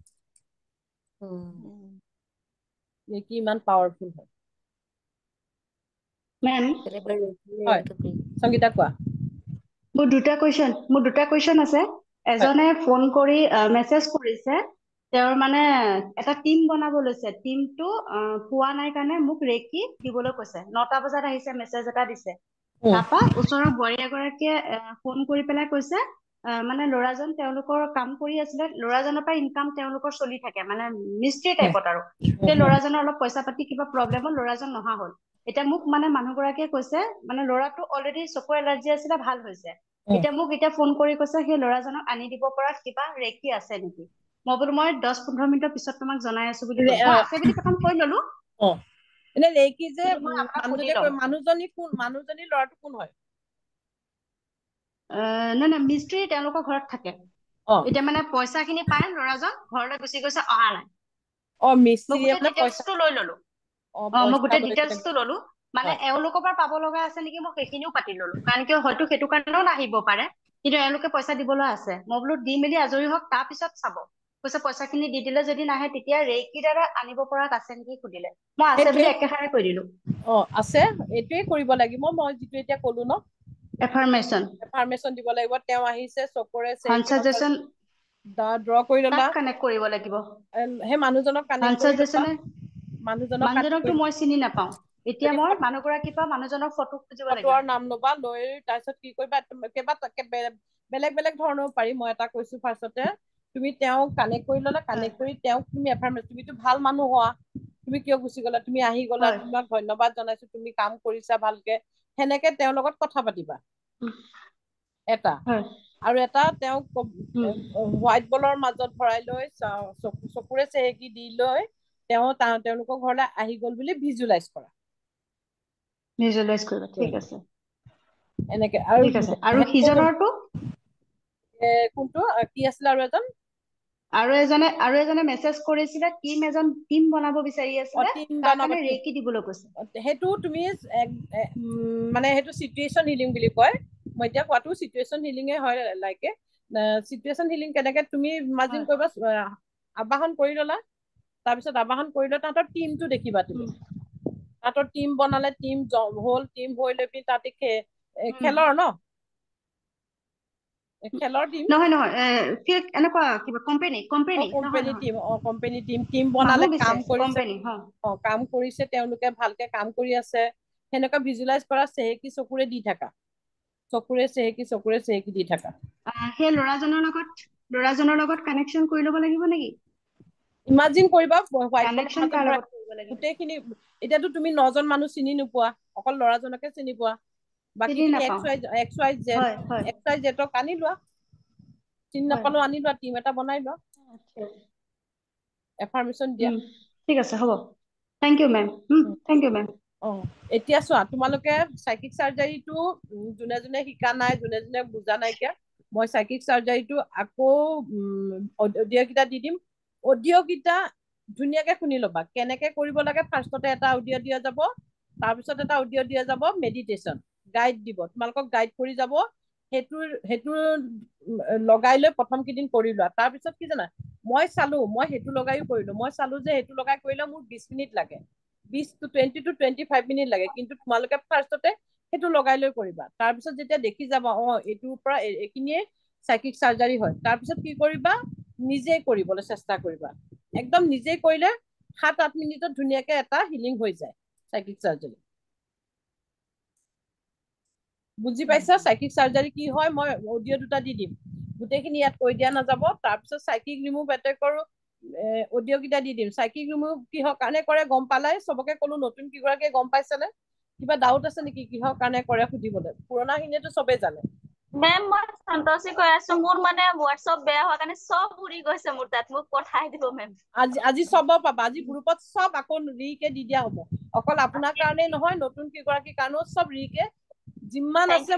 ৰেকি ইমান পাৱাৰফুল হয়। মেম, হয় সংগীতা কোৱা। মোৰ দুটা কুৱেশ্যন আছে। এজনে ফোন কৰি মেছেজ কৰিছে, তেওঁৰ মানে এটা টিম বনাব লৈছে, টিমটো পোৱা নাই কাৰণে মোক ৰেকি দিবলৈ কৈছে। 9টা বজাত আহিছে, মেছেজ এটা দিছে। তাৰপা ওচৰৰ বোৱাৰী এগৰাকীয়ে ফোন কৰি পেলাই কৈছে মানে ল'ৰাজন তেওঁলোকৰ কাম কৰি আছিলে, ল'ৰাজনৰ পৰা ইনকাম তেওঁলোকৰ চলি থাকে, মানে মিস্ত্ৰী টাইপত আৰু সেই ল'ৰাজনৰ অলপ পইচা পাতি কিবা প্ৰব্লেমত ল'ৰাজন নহা হ'ল। এতিয়া মোক মানে মানুহগৰাকীয়ে কৈছে মানে ল'ৰাটো অলৰেডি চকুৰ এলাৰ্জি আছিলে, ভাল হৈছে। এতিয়া মোক ফোন কৰি কৈছে সেই ল'ৰাজনক আনি দিব পৰা কিবা ৰেকি আছে নেকি। মই বোলো মই 10-15 মিনিটৰ পিছত তোমাক জনাই আছো বুলি ক'লো। মই আছে বুলি প্ৰথম কৈ ললো। এনে ৰেকি যে মানুহজনী ল'ৰাটো কোন হয়? নাই মিস্ত্ৰী তেওঁলোকৰ ঘৰত থাকে। এতিয়া মানে পইচা খিনি পাই ল'ৰাজন ঘৰলৈ গুচি গৈছে, অহা নাই। মিস্ত্ৰীয়ে মানে ডিটেইলছটো লৈ ললো। মই গোটেই ডিটেইলছটো ললো। মানে এওঁলোকৰ পৰা পাব লগা আছে নেকি মই সেইখিনিও পাতি ললো, কাৰণ কিয় হয়তো সেইটো কাৰণেও নাহিব পাৰে, কিন্তু এওঁলোকে পইচা দিবলৈ আছে। মই বোলো দি মেলি আজৰি হওক, তাৰ পিছত চাব। কৈছে পইচা খিনি দি দিলে যদি নাহে তেতিয়া ৰেকি দ্বাৰা আনিব পৰাত আছে নেকি সুধিলে। মই আছে বুলি একেষাৰে কৈ দিলো। আছে, এইটোৱে কৰিব লাগিব। মই যিটো এতিয়া কলো ন, এফাৰ্মেশ্যন দিব লাগিব। তেওঁ আহিছে চকুৰে ড্ৰ কৰি ললা, কানেক্ট কৰিব লাগিব। সেই মানুহজনক কানেক্ট কৰি ললা। মানুহজনকতো মই চিনি নাপাওঁ। এতিয়া মই মানুহগৰাকীৰ পৰা মানুহজনৰ ফটো খুজিব লাগিব। ফটোৰ নাম ল'বা, লৈ তাৰপিছত কি কৰিবা, বেলেগ বেলেগ ধৰণৰ পাৰি। মই এটা কৈছো ফাৰ্ষ্টতে, তুমি তেওঁক কানেক্ট কৰি ললা, কানেক্ট কৰি তেওঁক তুমি এফাৰ্মেশ্যন, তুমিতো ভাল মানুহ হোৱা, তুমি কিয় গুচি গলা, তুমি আহি গলা, তোমাক ধন্যবাদ জনাইছো, তুমি কাম কৰিছা ভালকে, সেনেকে তেওঁৰ লগত কথা পাতিবা এটা। আৰু এটা তেওঁক হোৱাইট বলৰ মাজত ভৰাই লৈ চকুৰে চেহেকি দি লৈ তেওঁলোকৰ ঘৰলৈ আহি গল বুলি ভিজুৱেলাইজ কৰা। ভিজুৱেলাইজ কৰিবা, ঠিক আছে। এনেকে আৰু সিজনৰটো কোনটো কি আছিলে? আৰু এজনে মেছেজ কৰিছিলে টিম বনাব বিচাৰি আছিলে, তাৰ কাৰণে ৰেকি দিবলৈ কৈছে। সেইটো তুমি মানে সেইটো চিটুৱেশ্যন হিলিং বুলি কয়। মই এতিয়া কোৱাটো চিটুৱেশ্যন হিলিঙে হয়। লাইকে চিটুৱেশ্যন হিলিং কেনেকে তুমি ইমাজিন কৰিবা, আবাহন কৰি ললা, তাৰপিছত আবাহন কৰি লৈ তাহাঁতৰ টিমটো দেখিবা তুমি। তাহাঁতৰ টিম বনালে, টিম হ'ল, টিম হৈ লৈ পিনি তাতে খেলৰ ন, খেলৰ টিম নহয় এনেকুৱা কিবা কোম্পানী টিম বনালে, কাম কৰিছে, কাম কৰিছে, তেওঁলোকে ভালকে কাম কৰি আছে, সেনেকুৱা ভিজুৱেলাইজ কৰা। চেহেকি চকুৰে দি থাকা, চকুৰে চেহেকি দি থাকা। সেই ল'ৰাজনৰ লগত কানেকশ্যন কৰি ল'ব লাগিব নেকি? ইমাজিন কৰিবা গোটেইখিনি। এতিয়াতো তুমি 9জন মানুহ চিনি নোপোৱা, অকল ল'ৰাজনকে চিনি পোৱা। বাকীখিনি XYZ আনি লোৱা, চিনি নাপালো আনি লোৱা, টিম এটা বনাই লোৱা, এফাৰ্মেশ্যন দিয়া। ঠিক আছে, হ'ব। Thank you ma'am. এতিয়া চোৱা, তোমালোকে চাইকিক চাৰ্জাৰীটো যোনে যোনে শিকা নাই, যোনে যোনে বুজা নাইকিয়া, মই চাইকিক চাৰ্জাৰীটো আকৌ অডিঅ' কেইটা দি দিম। অডিঅ' কেইটা ধুনীয়াকে শুনি ল'বা। কেনেকে কৰিব লাগে, ফাৰ্ষ্টতে এটা অডিঅ' দিয়া যাব, তাৰপিছত এটা অডিঅ' দিয়া যাব মেডিটেশ্যন, গাইড দিব, তোমালোকক গাইড কৰি যাব। সেইটো লগাই লৈ প্ৰথম কেইদিন কৰি লোৱা। তাৰপিছত কি জানা, মই চালো, মই সেইটো লগাইও কৰিলো। মই চালো যে সেইটো লগাই কৰিলে মোৰ 20 মিনিট লাগে, 20 to 25 মিনিট লাগে। কিন্তু তোমালোকে ফাৰ্ষ্টতে সেইটো লগাই লৈ কৰিবা। তাৰপিছত যেতিয়া দেখি যাবা এইটোৰ পৰা এইখিনিয়ে চাইকিক চাৰ্জাৰী হয়, তাৰপিছত কি কৰিবা, নিজে কৰিবলৈ চেষ্টা কৰিবা। একদম নিজে কৰিলে 7-8 মিনিটত ধুনীয়াকে এটা হিলিং হৈ যায় চাইকিক চাৰ্জাৰী। বুজি পাইছা চাইকিক চাৰ্জাৰী কি হয়? মই অডিঅ' 2টা দি দিম, গোটেইখিনি ইয়াত কৈ দিয়া নাযাব। তাৰপিছত চাইকিক ৰিমুভ এটেকৰ অডিঅ' কেইটা দি দিম। চাইকিক ৰিমুভ কিহৰ কাৰণে কৰে গম পালাই, চবকে কলো। নতুন কিগৰাকীয়ে গম পাইছেনে? কিবা ডাউট আছে নেকি কিহৰ কাৰণে কৰে সুধিবলৈ? পুৰণা খিনিয়েতো চবেই জানে। মেম, মই সন্তোষী কৈ আছো, মোৰ মানে হোৱাটছআপ বেয়া হোৱাৰ কাৰণে চব উৰি গৈছে মোৰ তাত, মোক পঠাই দিব মেম। আজি চব পাবা, আজি গ্ৰুপত চব আকৌ ৰিকে দি দিয়া হ'ব। অকল আপোনাৰ কাৰণেই নহয়, নতুন কিগৰাকীৰ কাৰণেও চব ৰিকে যিমান আছে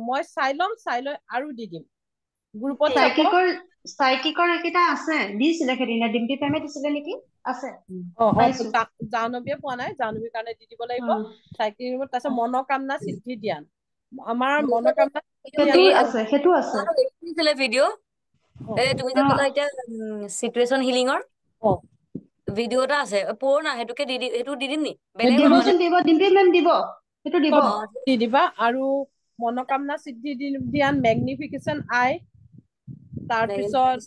মই চাই ল'ম, চাই লৈ আৰু দি দিম গ্ৰুপত। চাইকিকৰ এইকেইটা আছে, দিছিলে সেইদিনা ডিম্পি মেমে দিছিলে নেকি? আছে। জাহ্নৱীয়ে পোৱা নাই, জাহ্নৱীৰ কাৰণে দি দিব লাগিব। চাইকিক ৰিমুভ, তাৰপিছত মনোকামনা সিদ্ধি ধ্যান। আমাৰ মনোকামনা সেইটো আছে ভিডিঅ' তুমি যে ক'লা এতিয়া চিটুৱেশ্যন হিলিঙৰ ভিডিঅ' এটা আছে, পুৰণা, সেইটোকে সেইটো দি দিম নি? দি দিবা। আৰু মনোকামনা সিদ্ধি ধ্যান, মেগনিফিকেশ্যন আই, তাৰপিছত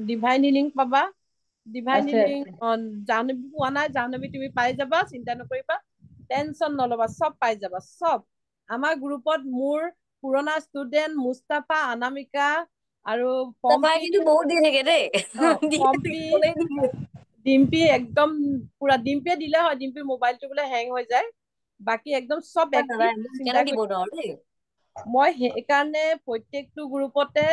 ডিভাইন হিলিং পাবা। ডিভাইন হিলিং জাহ্নৱী পোৱা নাই, জাহ্নৱী তুমি পাই যাবা, চিন্তা নকৰিবা, টেনচন নলবা, চব পাই যাবা, চব আমাৰ গ্ৰুপত মোৰ পুৰণা ষ্টুডেন্ট মুস্তাফা, অনামিকা আৰু কিন্তু বহুত দি থাকে দেই ডিম্পি একদম পুৰা ডিম্পিয়ে দিলে হয়, ডিম্পিৰ মোবাইলটো বোলে হেং হৈ যায়, বাকী একদম চব মই সেইকাৰণে প্ৰত্যেকটো গ্ৰুপতে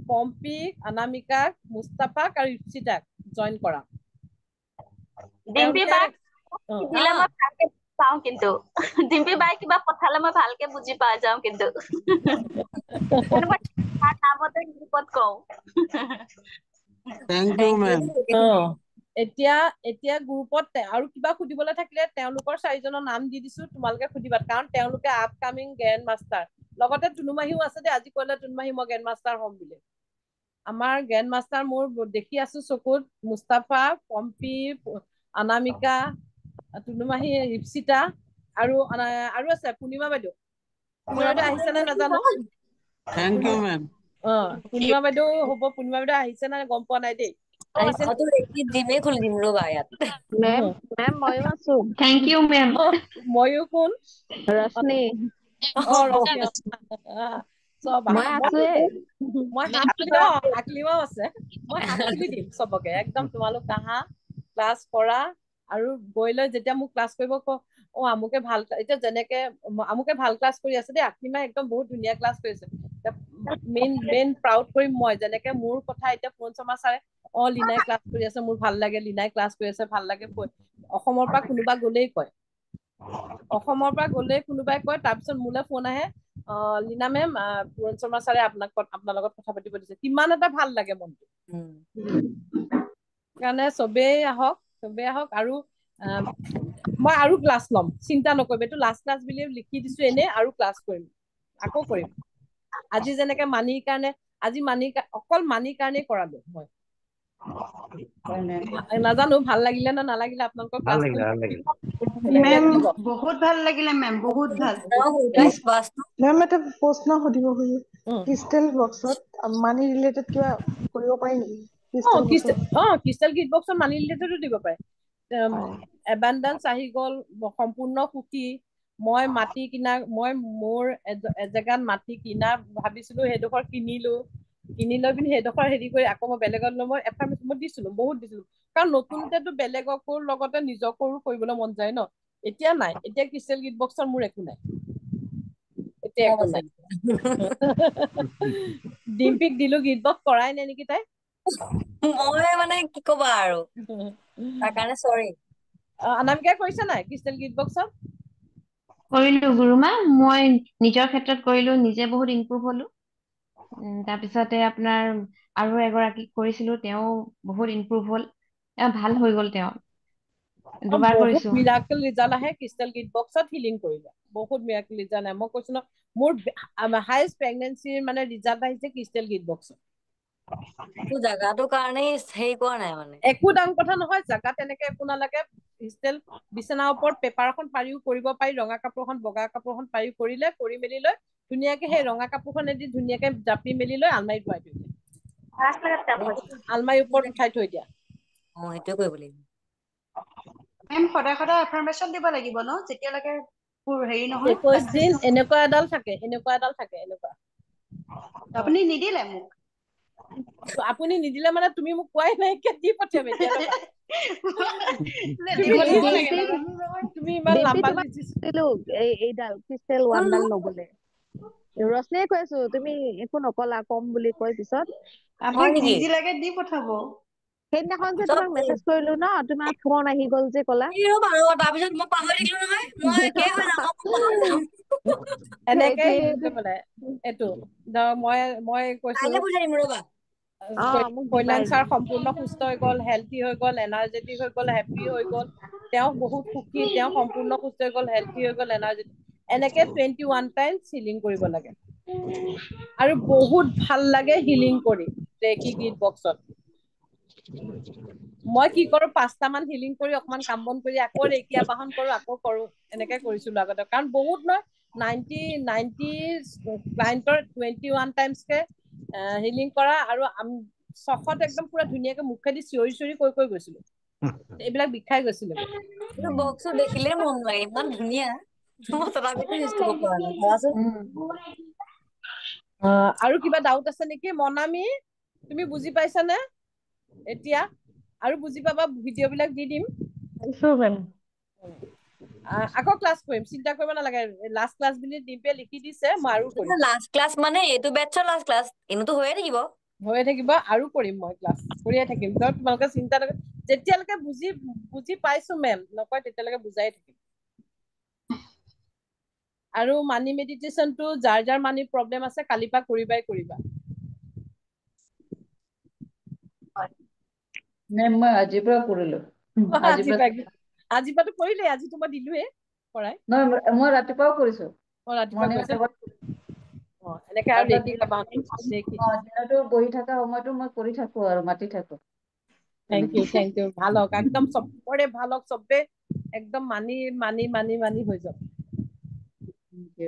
পম্পিক, অনামিকাক, মুস্তাফাক আৰু ইপচিতাক জইন কৰা। ডিম্পি বাই দিলে মই ভালকে পাওঁ, কিন্তু ডিম্পি বাই কিবা পঠালে মই ভালকে বুজি পাই যাওঁ, কিন্তু নামতে গ্ৰুপত কওঁ। Thank you ma'am. এতিয়া গ্ৰুপত আৰু কিবা সুধিবলৈ থাকিলে তেওঁলোকৰ 4জনৰ নাম দি দিছো, তোমালোকে সুধিবা, কাৰণ তেওঁলোকে আপকামিং গ্ৰেণ্ড মাষ্টাৰ। লগতে টুনুমাহীও আছে দেই, আজি কলে টুনুমাহী মই গ্ৰেণ্ড মাষ্টাৰ হ'ম বুলি। আমাৰ গ্ৰেণ্ড মাষ্টাৰ মোৰ দেখি আছো চকুত, মুস্তাফা, পম্পি, অনামিকা, টুনুমাহী, ইপচিতা আৰু আছে পূৰ্ণিমা বাইদেউ। পূৰ্ণিমা বাইদেউ আহিছে নে নাজানো। Thank you ma'am. পূৰ্ণিমা বাইদেউ হ'ব, পূৰ্ণিমা বাইদেউ আহিছে নে গম পোৱা নাই দেই। ময়ো কোন ৰশ্মি মই আকলিমাও আছে, মই হাত খুলি দিম চবকে, একদম তোমালোক আহা, ক্লাছ কৰা, আৰু গৈ লৈ যেতিয়া মোক ক্লাছ কৰিব আমুকে ভাল, এতিয়া যেনেকে আমুকে ভাল ক্লাছ কৰি আছে দেই, আকলিমা একদম বহুত ধুনীয়া ক্লাছ কৰিছে। মেইন প্ৰাউড কৰিম মই, যেনেকে মোৰ কথা এতিয়া পুৰণ শৰ্মা ছাৰে লিনাই ক্লাছ কৰি আছে, মোৰ ভাল লাগে, লিনাই ক্লাছ কৰি আছে ভাল লাগে। অসমৰ পৰা কোনোবা গলেই কয়, অসমৰ পৰা গলেই কোনোবাই কয়, তাৰপিছত মোলৈ ফোন আহে, লীনা মেম পুৰণ শৰ্মা ছাৰে আপোনাৰ লগত কথা পাতিব দিছে, কিমান এটা ভাল লাগে মনটো। সেইকাৰণে চবেই আহক আৰু মই আৰু ক্লাছ ল'ম, চিন্তা নকৰিব, এইটো লাষ্ট ক্লাছ বুলি লিখি দিছো এনেই, আৰু ক্লাছ কৰিম, আকৌ কৰিম। আজি যেনেকে মানিৰ কাৰণে, আজি অকল মানিৰ কাৰণেই কৰালো মই। নাজানো ভাল লাগিলে নে নালাগিলে আপোনালোকৰ ক্লাছটো। মেম বহুত ভাল লাগিলে মেম, বহুত ভাল। মেম এটা প্ৰশ্ন সুধিব খুজিছো, ক্ৰিষ্টেল বক্সত মানি ৰিলেটেড কিবা কৰিব পাৰি নেকি? ক্ৰিষ্টেল গিফ্ট বক্সত মানি ৰিলেটেডো দিব পাৰে। এবান্ডেন্স আহি গ'ল, সম্পূৰ্ণ সুখী, মই মাটি কিনা, মই মোৰ এজেগাত মাটি কিনা ভাবিছিলো, সেইডোখৰ কিনি লৈ পিনি সেইডোখৰ হেৰি কৰি আকৌ মই বেলেগত লৈ মই এফাৰ্মেশ্যন মই দিছিলো, বহুত দিছিলো, কাৰণ নতুনতেতো বেলেগকো লগতে নিজকো কৰিবলৈ মন যায় ন। এতিয়া নাই, এতিয়া ক্ৰিষ্টেল গিফ্ট বক্সৰ মোৰ একো নাই, এতিয়া একো নাই। ডিম্পিক দিলো গিফ্ট বক্স, কৰাই নাই নেকি তাই। মই মানে কি কবা আৰু, তাৰ কাৰণে চৰি। অনামিকাই কৰিছে নাই ক্ৰিষ্টেল গিফ্ট বক্সত? কৰিলো গুৰুমা, মই নিজৰ ক্ষেত্ৰত কৰিলো, নিজে বহুত ইমপ্ৰুভ হলো। তাৰপিছতে আপোনাৰ আৰু এগৰাকীক কৰিছিলো, তেওঁ বহুত ইমপ্ৰুভ হল, ভাল হৈ গল, তেওঁ দুবাৰ কৰিছো। বহুত মিৰাকল ৰিজাল্ট আহে ক্ৰিষ্টেল গিফ্ট বক্সত হিলিং কৰিলে, বহুত মিৰাকল ৰিজাল্ট আহে। মই কৈছো ন, মোৰ হাইষ্ট প্ৰেগনেঞ্চিৰ মানে ৰিজাল্ট আহিছে ক্ৰিষ্টেল গিফ্ট বক্সত। জাগাটোৰ কাৰণেই হেৰি কৰা নাই মানে, একো ডাঙৰ কথা নহয়, জাগা তেনেকে একো নালাগে। ক্ৰিষ্টেল বিচনাৰ ওপৰত পেপাৰ এখন পাৰিও কৰিব পাৰি, ৰঙা কাপোৰখন বগা কাপোৰখন পাৰি কৰিলে, কৰি মেলি লৈ ধুনীয়াকে সেই ৰঙা কাপোৰখনেদি ধুনীয়াকে জাপি মেলি লৈ আলমাৰিত ভৰাই থৈ দিয়া, আলমাৰীৰ ওপৰত উঠাই থৈ দিয়া। সেইটোৱে কৰিব লাগিব। মেম সদায় সদায় এফাৰ্মেশ্যন দিব লাগিব ন, যেতিয়ালৈকে হেৰি নহয় 21 দিন এনেকুৱা এডাল থাকে, এনেকুৱা। আপুনি নিদিলে মোক। আপুনি নিদিলে মানে তুমি মোক কোৱাই নাই, দি পঠিয়াম এতিয়া। তুমি ইমান লাম্বা এইডাল ক্ৰিষ্টেল ওৱানডাল লবলে, ৰশ্মিয়ে কৈ আছো, তুমি একো নকলা, কম বুলি কৈ পিছত যি যি লাগে দি পঠাব। সেইদিনাখন যে তোমাক মেছেজ কৰিলো ন, তোমাৰ ফোন আহি গল যে কলা, তাৰপিছত মই পাহৰি থাকিলো নহয়, মই একেই হৈ যাম, এনেকে এইটো মই কৈছো কল্যাণ ছাৰ সম্পূৰ্ণ সুস্থ হৈ গল, হেল্থি হৈ গল, এনাৰ্জেটিক হৈ গল, হেপ্পী হৈ গল, তেওঁ বহুত সুখী, তেওঁ সম্পূৰ্ণ সুস্থ হৈ গল, হেল্থি হৈ গল, এনাৰ্জেটিক। এনেকে 21 টাইমছ হিলিং কৰিব লাগে, আৰু বহুত ভাল লাগে হিলিং কৰি। ৰেকি গিফ্ট বক্সত মই কি কৰো, 5টা মান হিলিং কৰি অকমান কাম বন কৰি আকৌ ৰেকি আবাহন কৰো, আকৌ কৰো, এনেকে কৰিছিলো আগতে, কাৰণ বহুত নহয় 90 ক্লাইণ্টৰ 21 টাইমছকে হিলিং কৰা, আৰু 600 একদম পুৰা ধুনীয়াকে মুখেদি চিঞৰি চিঞৰি কৈ গৈছিলো, এইবিলাক বিষাই গৈছিলে। বক্সটো দেখিলে মন লাগে, ইমান ধুনীয়া। মই তথাপিতো ইউজ কৰিব পৰা নাই কোৱাচোন। আৰু কিবা ডাউট আছে নেকি? মনামি তুমি বুজি পাইছানে এতিয়া? আৰু বুজি পাবা, ভিডিঅ' বিলাক দি দিম। আকৌ ক্লাছ কৰিম, চিন্তা কৰিব নালাগে। লাষ্ট ক্লাছ বুলি দিপে লিখি দিছে, মই আৰু কৰিম। লাষ্ট ক্লাছ মানে এইটো বেটছৰ লাষ্ট ক্লাছ, এনেতো হৈয়ে থাকিব। হৈয়ে থাকিব, আৰু কৰিম মই ক্লাছ, কৰিয়ে থাকিম। তোমালোকে চিন্তা নকৰিবা, যেতিয়ালৈকে বুজি পাইছো মেম নকয় তেতিয়ালৈকে বুজাই থাকিম। আৰু মানি মেডিটেশ্যনটো যাৰ যাৰ মানি প্ৰব্লেম আছে কালিৰ পৰা কৰিবা। মেম মই আজিৰ পৰা কৰিলো। আজিৰ পৰাতো কৰিলে, আজি তোমাৰ দিলোৱে কৰাই। নহয় মই ৰাতিপুৱাও কৰিছো। ৰাতিপুৱা কৰিছে। এনেকে আৰু দিনতো বহি থকা সময়তো মই কৰি থাকো আৰু মাতি থাকো। থেংক ইউ ভাল হওক, একদম চবৰে ভাল হওক, চবে একদম মানি হৈ যাওক।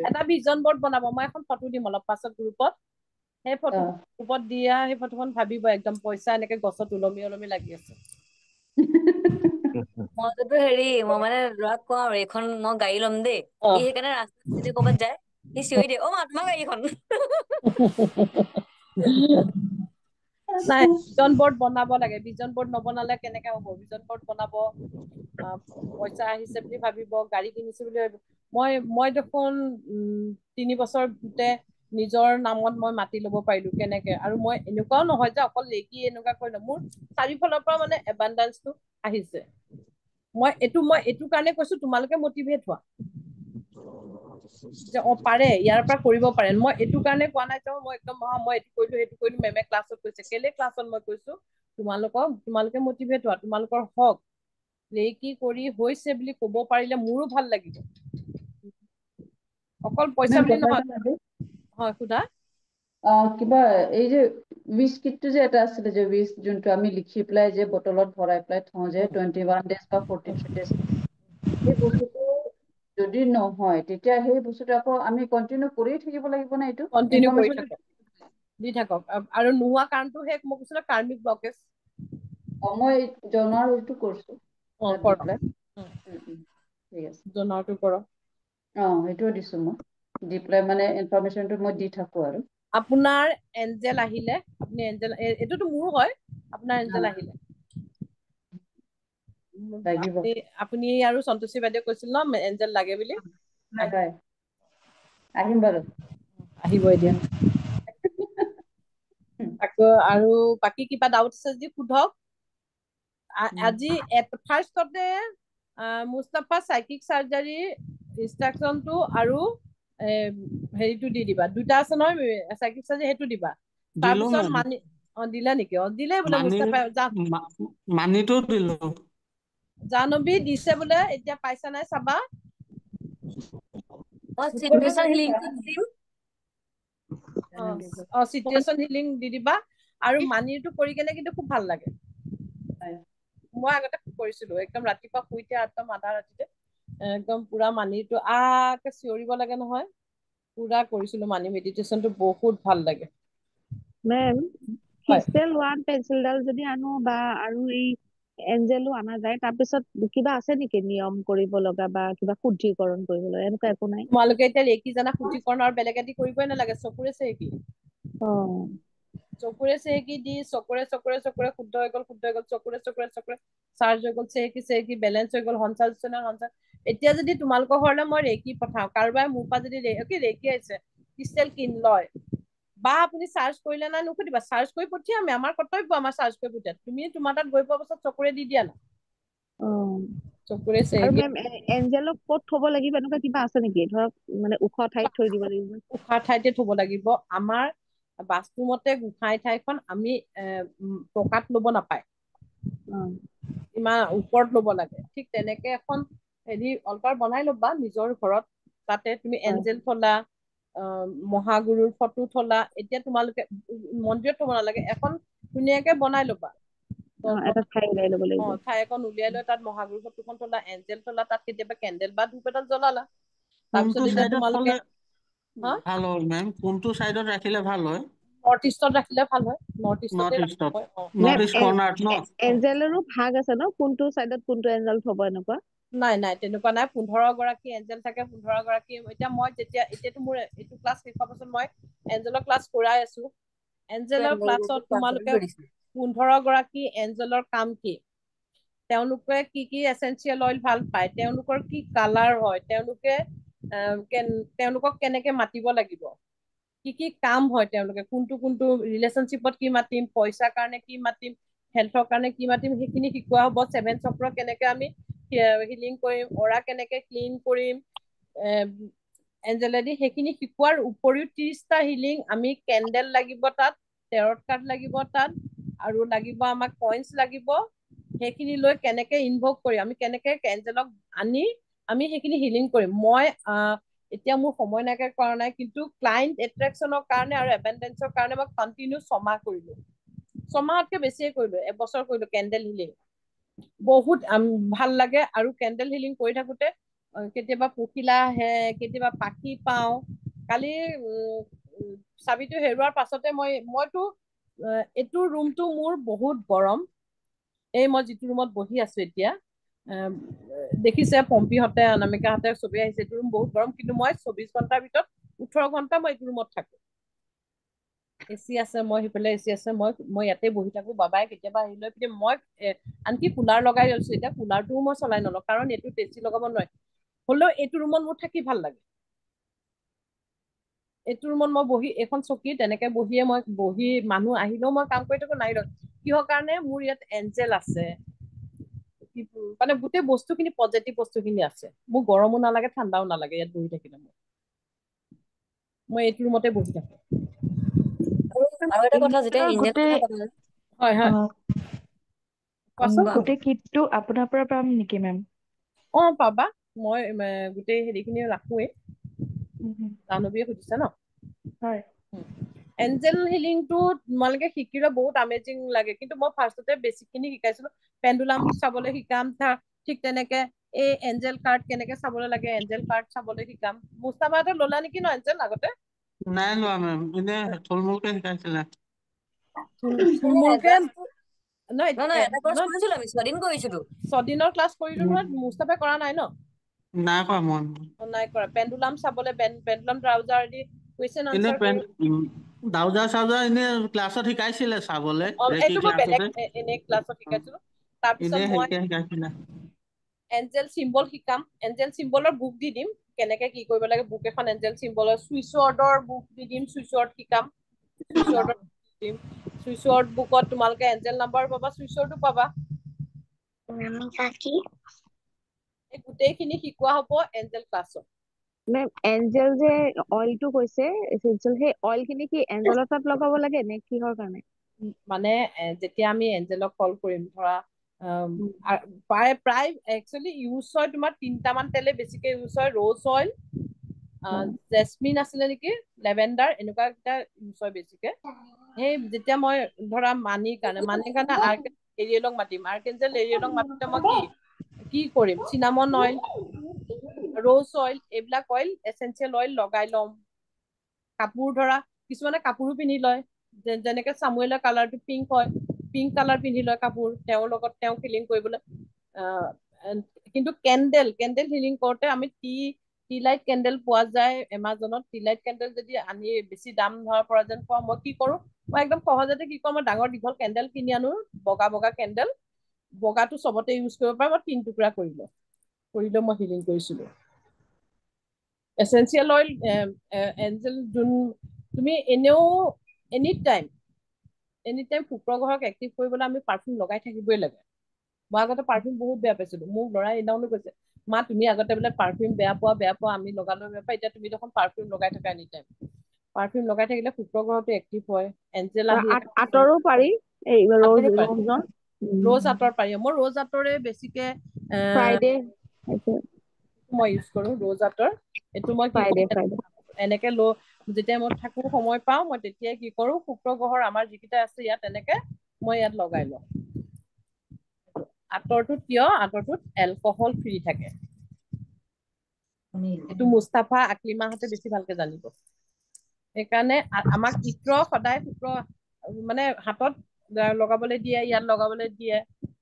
এটা ভিজন বৰ্ড বনাব, মই এখন ফটো দিম অলপ পাছত গ্ৰুপত। সেই ফটো গ্ৰুপত দিয়া, সেই ফটোখন ভাবিব একদম পইচা এনেকে গছত ওলমি লাগি আছে। মইতো মই মানে ল'ৰাক কওঁ আৰু এইখন মই গাড়ী ল'ম দেই, ই সেইকাৰণে ৰাস্তাত যদি ক'ৰবাত যায় সি চিঞৰি দিয়ে, অ' তোমাৰ গাড়ীখন। নাই, ভিজন বৰ্ড বনাব লাগে। ভিজন বৰ্ড নবনালে কেনেকে হ'ব? ভিজন বৰ্ড বনাব, পইচা আহিছে বুলি ভাবিব, গাড়ী কিনিছো বুলি ভাবিব। মই দেখোন 3 বছৰতে নিজৰ নামত মই মাটি ল'ব পাৰিলো কেনেকে। আৰু মই এনেকুৱাও নহয় যে অকল লেকি এনেকুৱা কৰিলো, মোৰ চাৰিওফালৰ পৰা মানে এবাণ্ডেন্সটো আহিছে। মই এইটো কাৰণে কৈছো, তোমালোকে মটিভেট হোৱা যে পাৰে, ইয়াৰ পৰা কৰিব পাৰে। মই এইটো কাৰণে কোৱা নাই যে মই একদম মই এইটো কৰিলো সেইটো কৰিলো, মেমে ক্লাছত কৈছে। কেলে ক্লাছত মই কৈছো, তোমালোকে মটিভেট হোৱা, তোমালোকৰ হওক। লেকি কৰি হৈছে বুলি ক'ব পাৰিলে মোৰো ভাল লাগিব। অকল পইচা বুলি নহয়। হয়, সোধা। কিবা এই যে উইচ কিটটো যে এটা আছিলে যে উইচ, যোনটো আমি লিখি পেলাই যে বটলত ভৰাই পেলাই থওঁ যে 21 days বা 43 days, সেই বস্তুটো যদি নহয় তেতিয়া সেই বস্তুটো আকৌ আমি কন্টিনিউ কৰি থাকিব লাগিব নে? এইটো কন্টিনিউ কৰি থাকক, দি থাকক। আৰু নোহোৱা কাৰণটো মই কৈছিলো কাৰ্মিক ব্লকেজ। মই জনাৰ এইটো কৰিছো। জনাৰটো কৰক। সেইটোও দিছো মই, দি পেলাই মানে ইনফৰমেশ্যনটো মই দি থাকো আৰু। আপোনাৰ এঞ্জেল আহিলে, আপুনি এঞ্জেল, এইটোতো মোৰো হয়, আপোনাৰ এঞ্জেল আহিলে। আপুনি আৰু সন্তোষী বাইদেউ কৈছিল ন এঞ্জেল লাগে বুলি। আহিম বাৰু। আহিব এতিয়া। আকৌ আৰু বাকী কিবা ডাউট আছে যদি সোধক। আজি ফাৰ্ষ্টতে মুস্তাফা চাইকিক চাৰ্জাৰী ইনষ্ট্ৰাকচনটো আৰু হেৰিটো দি দিবা। 2টা আছে নহয় চাইকিক চাৰ্জাৰী, সেইটো দিবা। তাৰপিছত মানি দিলা নেকি? দিলে বোলে মুস্তাফা। মানিটো দিলো। জাহ্নবী দিছে বোলে, এতিয়া পাইছা নাই চাবা। চিটুৱেশ্যন হিলিংটো দিম। চিটুৱেশ্যন হিলিং দি দিবা। আৰু মানিটো কৰি কেনে কিন্তু খুব ভাল লাগে। মই আগতে কৰিছিলো, একদম ৰাতিপুৱা শুইতে একদম আধা ৰাতিতে একদম পুৰা মানিটো চিঞৰিব লাগে নহয়, পুৰা কৰিছিলো। মানি মেডিটেশ্যনটো বহুত ভাল লাগে। মেম, ক্ৰিষ্টেল 1 পেঞ্চিলডাল যদি আনো বা আৰু এই এঞ্জেলো আনা যায়, তাৰপিছত কিবা আছে নেকি নিয়ম কৰিব লগা বা কিবা শুদ্ধিকৰণ কৰিব লগা? এনেকুৱা একো নাই? তোমালোকে এতিয়া লেকি জানা, শুদ্ধিকৰণ আৰু বেলেগ এদি কৰিবই নালাগে, চকুৰে চেকি। চকুৰে চেকি দি চকুৰে শুদ্ধ হৈ গ'ল, চকুৰে চাৰ্জ হৈ গ'ল, চেকি বেলেঞ্চ হৈ গ'ল, এতিয়া যদি তোমালোকৰ ঘৰলৈ মই ৰেকি পঠাও, কাৰোবাৰ মোৰ পৰা যদি ৰেকি আহিছে, ক্ৰিষ্টেল কিন লয়, বা আপুনি চাৰ্জ কৰিলে নাই নুসুধিবা, চাৰ্জ কৰি পঠিয়ামে, আমাৰ কৰ্তব্য আমাৰ চাৰ্জ কৰি পঠিয়াম। তুমি তোমাৰ তাত গৈ পোৱাৰ পাছত চকুৰে দি দিয়া না। চকুৰে আৰু মেম এঞ্জেলক ক'ত থব লাগিব এনেকুৱা কিবা আছে নেকি? ধৰক মানে ওখ ঠাইত থৈ দিব লাগিব? ওখ ঠাইতে থব লাগিব। আমাৰ বাস্তুমতে গোঁসাই ঠাইখন আমি পকাত লব নাপায়, ইমান ওপৰত লব লাগে। ঠিক তেনেকে এখন অলটাৰ বনাই ল'বা নিজৰ ঘৰত। তাতে তুমি এঞ্জেল থলা, মহাগুৰুৰ ফটো থলা। এতিয়া তোমালোকে মন্দিৰত থব নালাগে, এখন ধুনীয়াকে বনাই ল'বা। ঠাই এখন উলিয়াই লৈ তাত মহাগুৰু ফটোখন থলা, এঞ্জেল থলা, তাত কেতিয়াবা কেন্ডেল বা ধূপ এডাল জ্বলালা। কোনটো চাইডত থলে ভাল হ'ল মেম? কোনটো চাইডত ৰাখিলে ভাল হয়? নৰ্থ ইষ্টত ৰাখিলে ভাল হয়। নৰ্থ ইষ্টতে এঞ্জেলৰো ভাগ আছে ন? কোনটো চাইডত কোনটো এঞ্জেল থব এনেকুৱা? নাই নাই তেনেকুৱা নাই 15 গৰাকী এঞ্জেল থাকে 15 গৰাকী এতিয়া মই এতিয়াতো মোৰ এইটো ক্লাছ শেষ হোৱাৰ পাছত মই এঞ্জেলৰ ক্লাছ কৰাই আছো এঞ্জেলৰ ক্লাছত তোমালোকে 15 গৰাকী এঞ্জেলৰ কাম কি তেওঁলোকে কি এসেনশিয়েল অইল ভাল পায় তেওঁলোকৰ কি কালাৰ হয় তেওঁলোকক কেনেকে মাতিব লাগিব কি কাম হয় তেওঁলোকে কোনটো ৰিলেশনশ্বিপত কি মাতিম পইচাৰ কাৰণে কি মাতিম হেল্থৰ কাৰণে কি মাতিম সেইখিনি শিকোৱা হ'ব 7 চক্ৰ কেনেকে আমি হিলিং কৰিম অৰা কেনেকে ক্লিন কৰিম এঞ্জেলেদি সেইখিনি শিকোৱাৰ উপৰিও 30টা হিলিং আমি কেন্ডেল লাগিব তাত টেৰট কাৰ্ড লাগিব তাত আৰু লাগিব আমাক কইন্স লাগিব সেইখিনি লৈ কেনেকে ইনভলভ কৰি আমি কেনেকে এঞ্জেলক আনি আমি সেইখিনি হিলিং কৰিম মই এতিয়া মোৰ সময় নাইকে কৰা নাই কিন্তু ক্লায়েন্ট এট্ৰেকচনৰ কাৰণে আৰু এবেন্ডেন্সৰ কাৰণে মই কন্টিনিউ 6 মাহ কৰিলো 6 মাহতকে বেছিয়ে কৰিলো এবছৰ কৰিলো কেন্ডেল হিলিং বহুত ভাল লাগে আৰু কেন্ডেল হিলিং কৰি থাকোতে কেতিয়াবা পখিলা আহে কেতিয়াবা পাখি পাওঁ কালি চাবিটো হেৰুৱাৰ পাছতে মইতো এইটো ৰুমটো মোৰ বহুত গৰম এই মই যিটো ৰুমত বহি আছো এতিয়া দেখিছে পম্পীহঁতে অনামিকাহঁতে চবেই আহিছে এইটো ৰুম বহুত গৰম কিন্তু মই 24 ঘণ্টাৰ ভিতৰত 18 ঘণ্টা মই এইটো ৰুমত থাকো এচি আছে মই সিফালে এচি আছে মই ইয়াতে বহি থাকো বাবাই কেতিয়াবা আহি লৈ পিনে মই আনকি কুলাৰ লগাই লৈছো এতিয়া কুলাৰটোও মই চলাই নলওঁ কাৰণ এইটো এচি লগাব নোৱাৰি হ'লেও এইটো ৰুমত মোৰ থাকি ভাল লাগে এইটো ৰুমত মই বহি এখন চকী তেনেকে বহিয়ে মই বহি মানুহ আহিলেও মই কাম কৰি থাকো নাই কিহৰ কাৰণে মোৰ ইয়াত এঞ্জেল আছে মানে গোটেই বস্তুখিনি পজিটিভ বস্তুখিনি আছে মোৰ গৰমো নালাগে ঠাণ্ডাও নালাগে ইয়াত বহি থাকিলে মই এইটো ৰুমতে বহি থাকো আৰু এটা কথা যেতিয়া গোটেই হয় হয় গোটেই কিটটো আপোনাৰ পৰা পাম নেকি মেম পাবা মই গোটেই হেৰিখিনি ৰাখোৱেই জাহ্নৱীয়ে সুধিছে ন হয় এঞ্জেল হিলিংটো তোমালোকে শিকিলে বহুত আমেজিং লাগে কিন্তু মই ফাৰ্ষ্টতে বেছিকখিনি শিকাইছিলো পেণ্ডুলাম চাবলৈ শিকাম ঠিক তেনেকে এই এঞ্জেল কাৰ্ড কেনেকে চাবলৈ লাগে এঞ্জেল কাৰ্ড চাবলৈ শিকাম মুস্তাফাহঁতে ল'লা নেকি ন এঞ্জেল আগতে নাই লোৱা মেম এনে থুলমূলকে শিকাইছিলে থুলমূলকে ছদিনৰ ক্লাছ কৰিলো নহয় মুস্তাফাই কৰা নাই ন নাই কৰা মই নাই কৰা পেণ্ডুলাম চাবলৈ পেণ্ডুলাম ব্ৰাউজাৰ দি কুৱেশ্যন আনসাৰ ব্ৰাউজাৰ চাউজাৰ এনে ক্লাছত শিকাইছিলে চাবলৈ এইটো মই বেলেগ এনে ক্লাছত শিকাইছিলো তাৰপিছত মই এঞ্জেল চিম্বল শিকাম এঞ্জেল চিম্বলৰ বুক দি দিম কেনেকে কি কৰিব লাগে বুক এখন এঞ্জেল চিম্বলৰ সুইচ ৱৰ্ডৰ বুক দি দিম সুইচ ৱৰ্ড শিকাম সুইচ ৱৰ্ডৰ দিম সুইচ ৱৰ্ড বুকত তোমালোকে এঞ্জেল নাম্বাৰ পাবা সুইচ ৱৰ্ডো পাবা এই গোটেইখিনি শিকোৱা হ'ব এঞ্জেল ক্লাছত মেম এঞ্জেল যে অইলটো কৈছে এসেনশিয়েল সেই অইল খিনি কি এঞ্জেলৰ তাত লগাব লাগে নে কিহৰ কাৰণে মানে যেতিয়া আমি এঞ্জেলক কল কৰিম ধৰা প্ৰায় একচুৱেলি ইউজ হয় তোমাৰ 3টামান তেলে বেছিকে ইউজ হয় ৰ'জ অইল জেচমিন আছিলে নেকি লেভেণ্ডাৰ এনেকুৱা কেইটা ইউজ হয় বেছিকে সেই যেতিয়া মই ধৰা মানিৰ কাৰণে এৰিয়েলক মাতিম আৰ্কেঞ্জেল এৰিয়েলক মাতোতে মই কি কৰিম চিনামন অইল ৰ'জ অইল এইবিলাক অইল এসেনশিয়েল অইল লগাই ল'ম কাপোৰ ধৰা কিছুমানে কাপোৰো পিন্ধি লয় যেনেকে চামুৱেলৰ কালাৰটো পিংক হয় পিংক কালাৰ পিন্ধি লয় কাপোৰ তেওঁৰ লগত তেওঁ ফিলিং কৰিবলৈ কিন্তু কেন্ডেল হিলিং কৰোতে আমি টি লাইট কেন্ডেল পোৱা যায় এমাজনত টি লাইট কেন্ডেল যদি আনি বেছি দাম ধৰা পৰা যেন পাওঁ মই কি কৰোঁ মই একদম সহজতে কি কৰোঁ মই ডাঙৰ দীঘল কেন্ডেল কিনি আনো বগা কেন্ডেল বগাটো চবতে ইউজ কৰিব পাৰে মই 3 টুকুৰা কৰি লৈ মই হিলিং কৰিছিলো এসেনশিয়েল অইল এঞ্জেল তুমি এনেও এনি টাইম শুক্ৰ গ্ৰহক এক্টিভ কৰিবলৈ আমি পাৰফিউম লগাই থাকিবই লাগে মই আগতে পাৰফিউম বহুত বেয়া পাইছিলো মোক ল'ৰাই এদিনাখনো কৈছে মা তুমি আগতে বোলে পাৰফিউম বেয়া পোৱা আমি লগালেও বেয়া পাই এতিয়া তুমি দেখোন পাৰফিউম লগাই থাকা এনি টাইম পাৰফিউম লগাই থাকিলে শুক্ৰ গ্ৰহটো এক্টিভ হয় এঞ্জেল আতৰো পাৰি ৰ'জ আতৰ পাৰি মই ৰ'জ আতৰে বেছিকে মই ইউজ কৰো ৰ'জ আতৰ এইটো মই এনেকে যেতিয়া মই থাকো সময় পাওঁ মই তেতিয়াই কি কৰো শুক্ৰ গ্ৰহৰ আমাৰ যিকেইটা আছে ইয়াত এনেকে মই ইয়াত লগাই লওঁ আতৰটোত কিয় আতৰটোত এলকহল ফ্ৰী থাকে এইটো মুস্তাফা আকলিমাহঁতে বেছি ভালকে জানিব সেইকাৰণে আমাক ইত্ৰ সদায় শুক্ৰ মানে হাতত লগাবলৈ দিয়ে ইয়াত লগাবলৈ দিয়ে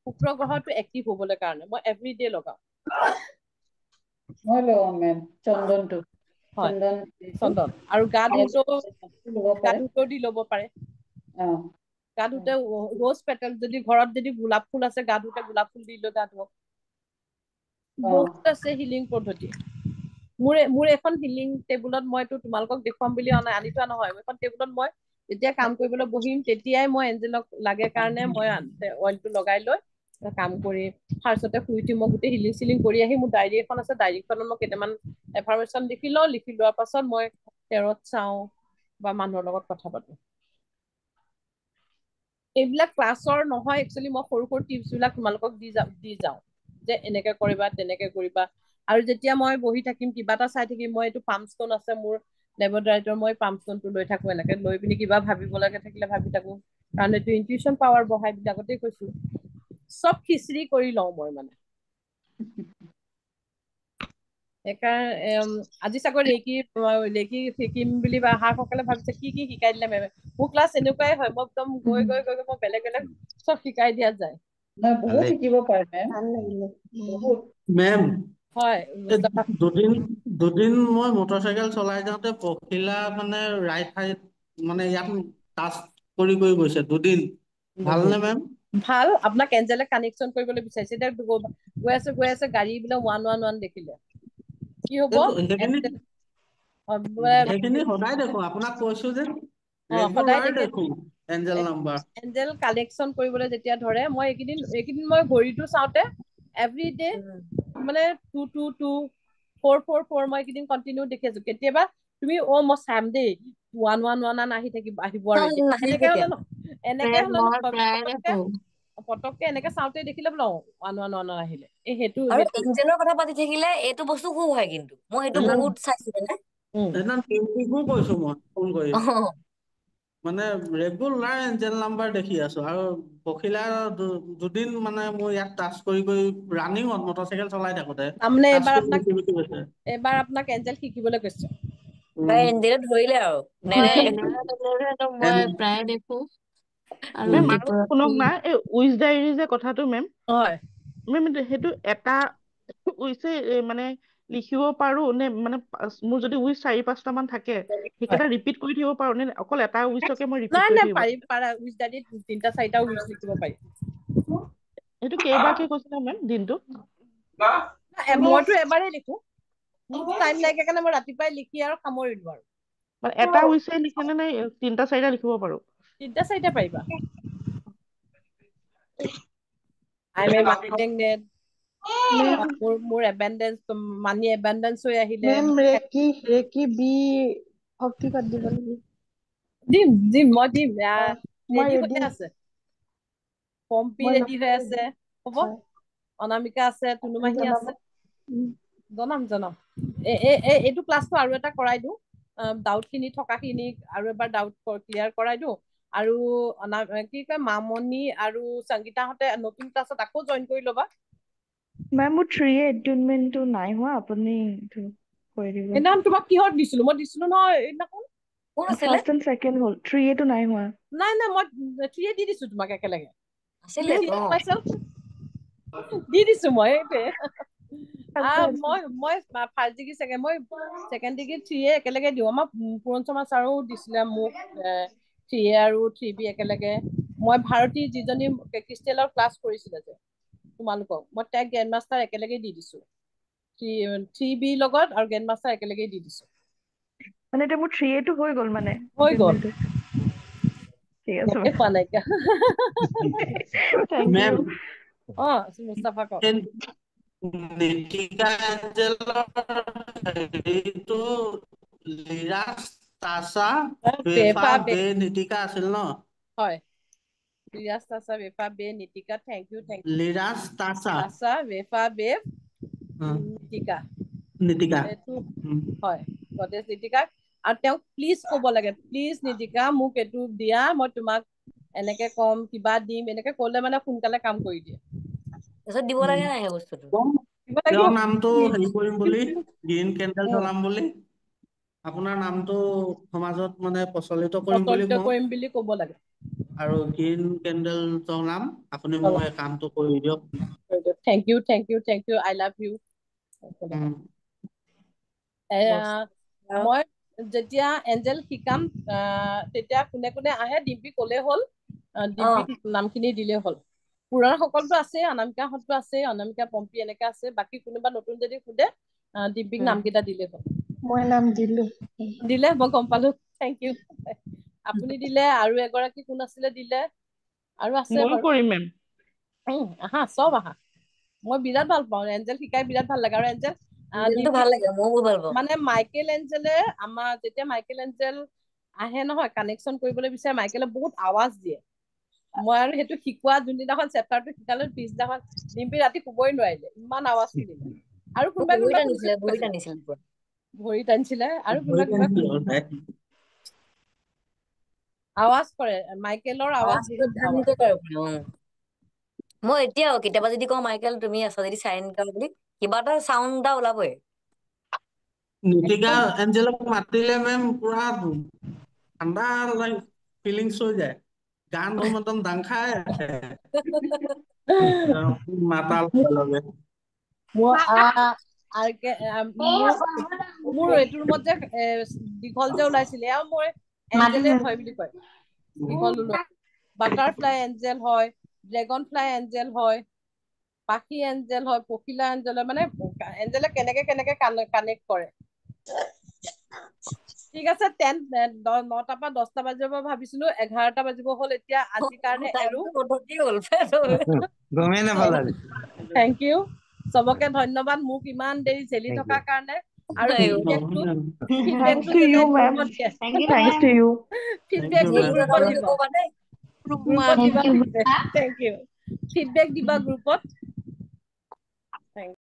শুক্ৰ গ্ৰহটো এক্টিভ হ'বলৈ কাৰণে মই এভৰিডে লগাওঁ মই লওঁ মেম চন্দনটো হয় চন্দন চন্দন আৰু গা ধুতেও দি ল'ব পাৰে গা ধুতে ৰ'জ পেটেল যদি ঘৰত যদি গোলাপ ফুল আছে গা ধুতে গোলাপ ফুল দি লৈ গা ধুৱক বহুত আছে হিলিং পদ্ধতি মোৰ এখন হিলিং টেবুলত মইতো তোমালোকক দেখুৱাম বুলি আনি থোৱা নহয় এখন টেবুলত মই যেতিয়া কাম কৰিবলৈ বহিম তেতিয়াই মই এঞ্জেলক লাগে কাৰণে মই অইলটো লগাই লৈ কাম কৰি ফাৰ্ষ্টতে শুই উঠি মই গোটেই হিলিং চিলিং কৰি আহি মোৰ ডায়েৰী এখন আছে ডায়েৰীখনত মই কেইটামান এফাৰ্মেশ্যন লিখি লোৱাৰ পাছত মই টেৰট চাওঁ বা মানুহৰ লগত কথা পাতো এইবিলাক ক্লাছৰ নহয় একচুৱেলি মই সৰু সৰু টিপছ বিলাক তোমালোকক দি যাওঁ যে এনেকে কৰিবা তেনেকে কৰিবা আৰু যেতিয়া মই বহি থাকিম কিবা এটা চাই থাকিম মই এইটো পাম্প ষ্টন আছে মোৰ লেবৰেটৰীৰ মই পাম্প ষ্টনটো লৈ থাকো এনেকে লৈ পিনি কিবা ভাবিব লাগে থাকিলে ভাবি থাকো কাৰণ এইটো ইনটিউচন পাৱাৰ বঢ়াই বিলাকতে কৈছো চব খিচিৰি কৰি লওঁ মই মানে সেইকাৰণে আজি চাগৈ লেকি শিকিম বুলি আহাসকলে ভাবিছে কি শিকাই দিলে মেমে মোৰ ক্লাছ এনেকুৱাই হয় মই একদম গৈ মই বেলেগ চব শিকাই দিয়া যায় বহুত শিকিব পাৰে মেম হয় দুদিন মই মটৰচাইকেল চলাই যাওঁতে পখিলা মানে ৰাইট সাইড মানে ইয়াত টাচ কৰি গৈছে দুদিন ভালনে মেম ভাল আপোনাক এঞ্জেলে কানেকশ্যন কৰিবলৈ বিচাৰিছে এতিয়া গৈ আছে গাড়ী বিলাক 111 দেখিলে কি হ'ব সেইখিনি সদায় দেখো আপোনাক কৈছো যে সদায় দেখো এঞ্জেল নাম্বাৰ এঞ্জেল কালেকশ্যন কৰিবলৈ যেতিয়া ধৰে মই এইকেইদিন মই ঘড়ীটো চাওঁতে এভৰি ডে মানে 2224444 মই এইকেইদিন কণ্টিনিউ দেখি আছো কেতিয়াবা তুমি মই চাম দেই 111 আহিব আৰু এনেকে হলে পটককে এনেকে চাওঁতে দেখিলে বোলো 111 আহিলে সেইটো আৰু এঞ্জেলৰ কথা পাতি থাকিলে এইটো বস্তু খুব হয় কিন্তু মই সেইটো বহুত চাইছো কৈছো মই ফোন কৰি মানে ৰেগুলাৰ এঞ্জেল নাম্বাৰ দেখি আছো আৰু পখিলা দুদিন মানে মোৰ ইয়াত টাচ কৰি ৰানিঙত মটৰচাইকেল চলাই থাকোতে তাৰমানে এইবাৰ আপোনাক এঞ্জেল শিকিবলৈ কৈছে এঞ্জেলে ধৰিলে আৰু মই প্ৰায় দেখো মেম শুনক না এই উইচ ডায়েৰী যে কথাটো মেম হয় মেম সেইটো এটা উইচে মানে লিখিব পাৰো নে মানে মোৰ যদি উইচ 4-5টা মান থাকে সেইকেইটা ৰিপিট কৰি থাকিব পাৰো নে অকল এটা উইচকে মই ৰিপিট কৰি থাকিব পাৰা উইচ ডায়েৰীত 3-4টা উইচ লিখিব পাৰি এইটো কেইবাৰকে কৈছিলে মেম দিনটো মইতো এবাৰেই লিখো মোৰ টাইম লাগে কাৰণে মই ৰাতিপুৱাই লিখি আৰু সামৰি দিওঁ আৰু এটা উইচে লিখে নে 3-4টা লিখিব পাৰো 3-4টা পাৰিবা I'm a magnet মোৰ এবেন্ডেন্স মানি এবেন্ডেন্স হৈ আহিলে মেম ৰেকি বি শক্তিপাত দিব লাগিব দিম মই দিম ৰেডি হৈ আছে পম্পি ৰেডি হৈ আছে হ'ব অনামিকা আছে তুনুমাহী আছে জনাম এইটো ক্লাছটো আৰু এটা কৰাই দিওঁ ডাউট খিনি থকাখিনি আৰু এবাৰ ডাউট ক্লিয়াৰ কৰাই দিওঁ আৰু কি কয় মামনি আৰু সংগীতাহঁতে নতুন ক্লাছত আকৌ জইন কৰি ল'বা মেম মোৰ 3A এডমিনটো নাই হোৱা আপুনি কৰি দিব সেইদিনাখন তোমাক কিহত দিছিলো মই দিছিলো নহয় সেইদিনাখন ফাৰ্ষ্ট এণ্ড সেকেন্ড হ'ল 3A টো নাই হোৱা নাই মই 3A দি দিছো তোমাক একেলগে আছিলে দি দিছো মই মই ফাৰ্ষ্ট ডিগ্ৰী মই ছেকেণ্ড ডিগ্ৰী 3A একেলগে দিওঁ আমাৰ পুৰণ শৰ্মা ছাৰো দিছিলে মোক 3A আৰু 3B একেলগে মই ভাৰতী যিজনী ক্ৰিষ্টেলৰ ক্লাছ কৰিছিলে যে তোমালোকক মই তাইক গ্ৰেণ্ড মাষ্টাৰ একেলগে দি দিছো 3B লগত আৰু গ্ৰেণ্ড মাষ্টাৰ একেলগে দি দিছো মানে এতিয়া মোৰ 3A টো হৈ গ'ল মানে হৈ গ'ল ঠিক আছে কোৱা নাইকিয়া থেংক ইউ মুস্তাফা কওক নিতিকা এঞ্জেলৰ হেৰিটো লিৰাজ তাছা বেফা বে নিতিকা আছিল ন হয় লিৰাজ তাছা বেফা বে নিতিকা থ্যাংক ইউ লিৰাজ তাছা বেফা বে নিতিকা এইটো হয় গডেছ নিতিকা আৰু তেওঁক প্লিজ ক'ব লাগে প্লিজ নিতিকা মোক এইটো দিয়া মই তোমাক এনেকে কম কিবা দিম এনেকে ক'লে মানে সোনকালে কাম কৰি দিয়ে তাৰপিছত দিব লাগে নাই সেই বস্তুটো তেওঁৰ নামটো হেৰি কৰিম বুলি গ্ৰীণ কেণ্ডেল জ্বলাম বুলি আপোনাৰ নামটো সমাজত মানে প্ৰচলিত কৰিম বুলি ক'ব লাগে আৰু গ্ৰীণ কেণ্ডেল জ্বলাম আপুনি মোৰ এই কামটো কৰি দিয়ক thank you I love you মই যেতিয়া এঞ্জেল শিকাম তেতিয়া কোনে কোনে আহে ডিম্পি কলে হ'ল ডিম্পি নামখিনি দিলে হ'ল পুৰণা সকলতো আছে অনামিকাহঁতো আছে অনামিকা পম্পী এনেকে আছে বাকী কোনোবা নতুন যদি সোধে ডিম্পিক নামকেইটা দিলে হ'ল মই নাম দিলো দিলে মই গম পালো থেংক ইউ আপুনি দিলে আৰু এগৰাকী কোন আছিলে দিলে আৰু আছে ময়ো কৰিম মেম আহা চব আহা মই বিৰাট ভাল পাওঁ এঞ্জেল শিকাই বিৰাট ভাল লাগে আৰু এঞ্জেল ভাল লাগে মই বহুত ভাল পাওঁ মানে মাইকেল এঞ্জেলে আমাৰ যেতিয়া মাইকেল এঞ্জেল আহে নহয় কানেকশ্যন কৰিবলৈ বিচাৰে মাইকেলে বহুত আৱাজ দিয়ে মই আৰু সেইটো শিকোৱা যোনদিনাখন চেপ্টাৰটো শিকালো পিছদিনাখন ডিম্পি ৰাতি শুবই নোৱাৰিলে ইমান আৱাজ শুনিলে আৰু কোনোবাই ভৰি টানিছিলে আৰু কোনোবাই আৱাজ কৰে মাইকেলৰ আৱাজ মই এতিয়াও কেতিয়াবা যদি কওঁ মাইকেল তুমি আছা যদি চাইন কৰা বুলি কিবা এটা চাউণ্ড এটা ওলাবই নিতিকা এঞ্জেলক মাতিলে মেম পুৰা ঠাণ্ডা ফিলিংছ হৈ যায় গান ধুম একদম দাং খাই মাতাল লগে মোৰ এইটো ৰুমত যে দীঘল যে ওলাইছিলে এয়া মই এঞ্জেলে হয় বুলি কয় দীঘল ওলোৱা বাটাৰফ্লাই এঞ্জেল হয় ড্ৰেগন ফ্লাই এঞ্জেল হয় পাখি এঞ্জেল হয় পখিলা এঞ্জেল হয় মানে এঞ্জেলে কেনেকে কানেক্ট কৰে ঠিক আছে 9টা পৰা 10টা বাজিব ভাবিছিলো 11টা বাজিব হ'ল এতিয়া আজিৰ কাৰণে থেংক ইউ চবকে ধন্যবাদ মোক ইমান দেৰি চেলি থকাৰ কাৰণে আৰু ফিডবেক দিবা গ্ৰুপত